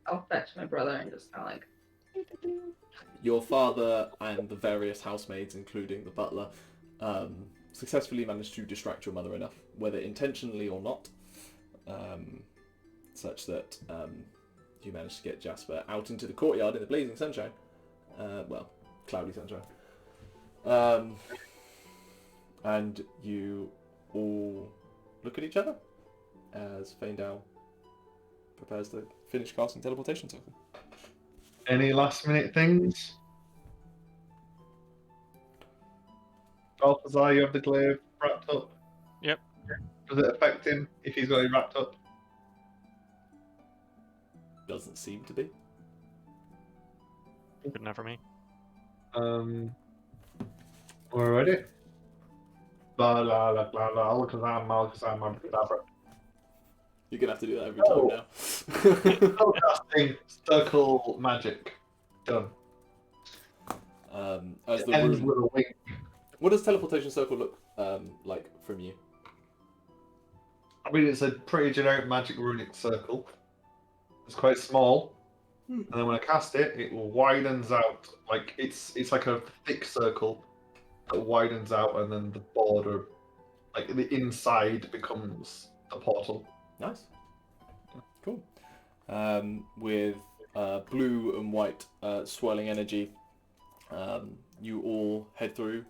I'll fetch my brother and just kind of like... your father and the various housemaids, including the butler, successfully managed to distract your mother enough, whether intentionally or not, such that you managed to get Jasper out into the courtyard in the blazing sunshine. Well, cloudy sunshine. And you all look at each other as Faendal prepares to finish casting Teleportation Circle. Any last minute things? Balthazar, you have the glaive wrapped up. Yep. Does it affect him if he's got it wrapped up? Doesn't seem to be. Good enough for me. We're ready. Blah blah blah blah blah. Alakazam, Malakazam, Abracadabra. You're gonna have to do that every time now. Spellcasting circle magic. Done. As the Ends room. with a wink. What does teleportation circle look like from you? I mean, it's a pretty generic magic runic circle. It's quite small, and then when I cast it, it widens out. Like it's like a thick circle that widens out, and then the border, like the inside, becomes a portal. Nice. Cool. With blue and white swirling energy, you all head through.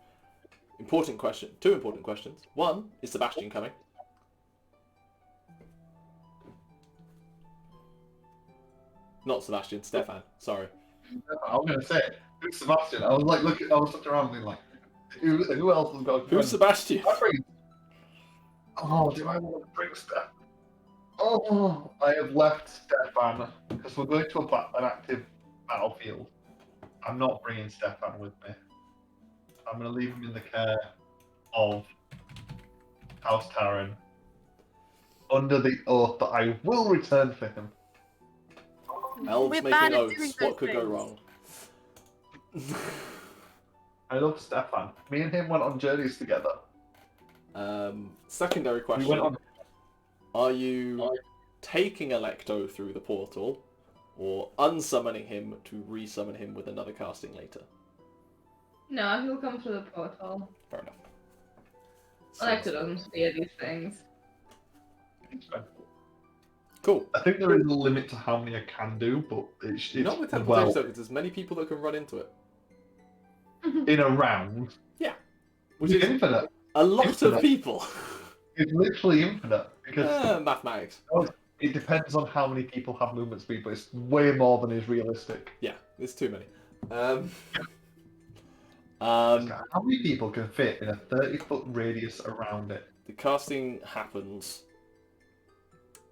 Important question. 2 important questions. 1, is Sebastian coming? Not Sebastian, Stefan. Sorry. I was gonna say, who's Sebastian? I was like, I was looking around, being like, who else has got a friend? Who's Sebastian? Oh, do I want to bring Stefan? Oh, I have left Stefan because we're going to an active battlefield. I'm not bringing Stefan with me. I'm going to leave him in the care of House Taran under the oath that I will return for him. Elves We're making bad at oaths. doing What those could go things. wrong? I love Stefan. Me and him went on journeys together. Secondary We question. went on. Are you taking Electo through the portal, or unsummoning him to resummon him with another casting later? No, he'll come through the portal. Fair enough. Alexa doesn't fear these things. Cool. I think there is a limit to how many I can do, but it's Not with teleportation well circuits, there's many people that can run into it. in a round. Which It's is infinite. a lot of Infinite. people. It's literally infinite because Mathematics. it depends on how many people have movement speed, but it's way more than is realistic. Yeah, there's too many. How many people can fit in a 30-foot radius around it? The casting happens.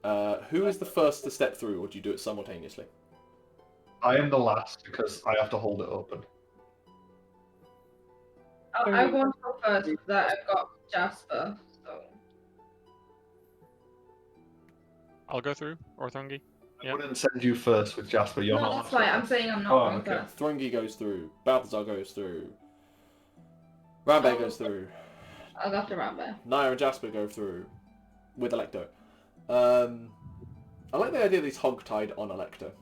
Who is the first to step through, or do you do it simultaneously? I am the last because I have to hold it open. I want to go first because I've got Jasper. So I'll go through, or Thrungi. I Yeah. wouldn't send you first with Jasper. You're no, not. that's fine. I'm saying I'm not Oh, going okay. first. Thrungi goes through. Balthazar goes through. Rambear goes through. I'll go after Rambear. Nyah and Jasper go through with Electo. I like the idea that he's hog-tied on Electo.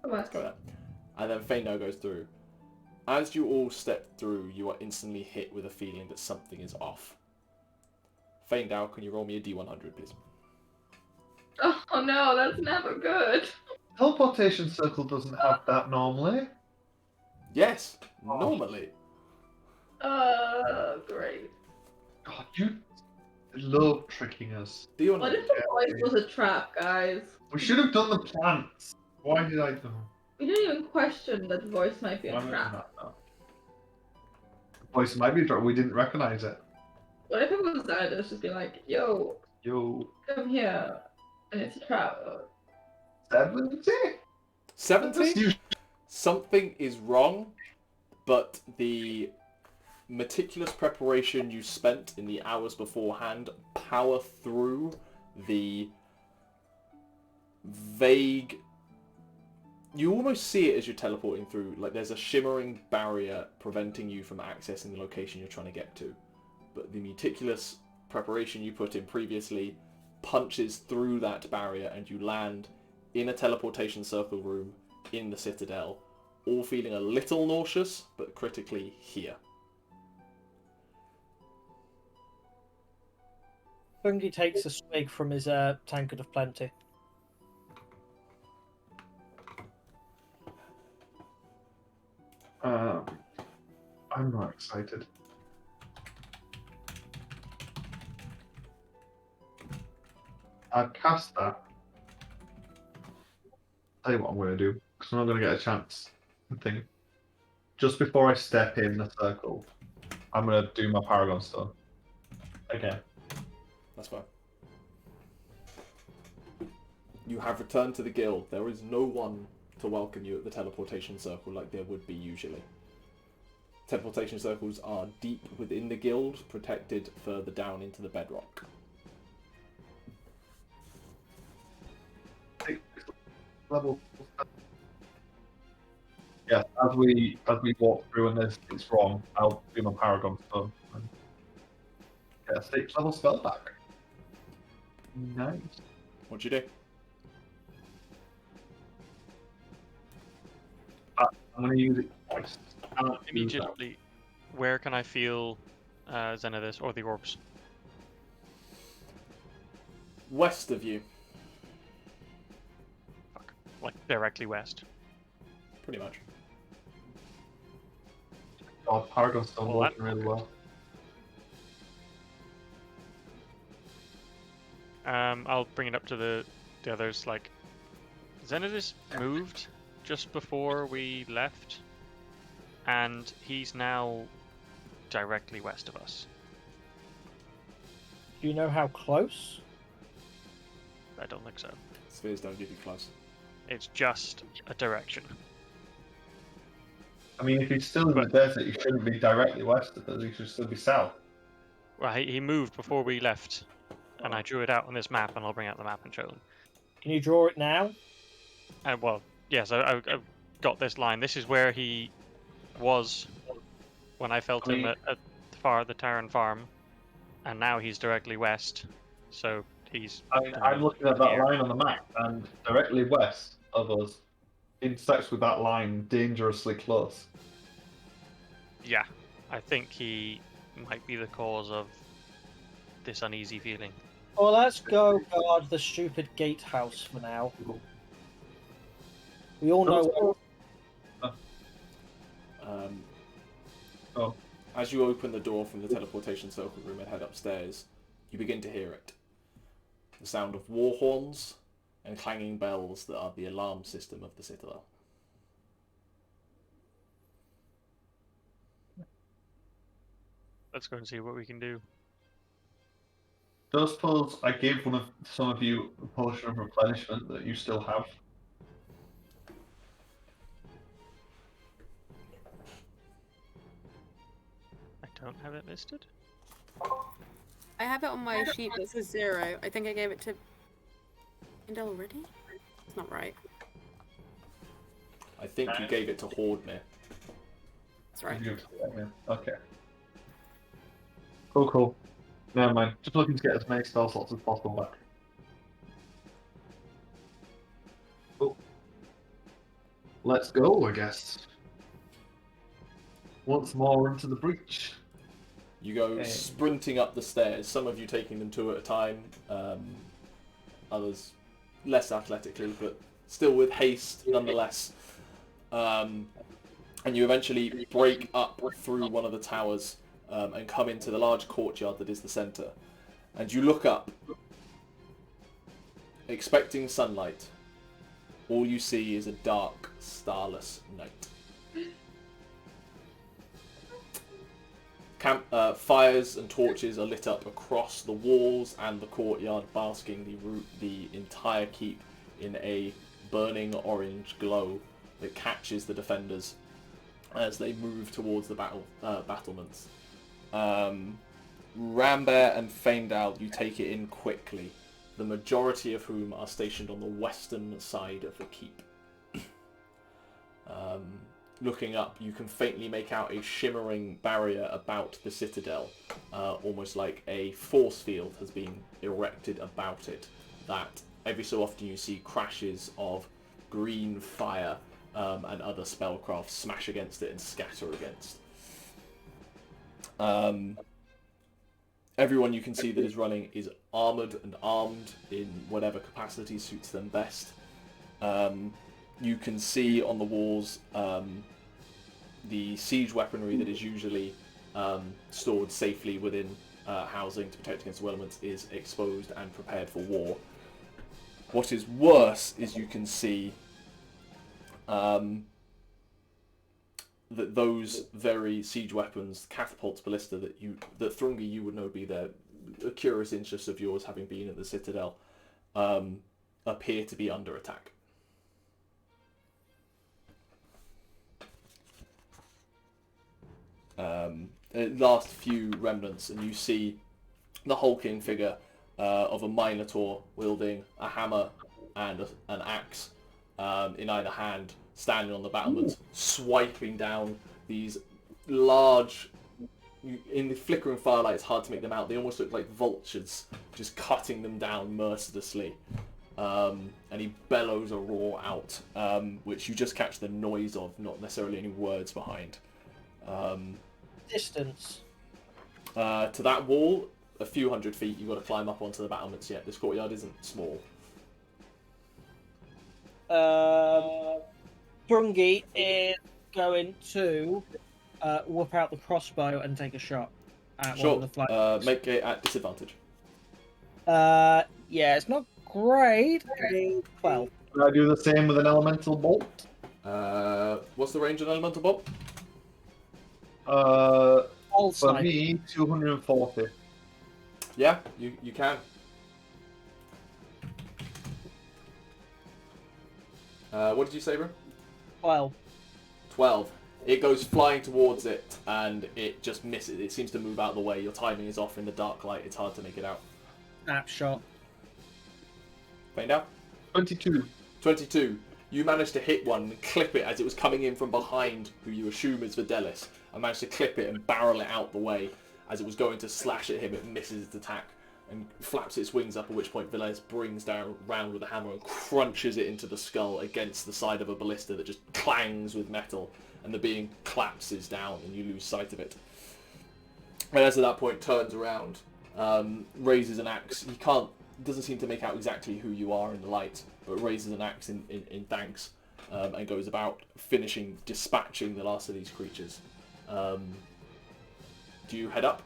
Let's go there. And then Faendal goes through. As you all step through, you are instantly hit with a feeling that something is off. Faendal, can you roll me a D100, please? Oh no, that's never good. Teleportation Circle doesn't have that normally. Yes, normally. Great. God, you love tricking us. D100. What if the voice was a trap, guys? We should have done the plants. Why did I do? We didn't even question that the voice might be a Why am I doing trap. that now? The voice might be a trap. We didn't recognize it. What if it was Zenedis just be like, yo, Yo, come here, and it's a trap? 70? 70? Something is wrong, but the meticulous preparation you spent in the hours beforehand power through the vague... You almost see it as you're teleporting through, like there's a shimmering barrier preventing you from accessing the location you're trying to get to. But the meticulous preparation you put in previously punches through that barrier and you land in a teleportation circle room in the Citadel, all feeling a little nauseous, but critically here. Thrungi takes a swig from his tankard of plenty. I'm not excited. I'd cast that. Tell you what I'm going to do, because I'm not going to get a chance to think. Just before I step in the circle, I'm gonna do my Paragon Stone. Again. That's fine. You have returned to the guild. There is no one to welcome you at the teleportation circle like there would be usually. Teleportation circles are deep within the guild, protected further down into the bedrock. Level. Yeah, as we walk through and it's wrong, I'll do my Paragon Stone and get a 6th level spell back. Nice. What'd you do? I'm gonna use it twice. Immediately, where can I feel Zenedis or the orbs? West of you, Like directly west. pretty much. Oh, Paragon Stone Well, working really well. I'll bring it up to the others. Like, Zenedis moved just before we left, and he's now directly west of us. Do you know how close? I don't think so. Spheres don't give you close. It's just a direction. I mean, if he's still in the desert, he shouldn't be directly west of us. He should still be south. Well, he moved before we left, and I drew it out on this map, and I'll bring out the map and show them. Can you draw it now? Well, yes, I've got this line. This is where he was when I felt him at the Terran farm, and now he's directly west, so he's... I'm looking at that line on the map, and directly west of us intersects with that line dangerously close. Yeah, I think he might be the cause of this uneasy feeling. Well, let's go guard the stupid gatehouse for now. We all know where... As you open the door from the teleportation circle room and head upstairs, you begin to hear it. The sound of war horns and clanging bells that are the alarm system of the Citadel. Let's go and see what we can do. Do I suppose I gave some of you a potion of replenishment that you still have? I don't have it listed. I have it on my sheet that says 0. I think I gave it to Faendal already? It's not right. I think you gave it to Hordmir. That's right. Okay. Cool. Never mind. Just looking to get as many spell slots as possible back. Cool. Let's go, I guess. Once more into the breach. You go sprinting up the stairs, some of you taking them 2 at a time, others less athletically, but still with haste nonetheless. And you eventually break up through one of the towers and come into the large courtyard that is the centre. And you look up, expecting sunlight. All you see is a dark, starless night. Fires and torches are lit up across the walls and the courtyard, basking the entire keep in a burning orange glow that catches the defenders as they move towards the battlements. Rambear and Faendal, you take it in quickly, the majority of whom are stationed on the western side of the keep. Looking up, you can faintly make out a shimmering barrier about the citadel, almost like a force field has been erected about it, that every so often you see crashes of green fire and other spellcraft smash against it and scatter against. Everyone you can see that is running is armoured and armed in whatever capacity suits them best. You can see on the walls the siege weaponry that is usually stored safely within housing to protect against the elements is exposed and prepared for war. What is worse is you can see that those very siege weapons, catapults, ballista, that Thrungi you would know be there, a curious interest of yours having been at the Citadel, appear to be under attack. Last few remnants, and you see the hulking figure of a Minotaur wielding a hammer and an axe in either hand, standing on the battlements, swiping down these large... In the flickering firelight, it's hard to make them out. They almost look like vultures, just cutting them down mercilessly. And he bellows a roar out, which you just catch the noise of, not necessarily any words behind. Distance. To that wall, a few hundred feet, you've got to climb up onto the battlements yet. This courtyard isn't small. Thrungi is going to whip out the crossbow and take a shot at one of the flags. Make it at disadvantage. Yeah, it's not great. 12. Can I do the same with an elemental bolt? What's the range of an elemental bolt? All For snipe. me, 240. Yeah, you can. What did you say, bro? 12. 12. It goes flying towards it, and it just misses. It seems to move out of the way. Your timing is off in the dark light. It's hard to make it out. Snapshot. Faendal? 22. 22. You managed to hit one and clip it as it was coming in from behind, who you assume is Zenedis, and managed to clip it and barrel it out the way. As it was going to slash at him, it misses its attack and flaps its wings up, at which point Zenedis brings down round with a hammer and crunches it into the skull against the side of a ballista that just clangs with metal, and the being collapses down and you lose sight of it. And as at that point turns around, raises an axe. He doesn't seem to make out exactly who you are in the light, but raises an axe in thanks, and goes about dispatching the last of these creatures. Do you head up?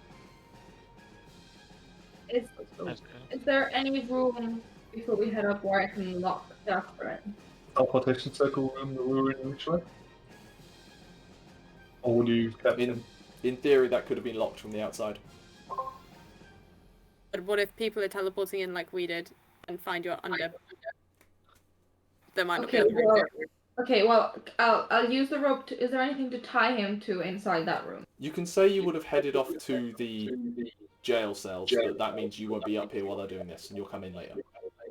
Is there any room before we head up where I can lock Jasper in? Teleportation circle room that we were in initially? Or would you kept him? In theory, that could have been locked from the outside. But what if people are teleporting in like we did and find you're under? There might not be. I'll use the rope. Is there anything to tie him to inside that room? You can say you would have headed off to the jail cells, but that means you won't be up here while they're doing this, and you'll come in later.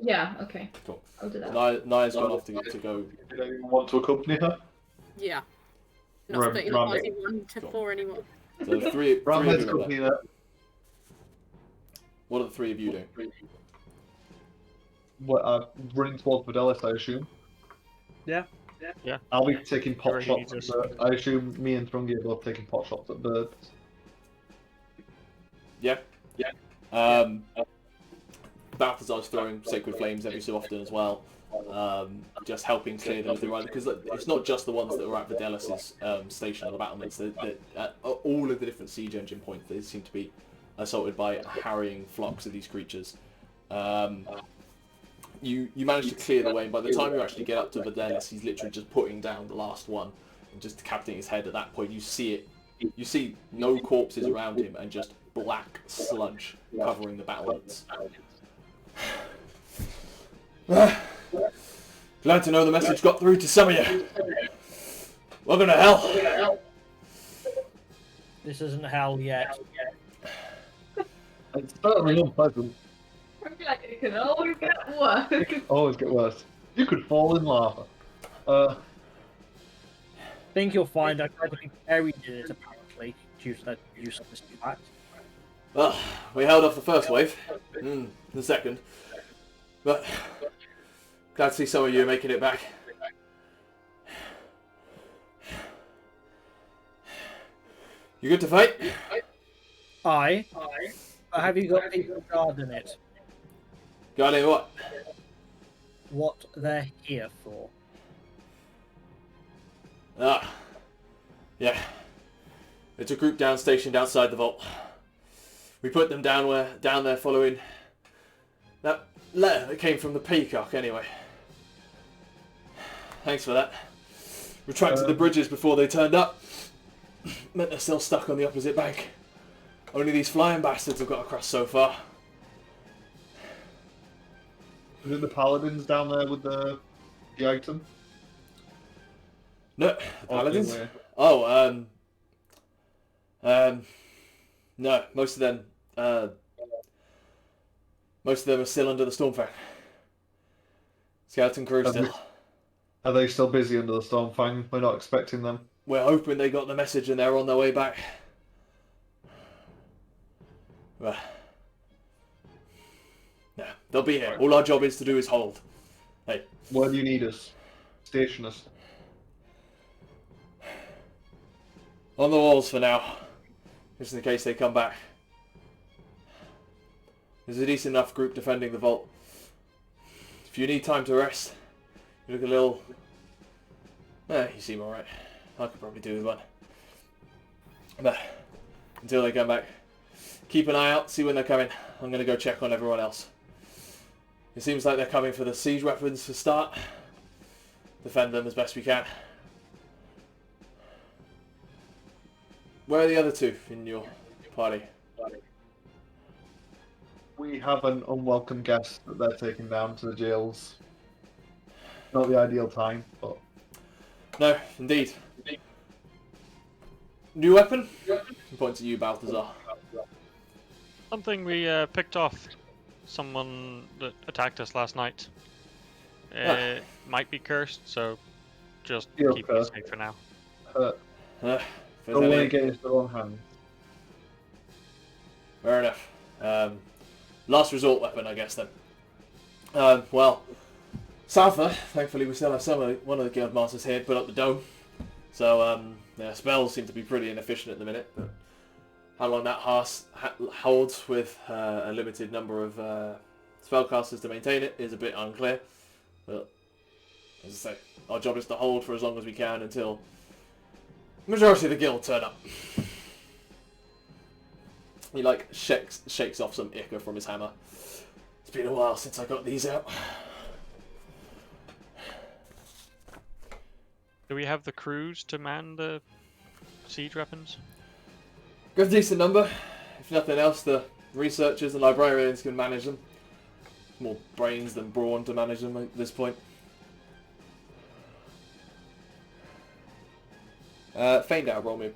Yeah. Okay. Cool. I'll do that. Nyah's gone off to go. Did anyone want to accompany her? Yeah. Not splitting the party 1 to 4 anymore. So three of Rambear's you are accompany there. her. What are the three of you doing? What, running towards Fidelis, I assume. Yeah. I'll be taking pot Very shots Jesus. at I assume me and Thrungi are both taking pot shots at birds. Yeah. Balthazar's throwing sacred flames every so often as well, just helping clear them through. Because it's not just the ones that were at Fidelis' station on the battlements. All of the different siege engine points, they seem to be assaulted by harrying flocks of these creatures. You manage to clear the way, and by the time you actually get up to Fidelis, he's literally just putting down the last one and just decapitating his head. At that point, you see no corpses around him and just black sludge covering the battlements. Glad to know the message got through to some of you. Welcome to hell. This isn't hell yet. It's certainly unpleasant. I feel like it can always get worse. It can always get worse. You could fall in lava. Think you'll find I tried to be buried in it apparently, due to that useless fact. Well, we held off the first wave, the second, but glad to see some of you making it back. You good to fight? Aye. But have you got people guarding it? Guarding what? What they're here for? Yeah. It's a group down stationed outside the vault. We put them down there following that letter that came from the Peacock anyway. Thanks for that. Retracted the bridges before they turned up. meant they're still stuck on the opposite bank. Only these flying bastards have got across so far. Isn't the Paladins down there with the item? No, the Paladins? Way. Oh, no, most of them are still under the Stormfang. Skeleton crew still. Are they still busy under the Stormfang? We're not expecting them. We're hoping they got the message and they're on their way back. Well, no, they'll be here. All our job is to do is hold. Hey. Where do you need us? Station us. On the walls for now. Just in case they come back. There's a decent enough group defending the vault. If you need time to rest, you look a little... you seem alright. I could probably do with one. But until they come back, keep an eye out, see when they're coming. I'm going to go check on everyone else. It seems like they're coming for the siege weapons to start. Defend them as best we can. Where are the other two in your party? We have an unwelcome guest that they're taking down to the jails. Not the ideal time, but... No, indeed. New weapon? Point to you, Balthazar. Something we picked off someone that attacked us last night. Might be cursed, so just keep it safe for now. Don't want to get into the wrong hand. Fair enough. Last resort weapon, I guess, then. Well, Salva, thankfully we still have one of the guild masters here to put up the dome. So, their spells seem to be pretty inefficient at the minute, but how long that holds with a limited number of spellcasters to maintain it is a bit unclear. But, as I say, our job is to hold for as long as we can until the majority of the guild turn up. He shakes off some ichor from his hammer. It's been a while since I got these out. Do we have the crews to man the siege weapons? Got a decent number. If nothing else, the researchers and librarians can manage them. More brains than brawn to manage them at this point. Faendal, roll me.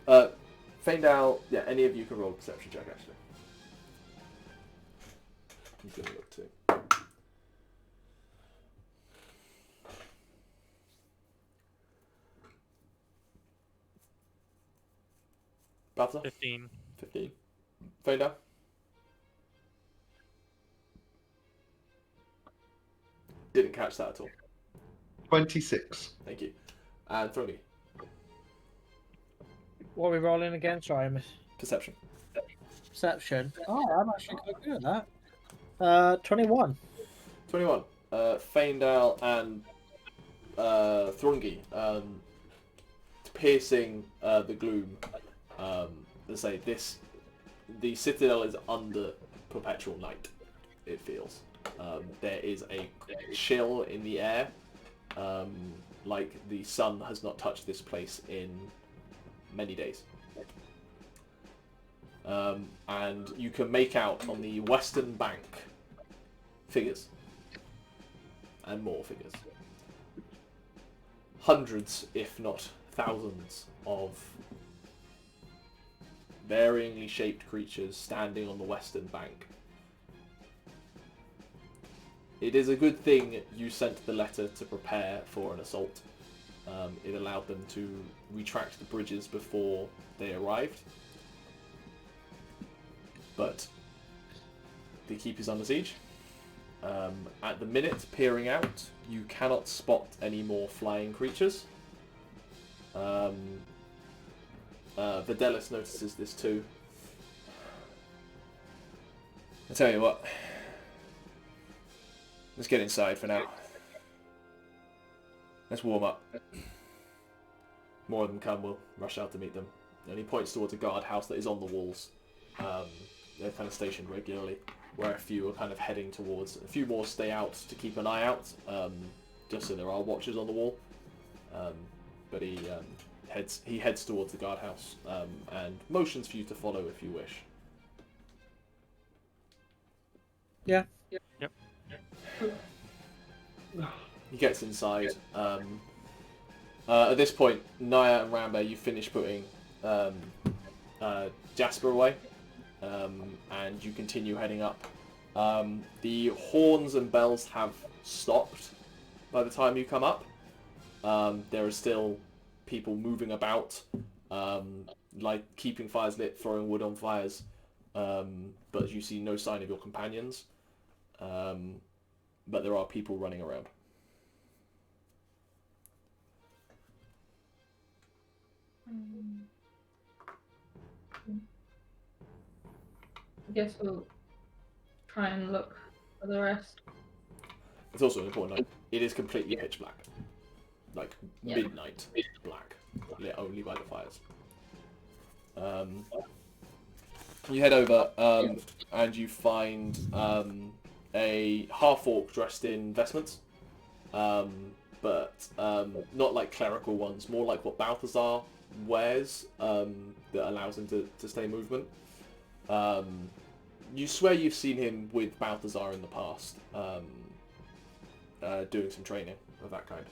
Faendal, yeah, any of you can roll a perception check, actually. I'm going to look too. Balthazar? 15. 15. Faendal? Didn't catch that at all. 26. Thank you. And Thrungi? What are we rolling again? Sorry, I missed. Perception. Perception. Oh, I'm actually quite good at that. 21. 21. Faendal and Thrungi, piercing the gloom. Let's say the citadel is under perpetual night. It feels there is a chill in the air, like the sun has not touched this place in many days. And you can make out on the western bank figures. And more figures. Hundreds, if not thousands, of varyingly shaped creatures standing on the western bank. It is a good thing you sent the letter to prepare for an assault. It allowed them to retract the bridges before they arrived. But the keep is under siege. At the minute, peering out, you cannot spot any more flying creatures. Videlis notices this too. I tell you what, let's get inside for now. Let's warm up. More of them come, we'll rush out to meet them. And he points towards a guardhouse that is on the walls. They're kind of stationed regularly, where a few are kind of heading towards. A few more stay out to keep an eye out, just so there are watchers on the wall. But he he heads towards the guardhouse and motions for you to follow if you wish. Yeah. Yep. He gets inside. At this point, Nyah and Rambear, you finish putting Jasper away, and you continue heading up. The horns and bells have stopped by the time you come up. There are still people moving about, like keeping fires lit, throwing wood on fires, but you see no sign of your companions. But there are people running around. I guess we'll try and look for the rest. It's also an important note. It is completely pitch black. Like Yeah. midnight black. Lit only by the fires. You head over and you find a half-orc dressed in vestments. But not like clerical ones, more like what Balthazar wears that allows him to stay movement. You swear you've seen him with Balthazar in the past, doing some training of that kind.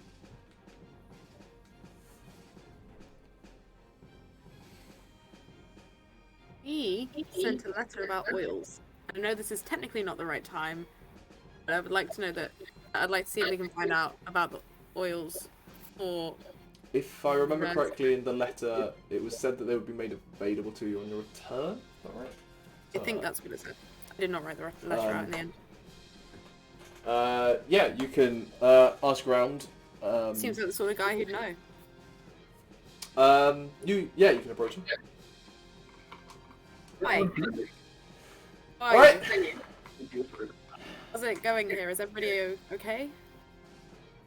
He sent a letter about oils. I know this is technically not the right time, but I would like to know that. I'd like to see if we can find out about the oils for. If I remember Right. correctly, in the letter, it was said that they would be made available to you on your return. Is that right? I think that's what it said. I did not write the letter out in the end. Yeah, you can ask around. Seems like the sort of guy who'd know. You can approach him. Hi. All right. How's it going here? Is everybody okay?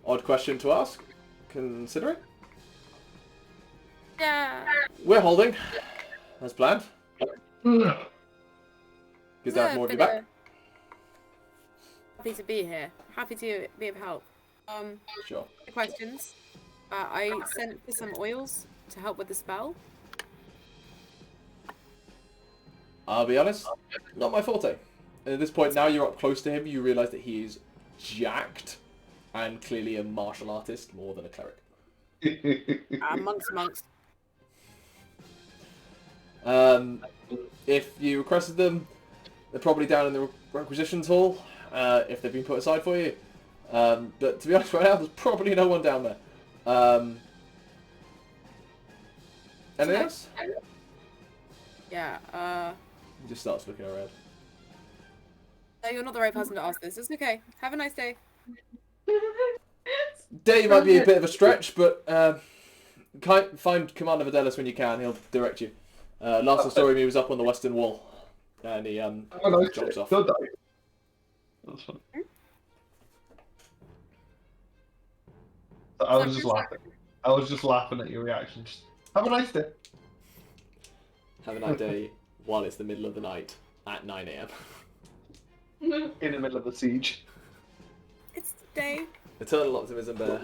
Odd question to ask, considering. Yeah. We're holding, as planned. Good to have more of you back. Happy to be here. Happy to be of help. Sure. Questions. I sent for some oils to help with the spell. I'll be honest, not my forte. And at this point, now you're up close to him, you realise that he is jacked and clearly a martial artist more than a cleric. Monks. If you requested them, they're probably down in the requisitions hall, if they've been put aside for you. But to be honest, right now, there's probably no one down there. Anything else? Yeah, He just starts looking around. no, you're not the right person to ask this. It's okay. Have a nice day. Day might be a bit of a stretch, but find Commander Vidalis when you can. He'll direct you. Last I saw him, he was up on the western wall, and he jumps off. Don't die. That's fun. I was just laughing. I was just laughing at your reaction. Just, have a nice day. Have a nice day while it's the middle of the night at 9 AM. In the middle of the siege. It's the day. Eternal optimism, Bear.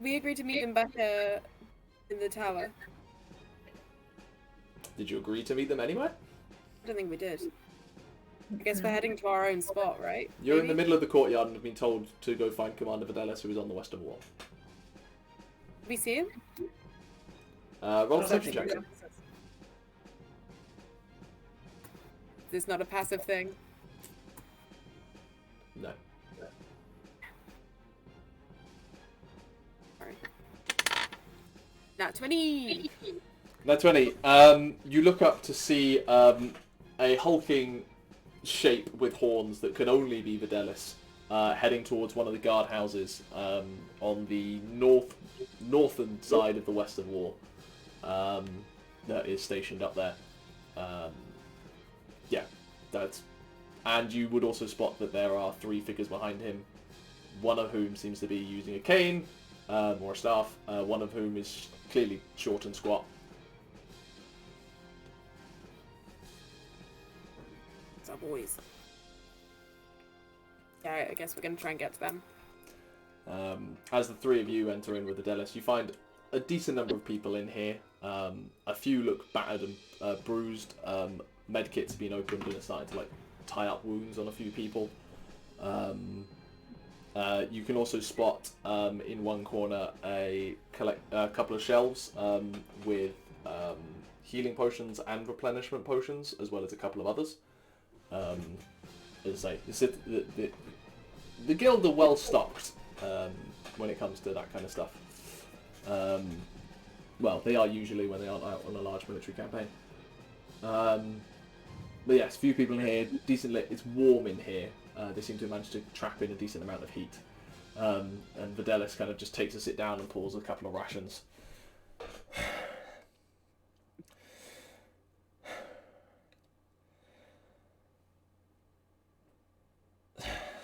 We agreed to meet them back in the tower. Did you agree to meet them anyway? I don't think we did. I guess we're heading to our own spot, right? You're in the Maybe? middle of the courtyard and have been told to go find Commander Vidalis, who is on the western wall. Did we see him? Roll a perception check. This is not a passive thing. No. Sorry. Nat 20! Nat 20. You look up to see a hulking shape with horns that could only be Vidalis, heading towards one of the guardhouses on the northern side of the western wall that is stationed up there. Yeah, that's... And you would also spot that there are 3 figures behind him, one of whom seems to be using a cane or a staff, one of whom is clearly short and squat. It's our boys. Yeah, I guess we're gonna try and get to them. As the three of you enter in with Adelis, you find a decent number of people in here. A few look battered and bruised. Medkits have been opened and are starting to like tie up wounds on a few people. You can also spot in one corner a couple of shelves with healing potions and replenishment potions, as well as a couple of others. As I say, the guild are well stocked when it comes to that kind of stuff. Well, they are usually when they aren't out on a large military campaign. But yes, few people in here, decent lit. It's warm in here. They seem to have managed to trap in a decent amount of heat. And Videlis kind of just takes a sit down and pours a couple of rations.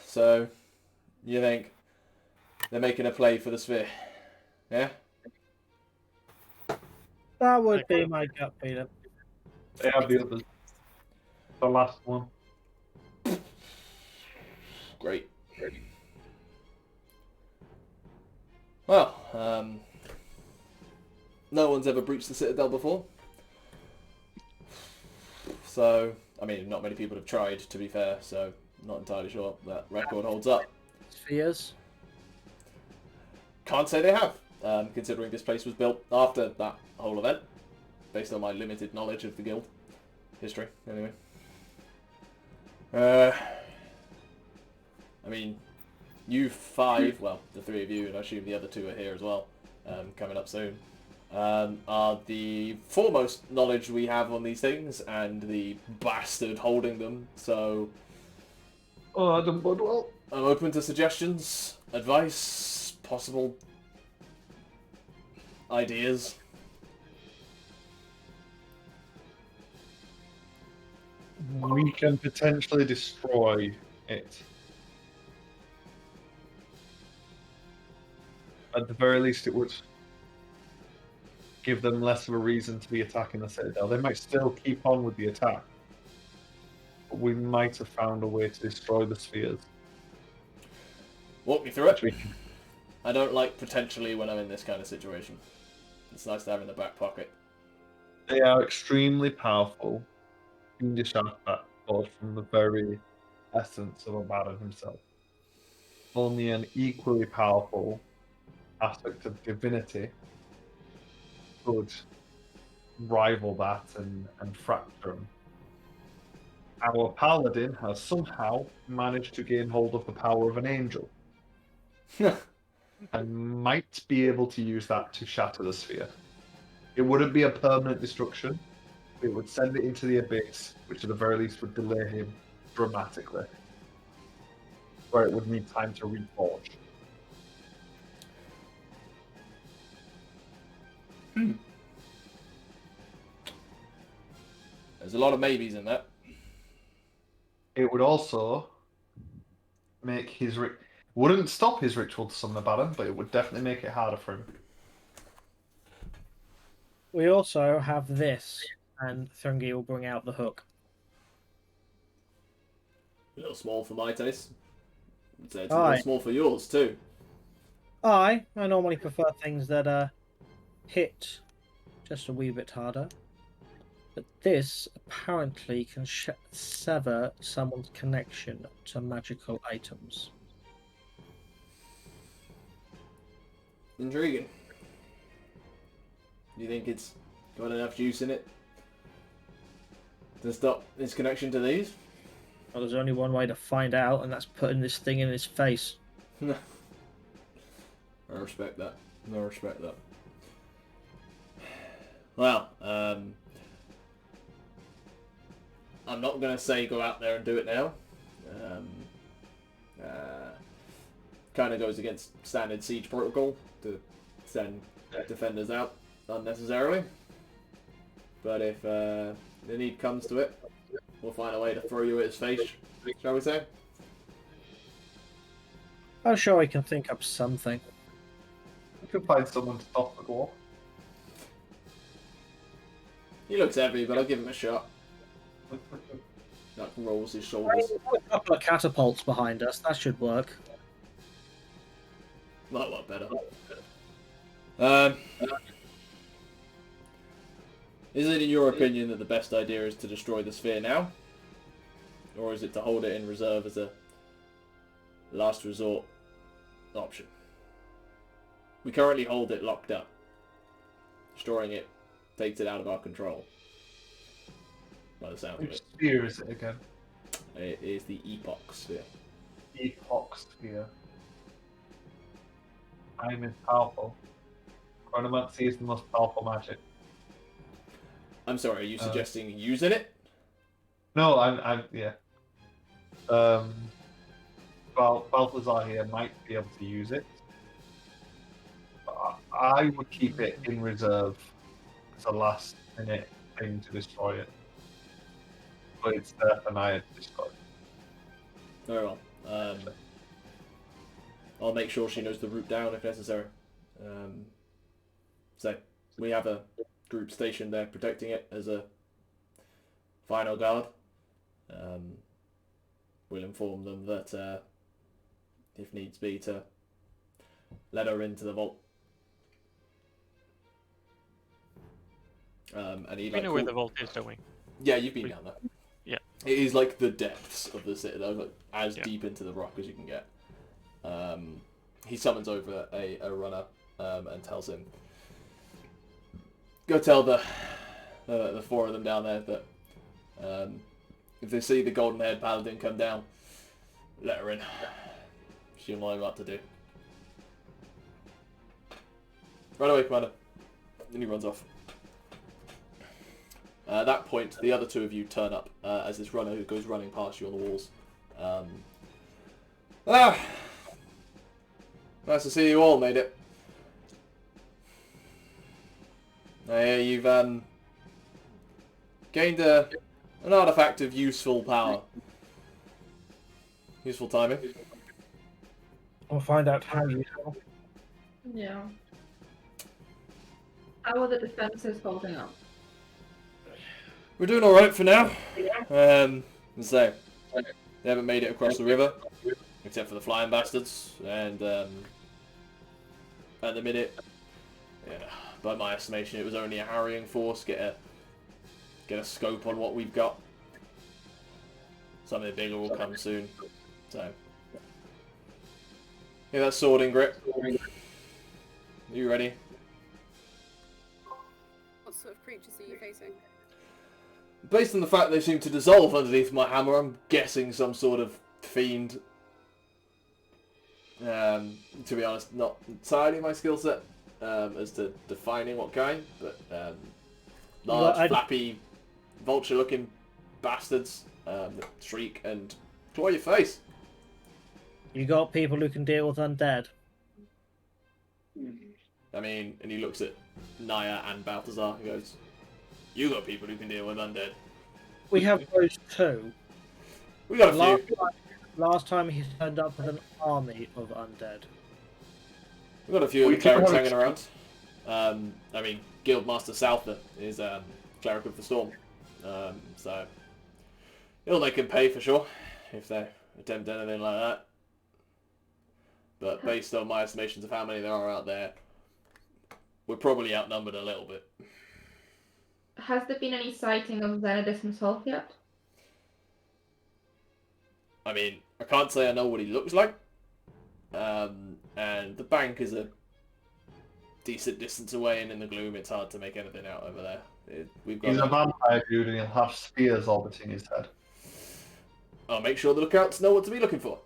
So, you think they're making a play for the sphere? Yeah? That would be my gut feeling. They have the others. The last one. Great. Well, no one's ever breached the Citadel before. So, I mean, not many people have tried, to be fair, so not entirely sure that record holds up. Spheres? Can't say they have, considering this place was built after that whole event, based on my limited knowledge of the guild history, anyway. I mean, you five, well, the three of you, and I assume the other two are here as well, coming up soon, are the foremost knowledge we have on these things, and the bastard holding them, so Oh, I done bud well. I'm open to suggestions, advice, possible ideas. We can potentially destroy it. At the very least, it would give them less of a reason to be attacking the Citadel. They might still keep on with the attack, but we might have found a way to destroy the spheres. Walk me through it. Which we can- I don't like potentially when I'm in this kind of situation. It's nice to have in the back pocket. They are extremely powerful. Fiendish artifact forged from the very essence of Abaddon himself. Only an equally powerful aspect of divinity could rival that and fracture them. Our Paladin has somehow managed to gain hold of the power of an angel and might be able to use that to shatter the sphere. It wouldn't be a permanent destruction. It would send it into the abyss, which at the very least would delay him dramatically, where it would need time to reforge. There's a lot of maybes in that. It would also make his wouldn't stop his ritual to summon Abaddon, but it would definitely make it harder for him. We also have this, and Thrungi will bring out the hook. A little small for my taste. I'd say it's a Aye. little small for yours too. I normally prefer things that hit just a wee bit harder. But this apparently can sever someone's connection to magical items. Intriguing. Do you think it's got enough juice in it to stop his connection to these? Well, there's only one way to find out, and that's putting this thing in his face. I respect that. I respect that. Well, I'm not going to say go out there and do it now. Kind of goes against standard siege protocol to send defenders out unnecessarily. But if the need comes to it, we'll find a way to throw you at his face, shall we say? I'm sure we can think up something. We could find someone to stop the dwarf. He looks heavy, but I'll give him a shot. That rolls his shoulders. A couple of catapults behind us, that should work. Might work better. Is it in your opinion that the best idea is to destroy the sphere now? Or is it to hold it in reserve as a last resort option? We currently hold it locked up. Destroying it takes it out of our control. By the sound of Which it. sphere is it again? It is the Epoch Sphere. Epoch sphere. Time is powerful. Chronomancy is the most powerful magic. I'm sorry, are you suggesting using it? No, I'm yeah. Balthazar here might be able to use it. But I would keep it in reserve as a last minute thing to destroy it. But it's there for Nyah to destroy. Very well. I'll make sure she knows the route down if necessary. So, we have a group stationed there protecting it as a final guard. We'll inform them that if needs be to let her into the vault. And he We know where the vault is, don't we? Yeah, you've been down there. Yeah. It is like the depths of the citadel, like as Yeah. deep into the rock as you can get. He summons over a runner and tells him, go tell the four of them down there that if they see the golden-haired paladin come down, let her in. She'll know what to do. Run away, Commander. And he runs off. At that point, the other two of you turn up as this runner who goes running past you on the walls. Nice to see you all made it. You've gained an artifact of useful power. Useful timing. I'll find out how you. Yeah. How are the defenses holding up? We're doing alright for now. So, they haven't made it across the river, except for the flying bastards, and at the minute, yeah, by my estimation, it was only a harrying force. Get a scope on what we've got. Something bigger will come soon. So, yeah, that's sword and grip. Are you ready? What sort of creatures are you facing? Based on the fact they seem to dissolve underneath my hammer, I'm guessing some sort of fiend. To be honest, not entirely my skill set as to defining what kind, but large, flappy, vulture-looking bastards that shriek and claw your face. You got people who can deal with undead. I mean, and he looks at Nyah and Balthazar and goes, you got people who can deal with undead. We have those two. We got a few. Last time he turned up with an army of undead. We've got a few of the clerics hanging around. I mean, Guildmaster Souther is Cleric of the Storm. So, they can pay for sure if they attempt anything like that. But based on my estimations of how many there are out there, we're probably outnumbered a little bit. Has there been any sighting of Zenedis himself yet? I mean, I can't say I know what he looks like. And the bank is a decent distance away, and in the gloom it's hard to make anything out over there. He's a vampire dude and he'll have spears orbiting his head. I'll make sure the lookouts know what to be looking for.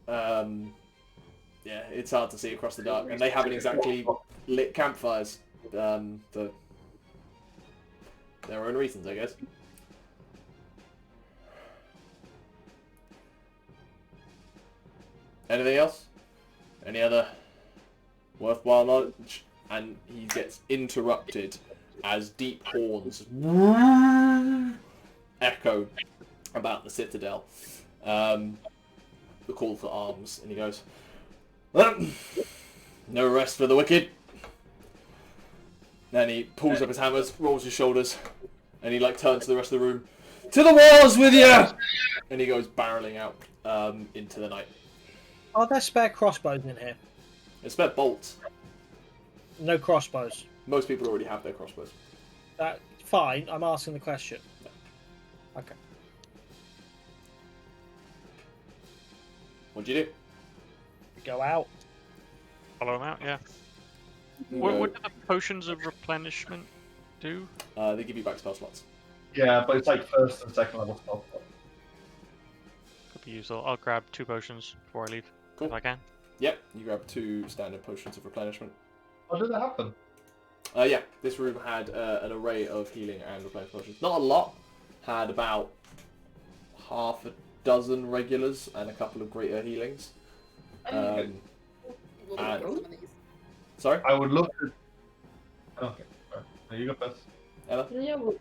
Yeah, it's hard to see across the dark, and they haven't exactly lit campfires for their own reasons, I guess. Anything else? Any other worthwhile knowledge? And he gets interrupted as deep horns echo about the citadel. The call for arms, and he goes, no rest for the wicked. Then he pulls up his hammers, rolls his shoulders, and he turns to the rest of the room. To the wars with you! And he goes barreling out into the night. Are there spare crossbows in here? It's spare bolts. No crossbows. Most people already have their crossbows. That fine. I'm asking the question. Yeah. Okay. What'd you do? Go out. Follow him out, yeah. You What, go- what do the potions of replenishment do? They give you back spell slots. Yeah, but it's like first and second level spell. Could be useful. I'll grab 2 potions before I leave, Cool. if I can. Yep, you grab 2 standard potions of replenishment. How did that happen? Yeah, this room had an array of healing and replenishment potions. Not a lot. Had about half a dozen regulars and a couple of greater healings. We'll And- get some of these. Sorry, I would love to. Okay, alright. Now you go first. Ella? Yeah, well,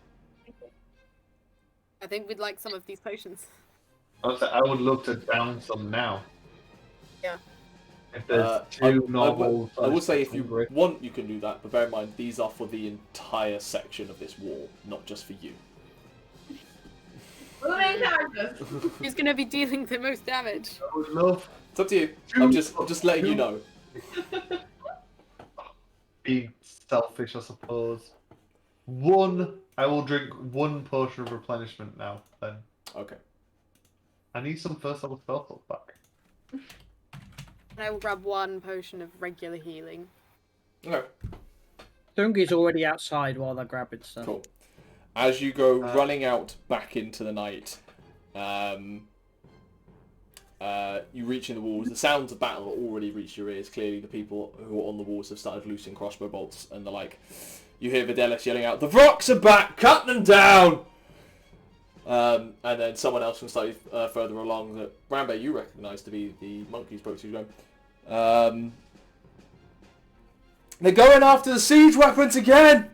I think we'd like some of these potions. I would love to down some now. Yeah. If there's I two normal. will say if you hungry. want, you can do that, but bear in mind these are for the entire section of this wall, not just for you. we're the main characters. Who's going to be dealing the most damage? I would love It's up to you. I'm just letting you know. being selfish, I suppose. I will drink 1 potion of replenishment now. Then Okay. I need some first level spell slots back. And I will grab 1 potion of regular healing. Okay. Thrungi's already outside while they're grabbing stuff. Cool. As you go running out back into the night, you reach in the walls. The sounds of battle already reach your ears. Clearly, the people who are on the walls have started loosing crossbow bolts, and they're like, you hear Videlis yelling out, "The Vrocks are back! Cut them down!" And then someone else from slightly further along that Rambear you recognise to be the monk you spoke to going, they're going after the siege weapons again!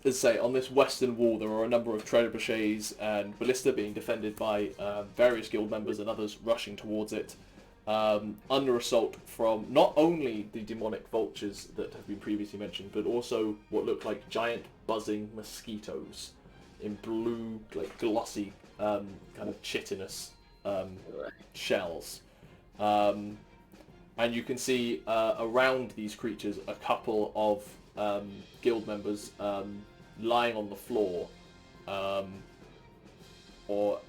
As I say, on this western wall there are a number of trebuchets and ballista being defended by various guild members and others rushing towards it, under assault from not only the demonic vultures that have been previously mentioned, but also what look like giant buzzing mosquitoes in blue, like glossy, kind of chitinous shells. And you can see around these creatures a couple of guild members lying on the floor, or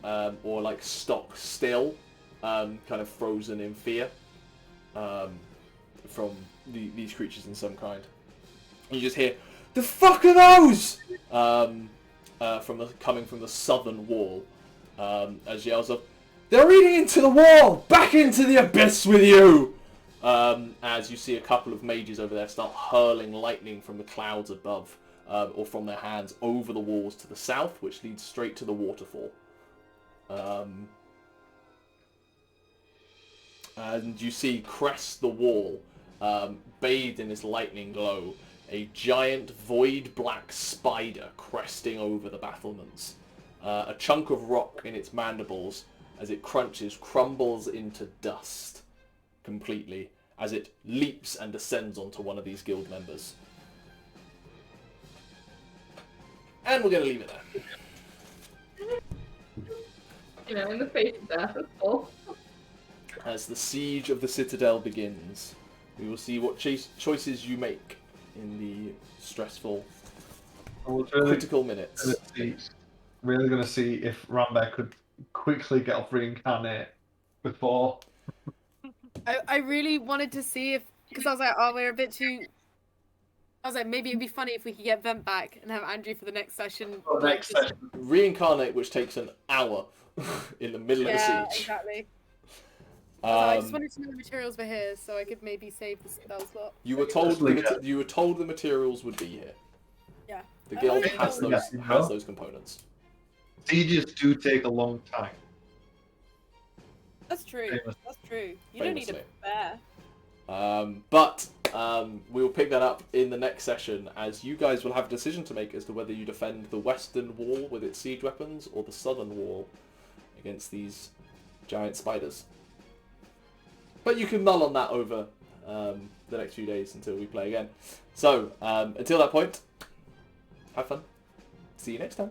like stock still, kind of frozen in fear from these creatures in some kind. You just hear, "The fuck are those?" Coming from the southern wall, as yells of, "They're eating into the wall! Back into the abyss with you!" As you see a couple of mages over there start hurling lightning from the clouds above, or from their hands over the walls to the south, which leads straight to the waterfall. And you see crest the wall, bathed in this lightning glow, a giant void black spider cresting over the battlements. A chunk of rock in its mandibles, as it crunches, crumbles into dust completely as it leaps and descends onto one of these guild members. And we're going to leave it there. You know, in the face of death, that's all. As the siege of the citadel begins, we will see what choices you make in the stressful, I was really critical minutes. Really going to see if Rambear could quickly get off reincarnate before. I really wanted to see if, because I was like, oh, we're a bit too. I was like, maybe it'd be funny if we could get Vent back and have Andrew for the next session. For the like, next just- session. Reincarnate, which takes an hour in the middle Yeah, of the siege. exactly. I just wanted to know the materials were here, so I could maybe save the spell slot. You were told Just you were told the materials would be here. Yeah. The I guild like has those. those Yeah. has those components. Sieges do take a long time. That's true. Famous. That's true. You don't need a bear. But we will pick that up in the next session, as you guys will have a decision to make as to whether you defend the western wall with its siege weapons or the southern wall against these giant spiders. But you can mull on that over the next few days until we play again. So, until that point, have fun. See you next time.